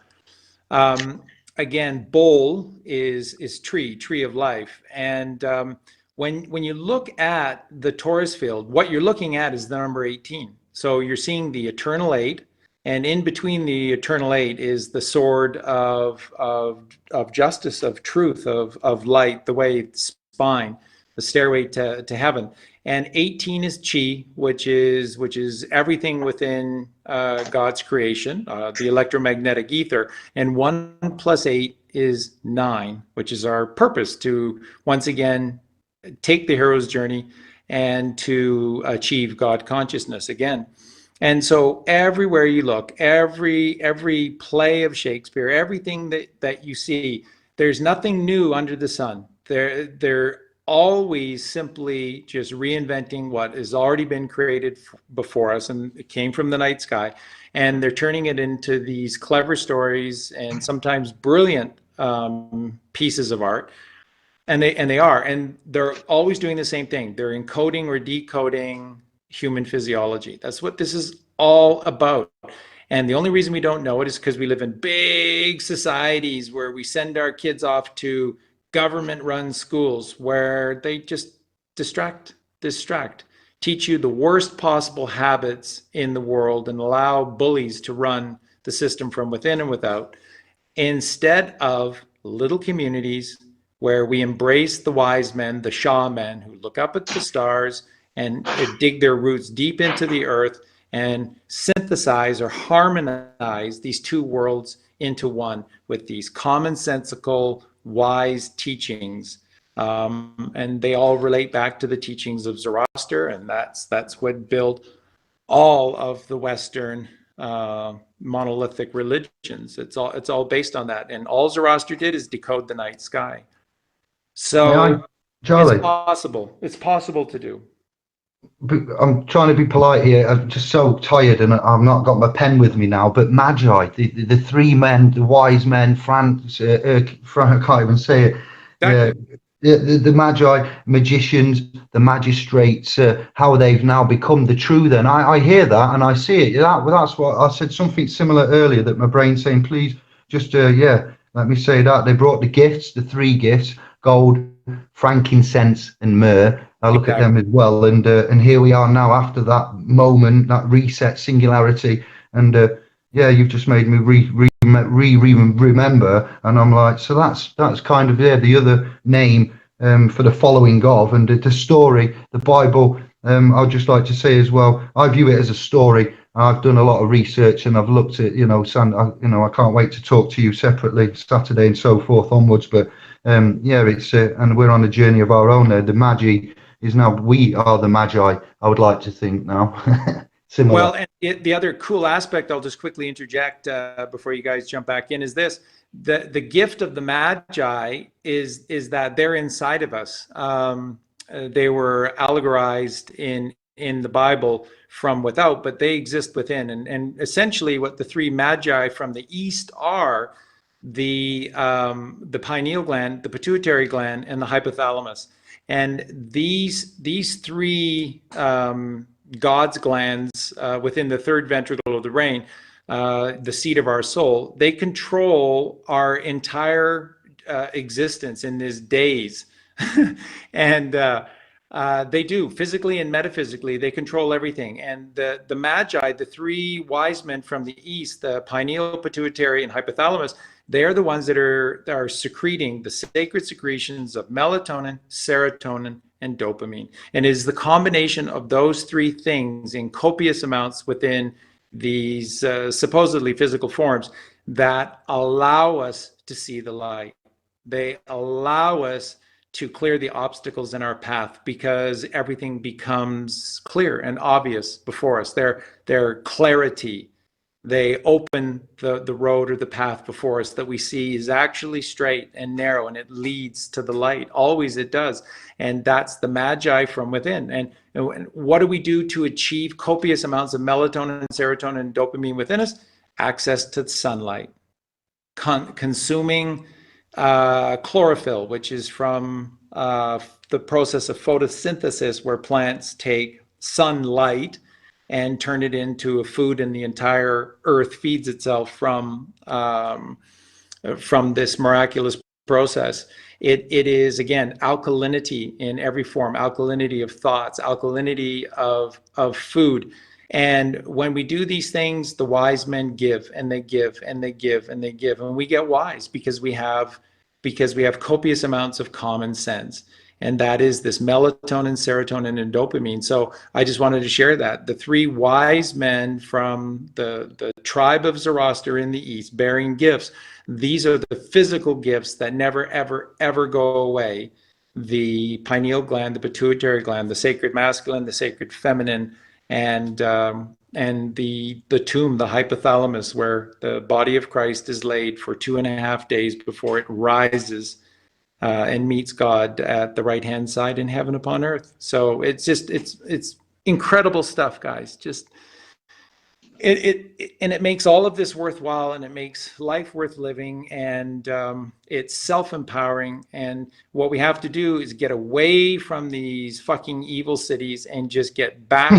Again, bowl is tree of life. And when you look at the torus field, what you're looking at is the number 18. So you're seeing the eternal 8, and in between the eternal 8 is the sword of justice, of truth, of light, the way spine, the stairway to heaven. And 18 is chi, which is everything within God's creation, the electromagnetic ether. And 1 plus 8 is 9, which is our purpose to once again take the hero's journey and to achieve God consciousness again. And so everywhere you look, every play of Shakespeare, everything that you see, there's nothing new under the sun. They're always simply just reinventing what has already been created before us, and it came from the night sky, and they're turning it into these clever stories and sometimes brilliant pieces of art. And they're always doing the same thing. They're encoding or decoding human physiology. That's what this is all about. And the only reason we don't know it is because we live in big societies where we send our kids off to government-run schools where they just distract, teach you the worst possible habits in the world and allow bullies to run the system from within and without, instead of little communities where we embrace the wise men, the shaman, who look up at the stars and dig their roots deep into the earth and synthesize or harmonize these two worlds into one with these commonsensical, wise teachings. And they all relate back to the teachings of Zoroaster, and that's what built all of the Western monolithic religions. It's all based on that. And all Zoroaster did is decode the night sky. So Charlie, it's possible to do. I'm trying to be polite here. I'm just so tired, and I've not got my pen with me now. But Magi, the three men, the wise men, Frank, I can't even say it. Exactly. The Magi, magicians, the magistrates, how they've now become the true. Then I hear that and I see it. That's what I said. Something similar earlier, that my brain's saying, please, just let me say that they brought the gifts, the three gifts: gold, frankincense and myrrh. I look at Exactly. them as well, and here we are now after that moment, that reset, singularity, and yeah, you've just made me remember, and I'm like, so that's kind of the other name for the following of, and the story, the Bible. I'd just like to say as well, I view it as a story. I've done a lot of research and I've looked at, I can't wait to talk to you separately Saturday and so forth onwards. But yeah, it's and we're on a journey of our own there. The Magi is now, we are the Magi, I would like to think now. Similar. Well, and the other cool aspect, I'll just quickly interject before you guys jump back in, is this. The gift of the Magi is that they're inside of us. They were allegorized in the Bible from without, but they exist within. And essentially what the three Magi from the East are, the pineal gland, the pituitary gland, and the hypothalamus. And these three God's glands within the third ventricle of the brain, the seat of our soul, they control our entire existence in these days. And they do, physically and metaphysically, they control everything. And the Magi, the three wise men from the East, the pineal, pituitary, and hypothalamus, they're the ones that are secreting the sacred secretions of melatonin, serotonin, and dopamine. And it is the combination of those three things in copious amounts within these supposedly physical forms that allow us to see the light. They allow us to clear the obstacles in our path, because everything becomes clear and obvious before us. Their clarity, they open the road or the path before us that we see is actually straight and narrow, and it leads to the light. Always it does. And that's the Magi from within. And what do we do to achieve copious amounts of melatonin, serotonin, and dopamine within us? Access to sunlight, consuming chlorophyll, which is from the process of photosynthesis, where plants take sunlight and turn it into a food, and the entire earth feeds itself from this miraculous process. It is, again, alkalinity in every form, alkalinity of thoughts, alkalinity of food. And when we do these things, the wise men give, and they give, and they give, and they give, and we get wise because we have copious amounts of common sense. And that is this melatonin, serotonin, and dopamine. So I just wanted to share that. The three wise men from the tribe of Zoroaster in the East, bearing gifts, these are the physical gifts that never, ever, ever go away. The pineal gland, the pituitary gland, the sacred masculine, the sacred feminine, and the tomb, the hypothalamus, where the body of Christ is laid for 2.5 days before it rises and meets God at the right-hand side in heaven upon earth. So it's incredible stuff, guys. Just it makes all of this worthwhile, and it makes life worth living, and it's self-empowering. And what we have to do is get away from these fucking evil cities and just get back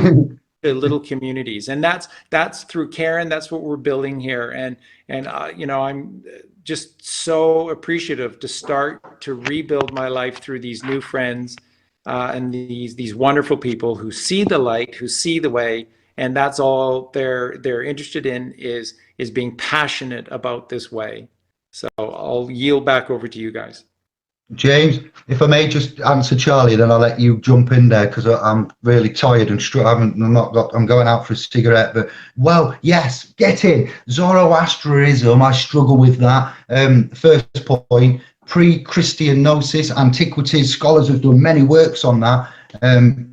to little communities. And that's through Karen. That's what we're building here. And I'm just so appreciative to start to rebuild my life through these new friends and these wonderful people who see the light, who see the way. And that's all they're interested in is being passionate about this way. So I'll yield back over to you guys. James, if I may just answer Charlie, then I'll let you jump in there, because I'm really tired and I'm going out for a cigarette. But well, yes, get in. Zoroastrianism, I struggle with that. First point, pre-Christian gnosis, antiquities. Scholars have done many works on that.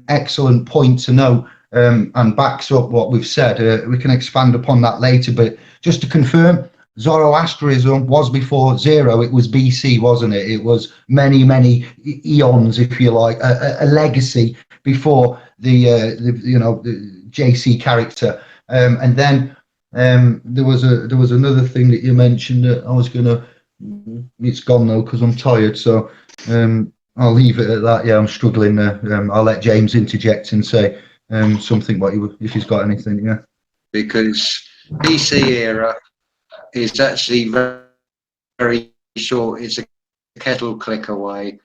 Excellent point to know, and backs up what we've said. We can expand upon that later, but just to confirm, Zoroastrianism was before zero. It was BC, wasn't it? It was many eons, if you like, a legacy before the JC character. And then there was another thing that you mentioned that I was gonna. It's gone though because I'm tired, so I'll leave it at that. Yeah, I'm struggling. I'll let James interject and say something if he's got anything. Yeah, because BC era is actually very, very short. It's a kettle click away,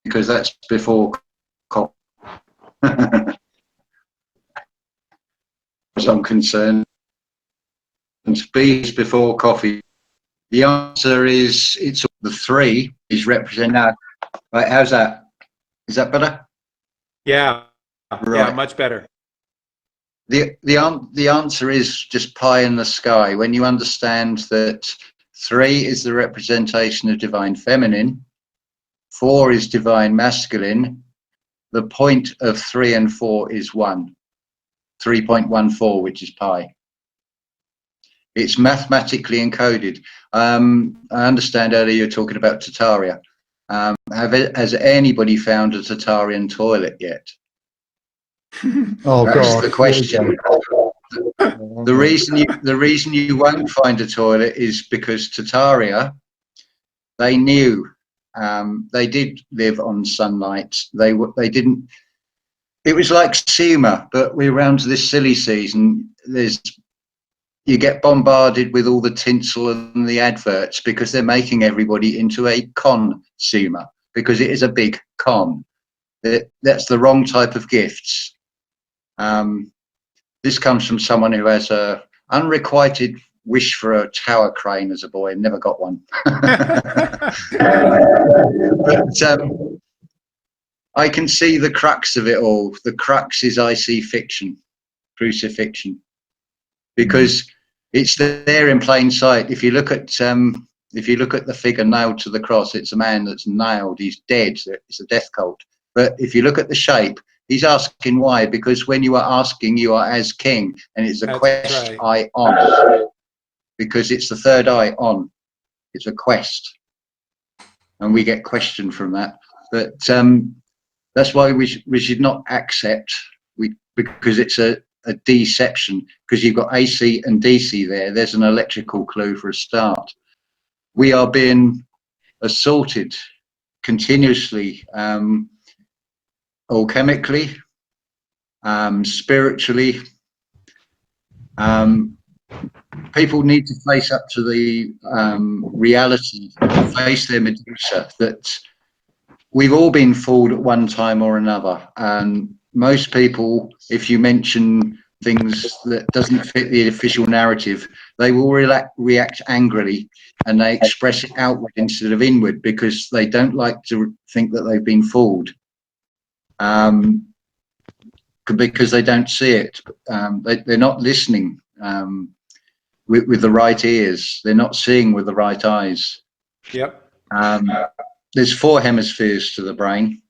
because that's before coffee. As I'm concerned, and B is before coffee. The answer is it's the 3 is represented. Right, how's that? Is that better? Yeah. Right. Yeah, much better. The answer is just pie in the sky. When you understand that 3 is the representation of divine feminine, 4 is divine masculine, the point of 3 and 4 is 1, 3.14, which is pi. It's mathematically encoded. I understand earlier you're talking about Tataria. Has anybody found a Tatarian toilet yet? Oh, That's God. the question. The reason you won't find a toilet is because Tataria, they knew, they did live on sunlight. They didn't. It was like Suma, but we're around to this silly season. You get bombarded with all the tinsel and the adverts because they're making everybody into a consumer, because it is a big con. That's the wrong type of gifts. This comes from someone who has a unrequited wish for a tower crane as a boy and never got one. But I can see the crux of it all. The crux is I see fiction, crucifixion, because it's there in plain sight. If you look at the figure nailed to the cross, it's a man that's nailed. He's dead. It's a death cult. But if you look at the shape, he's asking why, because when you are asking, you are as king, and it's a That's quest right. eye on, because it's the third eye on. It's a quest, and we get questioned from that. But that's why we should not accept, because it's a deception, because you've got AC and DC there. There's an electrical clue for a start. We are being assaulted continuously, alchemically, spiritually. People need to face up to the reality, face their Medusa, that we've all been fooled at one time or another. And most people, if you mention things that doesn't fit the official narrative, they will react angrily, and they express it outward instead of inward, because they don't like to think that they've been fooled, because they don't see it. They're not listening with the right ears. They're not seeing with the right eyes. Yep. There's 4 hemispheres to the brain.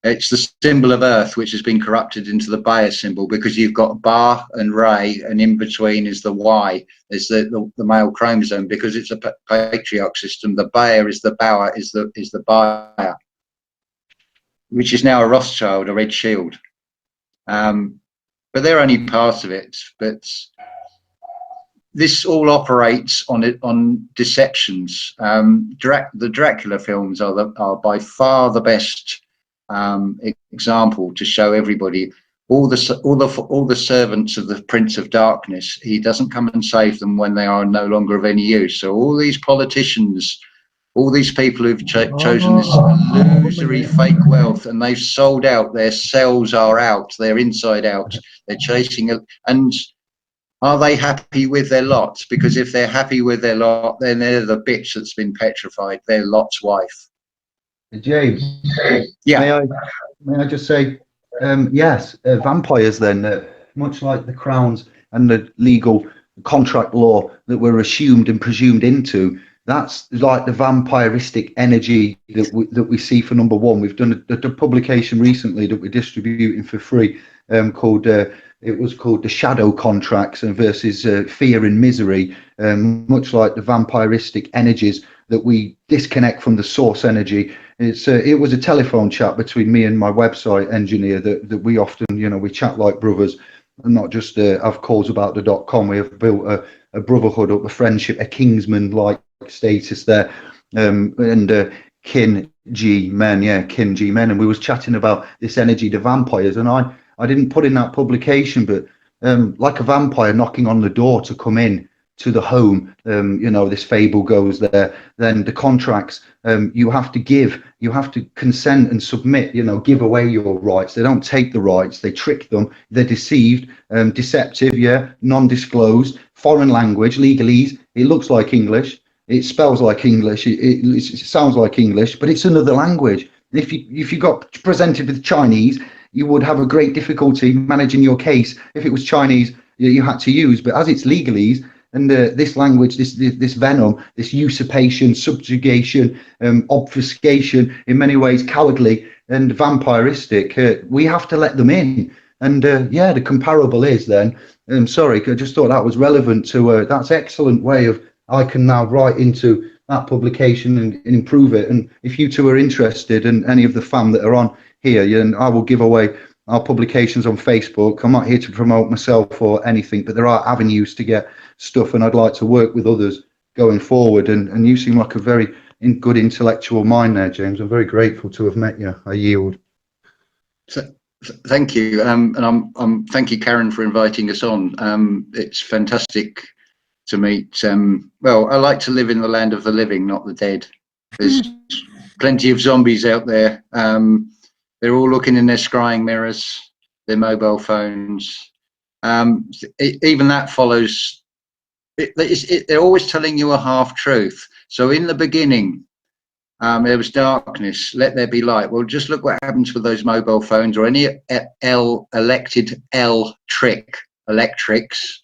It's the symbol of Earth, which has been corrupted into the Bayer symbol, because you've got Ba and Ray, and in between is the Y. Is the male chromosome, because it's a patriarch system. The Bayer is the Bauer, is the Bayer, which is now a Rothschild, a red shield. But they're only part of it. But this all operates on deceptions. The Dracula films are by far the best example to show everybody. All the servants of the Prince of Darkness, he doesn't come and save them when they are no longer of any use. So all these politicians, all these people who've chosen this illusory fake wealth, and they've sold out, their cells are out, they're inside out, they're chasing it. And are they happy with their lot? Because if they're happy with their lot, then they're the bitch that's been petrified. They're Lot's wife. James, Yeah. may I just say, yes, vampires then, much like the crowns and the legal contract law that we're assumed and presumed into, that's like the vampiristic energy that we see for number one. We've done a publication recently that we're distributing for free, called it was called The Shadow Contracts and versus Fear and Misery, much like the vampiristic energies that we disconnect from the source energy. It was a telephone chat between me and my website engineer that we often, we chat like brothers, and not just have calls about the .com. We have built a brotherhood up, a friendship, a kingsman-like status there, and kin G men, and we was chatting about this energy, the vampires, and I didn't put in that publication, but like a vampire knocking on the door to come in, to the home, this fable goes there, then the contracts, you have to consent and submit, give away your rights. They don't take the rights, they trick them, they're deceived, deceptive, non-disclosed, foreign language, legalese, it looks like English, it spells like English, it sounds like English, but it's another language. If you got presented with Chinese, you would have a great difficulty managing your case if it was Chinese you had to use. But as it's legalese, and this language, this venom, this usurpation, subjugation, obfuscation, in many ways cowardly and vampiristic, we have to let them in. And the comparable is then, sorry, I just thought that was relevant to, that's excellent way of, I can now write into that publication and improve it. And if you two are interested, and any of the fam that are on here, and I will give away our publications on Facebook. I'm not here to promote myself or anything, but there are avenues to get stuff, and I'd like to work with others going forward. And you seem like a very good intellectual mind there, James. I'm very grateful to have met you. I yield. Thank you, and I'm thank you, Karen, for inviting us on. It's fantastic to meet. Well, I like to live in the land of the living, not the dead. There's plenty of zombies out there. They're all looking in their scrying mirrors, their mobile phones. Even that follows. They're always telling you a half truth. So in the beginning, there was darkness. Let there be light. Well, just look what happens with those mobile phones or any electrics,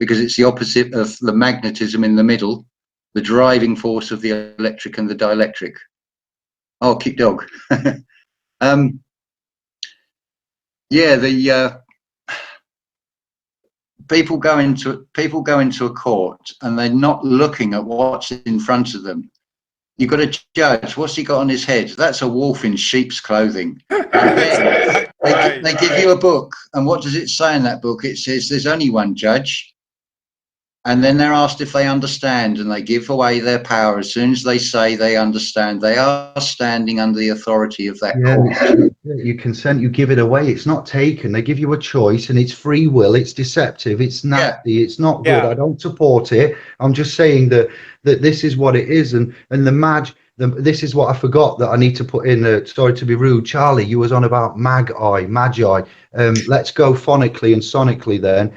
because it's the opposite of the magnetism in the middle, the driving force of the electric and the dielectric. Oh, keep dog. People go into a court and they're not looking at what's in front of them. You've got to judge, what's he got on his head? That's a wolf in sheep's clothing. And then they give you a book, and what does it say in that book? It says there's only one judge. And then they're asked if they understand, and they give away their power. As soon as they say they understand, they are standing under the authority of that court. You consent, you give it away. It's not taken. They give you a choice, and it's free will. It's deceptive. It's nasty. It's not good. I don't support it. I'm just saying that this is what it is. And this is what I forgot that I need to put in. Sorry to be rude, Charlie. You was on about magi. Let's go phonically and sonically then.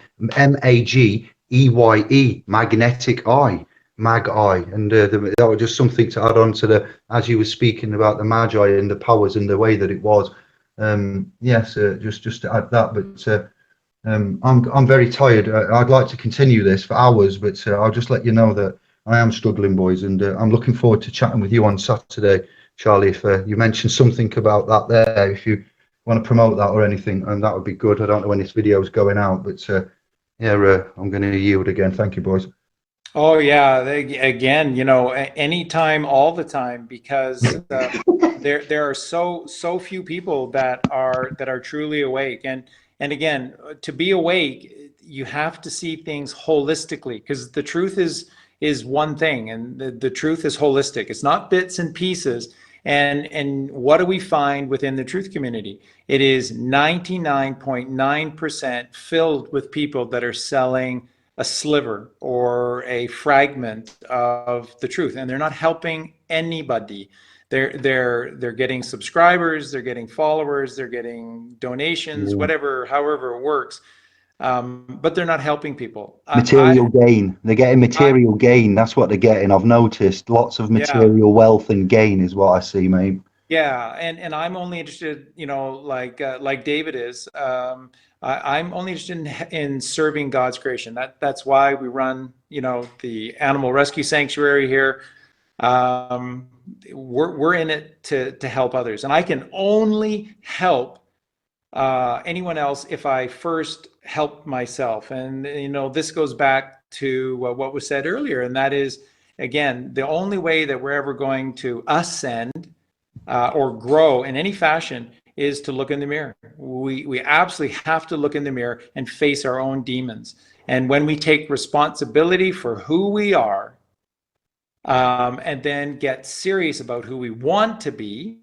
MAGEYE, magnetic eye, and that was just something to add on to as you were speaking about the magi and the powers and the way that it was. Just to add that, but I'm very tired. I'd like to continue this for hours, but I'll just let you know that I am struggling, boys, and I'm looking forward to chatting with you on Saturday, Charlie. If you mentioned something about that there, if you want to promote that or anything, and that would be good. I don't know when this video is going out, but I'm going to yield again. Thank you, boys. Oh yeah, again, anytime, all the time, because there are so few people that are truly awake, and again, to be awake, you have to see things holistically, because the truth is one thing, and the truth is holistic. It's not bits and pieces. And what do we find within the truth community? It is 99.9% filled with people that are selling a sliver or a fragment of the truth, and they're not helping anybody. They're getting subscribers, they're getting followers, they're getting donations, however it works. But they're not helping people. Material gain. They're getting material gain. That's what they're getting. I've noticed lots of material wealth and gain is what I see, mate. Yeah, and I'm only interested, like David is. I'm only interested in serving God's creation. That's why we run, the animal rescue sanctuary here. We're in it to help others, and I can only help anyone else if I first help myself. And this goes back to what was said earlier, and that is, again, the only way that we're ever going to ascend or grow in any fashion is to look in the mirror. We absolutely have to look in the mirror and face our own demons. And when we take responsibility for who we are, and then get serious about who we want to be,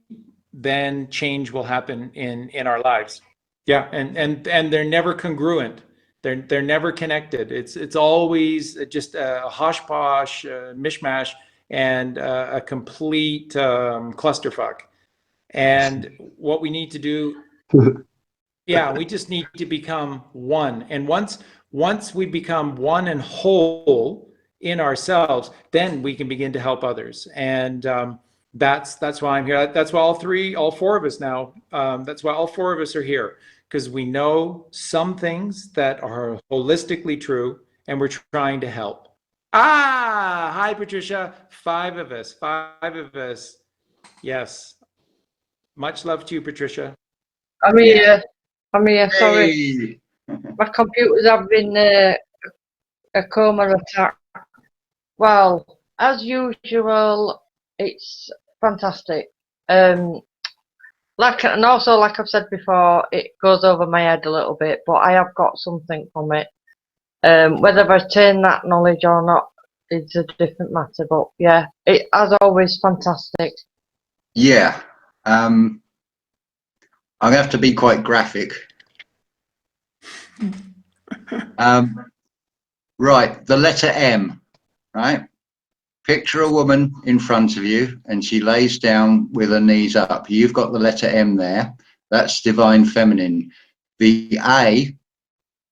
then change will happen in our lives. Yeah, and they're never congruent. They're never connected. It's always just a hosh posh mishmash and a complete clusterfuck. And what we need to do, yeah, we just need to become one. And once we become one and whole in ourselves, then we can begin to help others. And that's why I'm here. That's why all four of us now. That's why all four of us are here, because we know some things that are holistically true, and we're trying to help. Hi, Patricia. Five of us. Yes. Much love to you, Patricia. I'm here. Sorry, Hey. my computer's having a coma attack. Well, as usual, it's fantastic. And also, like I've said before, it goes over my head a little bit, but I have got something from it. Whether I retain that knowledge or not is a different matter. But yeah, it as always fantastic. Yeah. I'm gonna have to be quite graphic. Right, the letter M, right? Picture a woman in front of you and she lays down with her knees up. You've got the letter M there. That's divine feminine. The A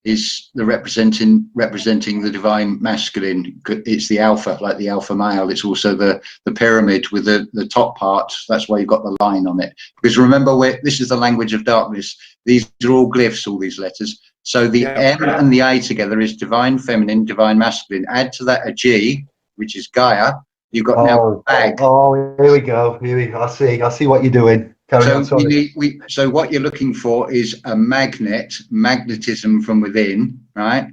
is the representing the divine masculine. It's the alpha, like the alpha male. It's also the pyramid with the top part. That's why you've got the line on it. Because remember, this is the language of darkness. These are all glyphs, all these letters. So the M and the A together is divine feminine, divine masculine. Add to that a G, which is Gaia. You've got now bag. Oh, here we go. I see what you're doing. So what you're looking for is a magnetism from within, right?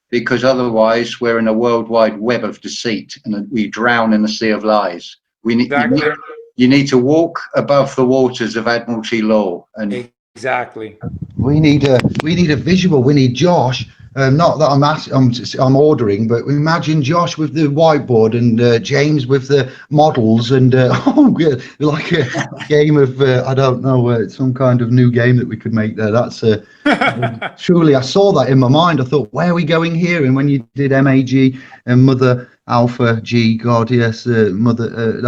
Because otherwise we're in a worldwide web of deceit and we drown in a sea of lies. You need to walk above the waters of Admiralty law. And exactly. We need a visual. We need Josh. Not that I'm ordering, but imagine Josh with the whiteboard and James with the models and like a game of I don't know, some kind of new game that we could make there. That's truly, I saw that in my mind. I thought, where are we going here? And when you did MAG and Mother Alpha G, God, yes, Mother.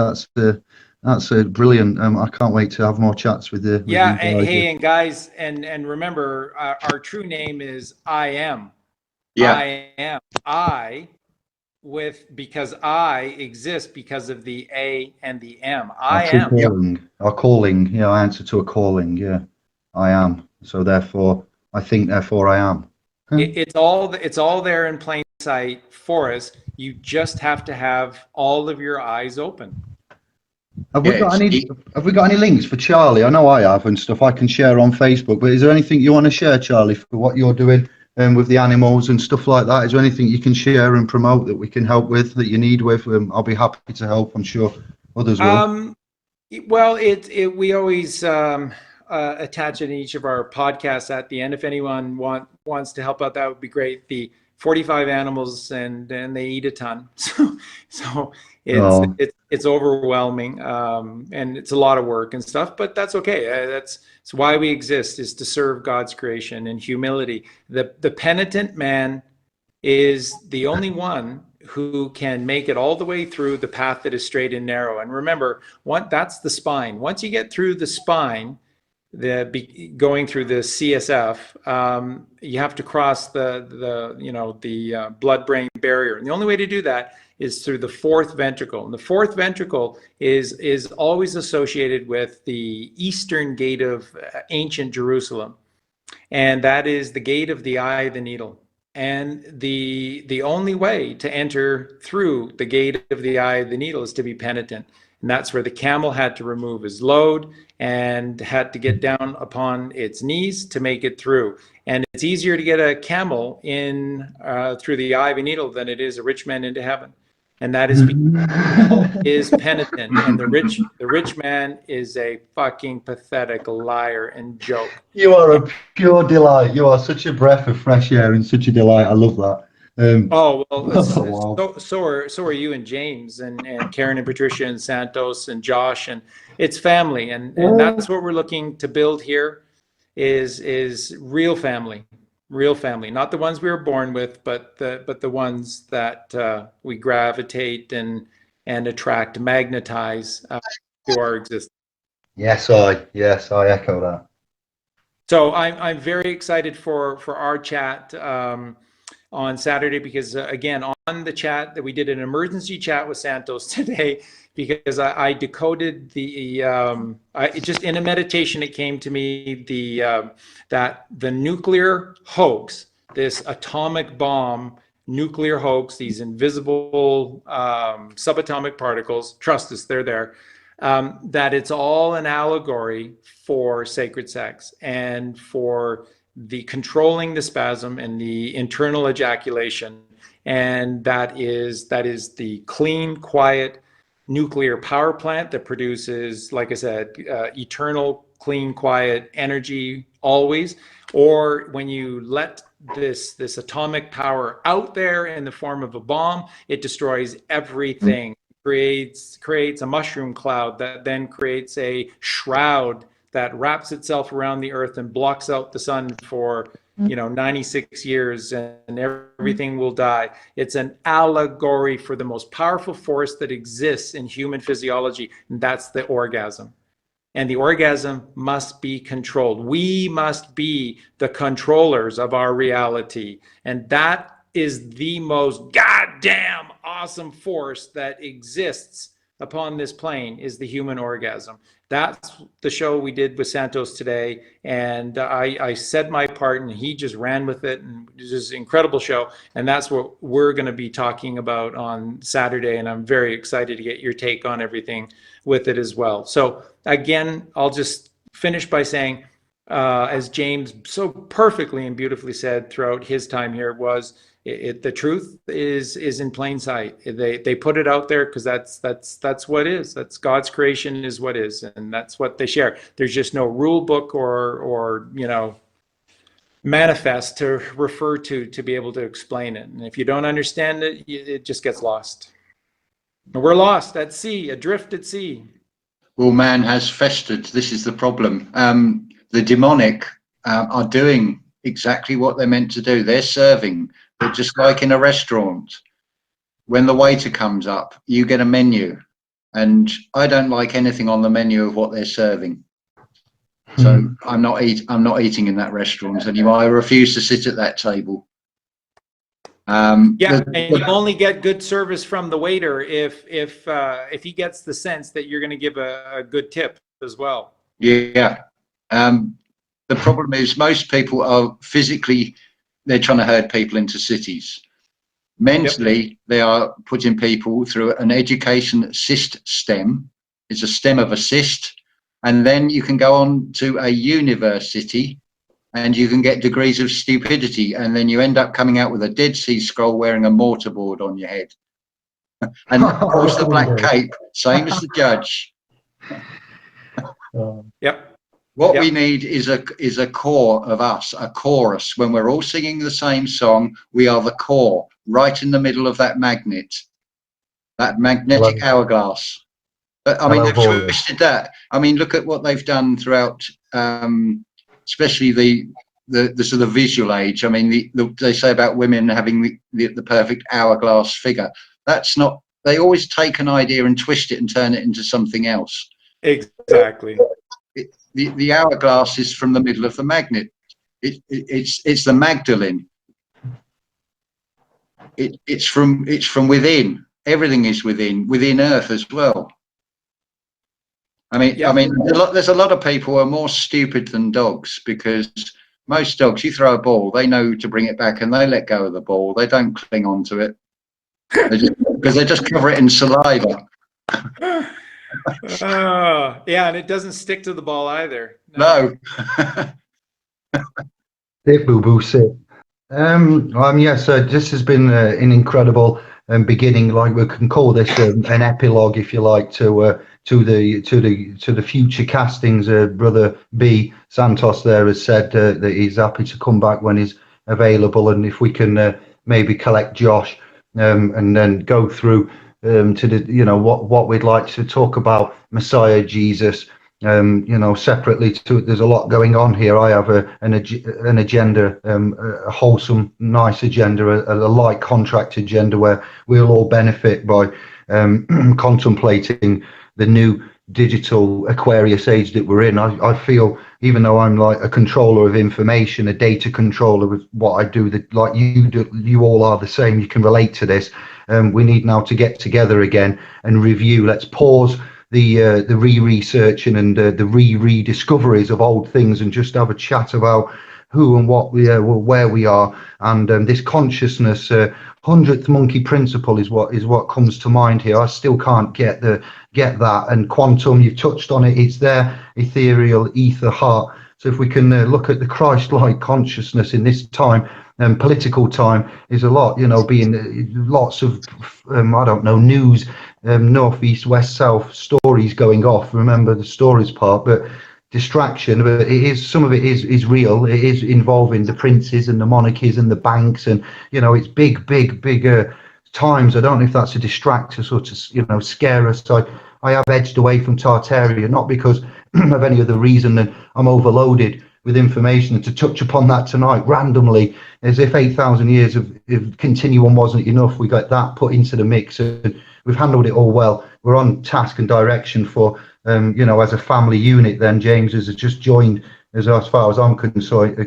That's brilliant. I can't wait to have more chats with you. And guys, and remember, our true name is I am. Yeah. I am. Because I exist because of the A and the M. I am. Calling. Yeah, I answer to a calling. Yeah, I am. So therefore, I think. Therefore, I am. It's all there in plain sight for us. You just have to have all of your eyes open. Have we got any links for Charlie? I know I have and stuff I can share on Facebook, but is there anything you want to share, Charlie, for what you're doing with the animals and stuff like that? Is there anything you can share and promote that we can help with, that you need with? I'll be happy to help. I'm sure others will. Well, we always attach it in each of our podcasts at the end. If anyone wants to help out, that would be great. The 45 animals and they eat a ton. So it's overwhelming and it's a lot of work and stuff, but that's okay. That's why we exist, is to serve God's creation in humility. The penitent man is the only one who can make it all the way through the path that is straight and narrow. And remember, that's the spine. Once you get through the spine, going through the CSF, you have to cross the blood-brain barrier, and the only way to do that is through the fourth ventricle. And the fourth ventricle is always associated with the eastern gate of ancient Jerusalem, and that is the gate of the eye of the needle. And the only way to enter through the gate of the eye of the needle is to be penitent. And that's where the camel had to remove his load and had to get down upon its knees to make it through. And it's easier to get a camel in through the eye of a needle than it is a rich man into heaven. And that is because the camel is penitent, and the rich man is a fucking pathetic liar and joke. You are a pure delight. You are such a breath of fresh air and such a delight. I love that. Wow. So are you and James and Karen and Patricia and Santos and Josh, and it's family, and that's what we're looking to build here is real family. real family, not the ones we were born with, but the ones that we gravitate and attract, magnetize to our existence. Yes, I echo that. So I'm very excited for our chat on Saturday, because again, on the chat that we did an emergency chat with Santos today, because I decoded the just in a meditation, it came to me that the nuclear hoax, this atomic bomb nuclear hoax, these invisible subatomic particles, trust us, they're there, that it's all an allegory for sacred sex and for the controlling the spasm and the internal ejaculation. And that is the clean, quiet nuclear power plant that produces, like I said, eternal, clean, quiet energy always. Or when you let this atomic power out there in the form of a bomb, it destroys everything. Creates a mushroom cloud that then creates a shroud that wraps itself around the earth and blocks out the sun for 96 years, and everything will die. It's an allegory for the most powerful force that exists in human physiology, and that's the orgasm. And the orgasm must be controlled. We must be the controllers of our reality. And that is the most goddamn awesome force that exists upon this plane, is the human orgasm. That's the show we did with Santos today. And I said my part and he just ran with it. And it was just an incredible show. And that's what we're going to be talking about on Saturday. And I'm very excited to get your take on everything with it as well. So again, I'll just finish by saying, as James so perfectly and beautifully said throughout his time here, was the truth is in plain sight. They put it out there because that's what is. That's God's creation is what is, and that's what they share. There's just no rule book or manifest to refer to be able to explain it. And if you don't understand it, it just gets lost. And we're lost at sea, adrift at sea. Well, man has festered. This is the problem. The demonic are doing exactly what they're meant to do. They're serving. But just like in a restaurant, when the waiter comes up, you get a menu, and I don't like anything on the menu of what they're serving. So I'm not eating in that restaurant anymore. I refuse to sit at that table. And you only get good service from the waiter if he gets the sense that you're going to give a good tip as well. Yeah. The problem is most people are physically, they're trying to herd people into cities. Mentally, they are putting people through an education cyst stem. It's a stem of a cyst. And then you can go on to a university and you can get degrees of stupidity. And then you end up coming out with a Dead Sea Scroll wearing a mortarboard on your head. And of course the black cape, same as the judge. What we need is a core of us, a chorus. When we're all singing the same song, we are the core, right in the middle of that magnet, that magnetic hourglass. But I mean, they've twisted that. I mean, look at what they've done throughout, especially the sort of visual age. I mean, they say about women having the perfect hourglass figure. That's not. They always take an idea and twist it and turn it into something else. Exactly. The hourglass is from the middle of the magnet. It's the Magdalene. It's from within. Everything is within Earth as well. I mean, there's a lot of people who are more stupid than dogs, because most dogs, you throw a ball, they know to bring it back and they let go of the ball. They don't cling on to it because they just cover it in saliva. Yeah, and it doesn't stick to the ball either. No. Boo-boo, sit. Yes, this has been an incredible beginning. Like, we can call this an epilogue, if you like, to the future castings. Brother B Santos there has said that he's happy to come back when he's available, and if we can maybe collect Josh and then go through to the what we'd like to talk about, Messiah Jesus, you know, separately to it. There's a lot going on here. I have an agenda, a wholesome, nice agenda, a light contract agenda where we'll all benefit by contemplating the new digital Aquarius age that we're in. I feel, even though I'm like a controller of information, a data controller with what I do, that like you do, you all are the same. You can relate to this. We need now to get together again and review. Let's pause the re-researching and the rediscoveries of old things and just have a chat about who and what we where we are, and this consciousness 100th monkey principle is what comes to mind here. I still can't get that. And quantum, you've touched on it, it's there, ethereal, ether, heart. So if we can look at the Christ-like consciousness in this time, political time, is a lot, you know, being lots of I don't know, news, north, east, west, south, stories going off. Remember the stories part, but distraction. But it is, some of it is real. It is involving the princes and the monarchies and the banks, and you know, it's bigger times. I don't know if that's a distractor, sort of, you know, scare us. I have edged away from Tartaria, not because of any other reason than I'm overloaded with information. And to touch upon that tonight randomly, as if 8,000 years of continuum wasn't enough, we got that put into the mix, and we've handled it all well. We're on task and direction for, you know, as a family unit. Then James has just joined, as far as I'm concerned,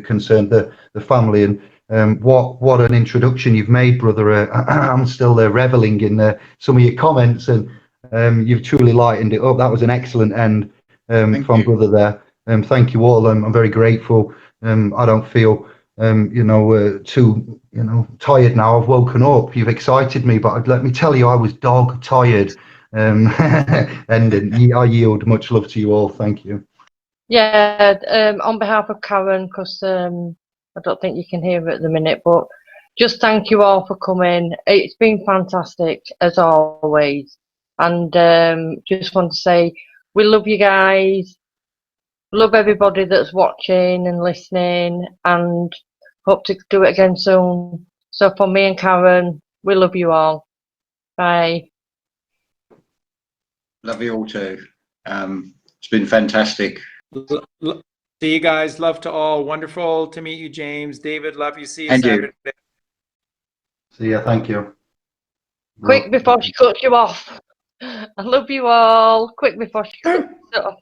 the family. And what an introduction you've made, brother. I'm still reveling in some of your comments, and you've truly lightened it up. That was an excellent end from brother there. Thank you all. I'm very grateful. I don't feel too, you know, tired now. I've woken up. You've excited me, but let me tell you, I was dog tired. And I yield. Much love to you all. Thank you. Yeah, on behalf of Karen, because I don't think you can hear her at the minute, but just thank you all for coming. It's been fantastic as always, and just want to say we love you guys. Love everybody that's watching and listening, and hope to do it again soon. So from me and Karen, we love you all. Bye. Love you all too. It's been fantastic. See you guys. Love to all. Wonderful to meet you, James. David, love you. See you And Saturday. you. See ya. Thank you. Quick before she cuts you off. I love you all. Quick before she cuts you off.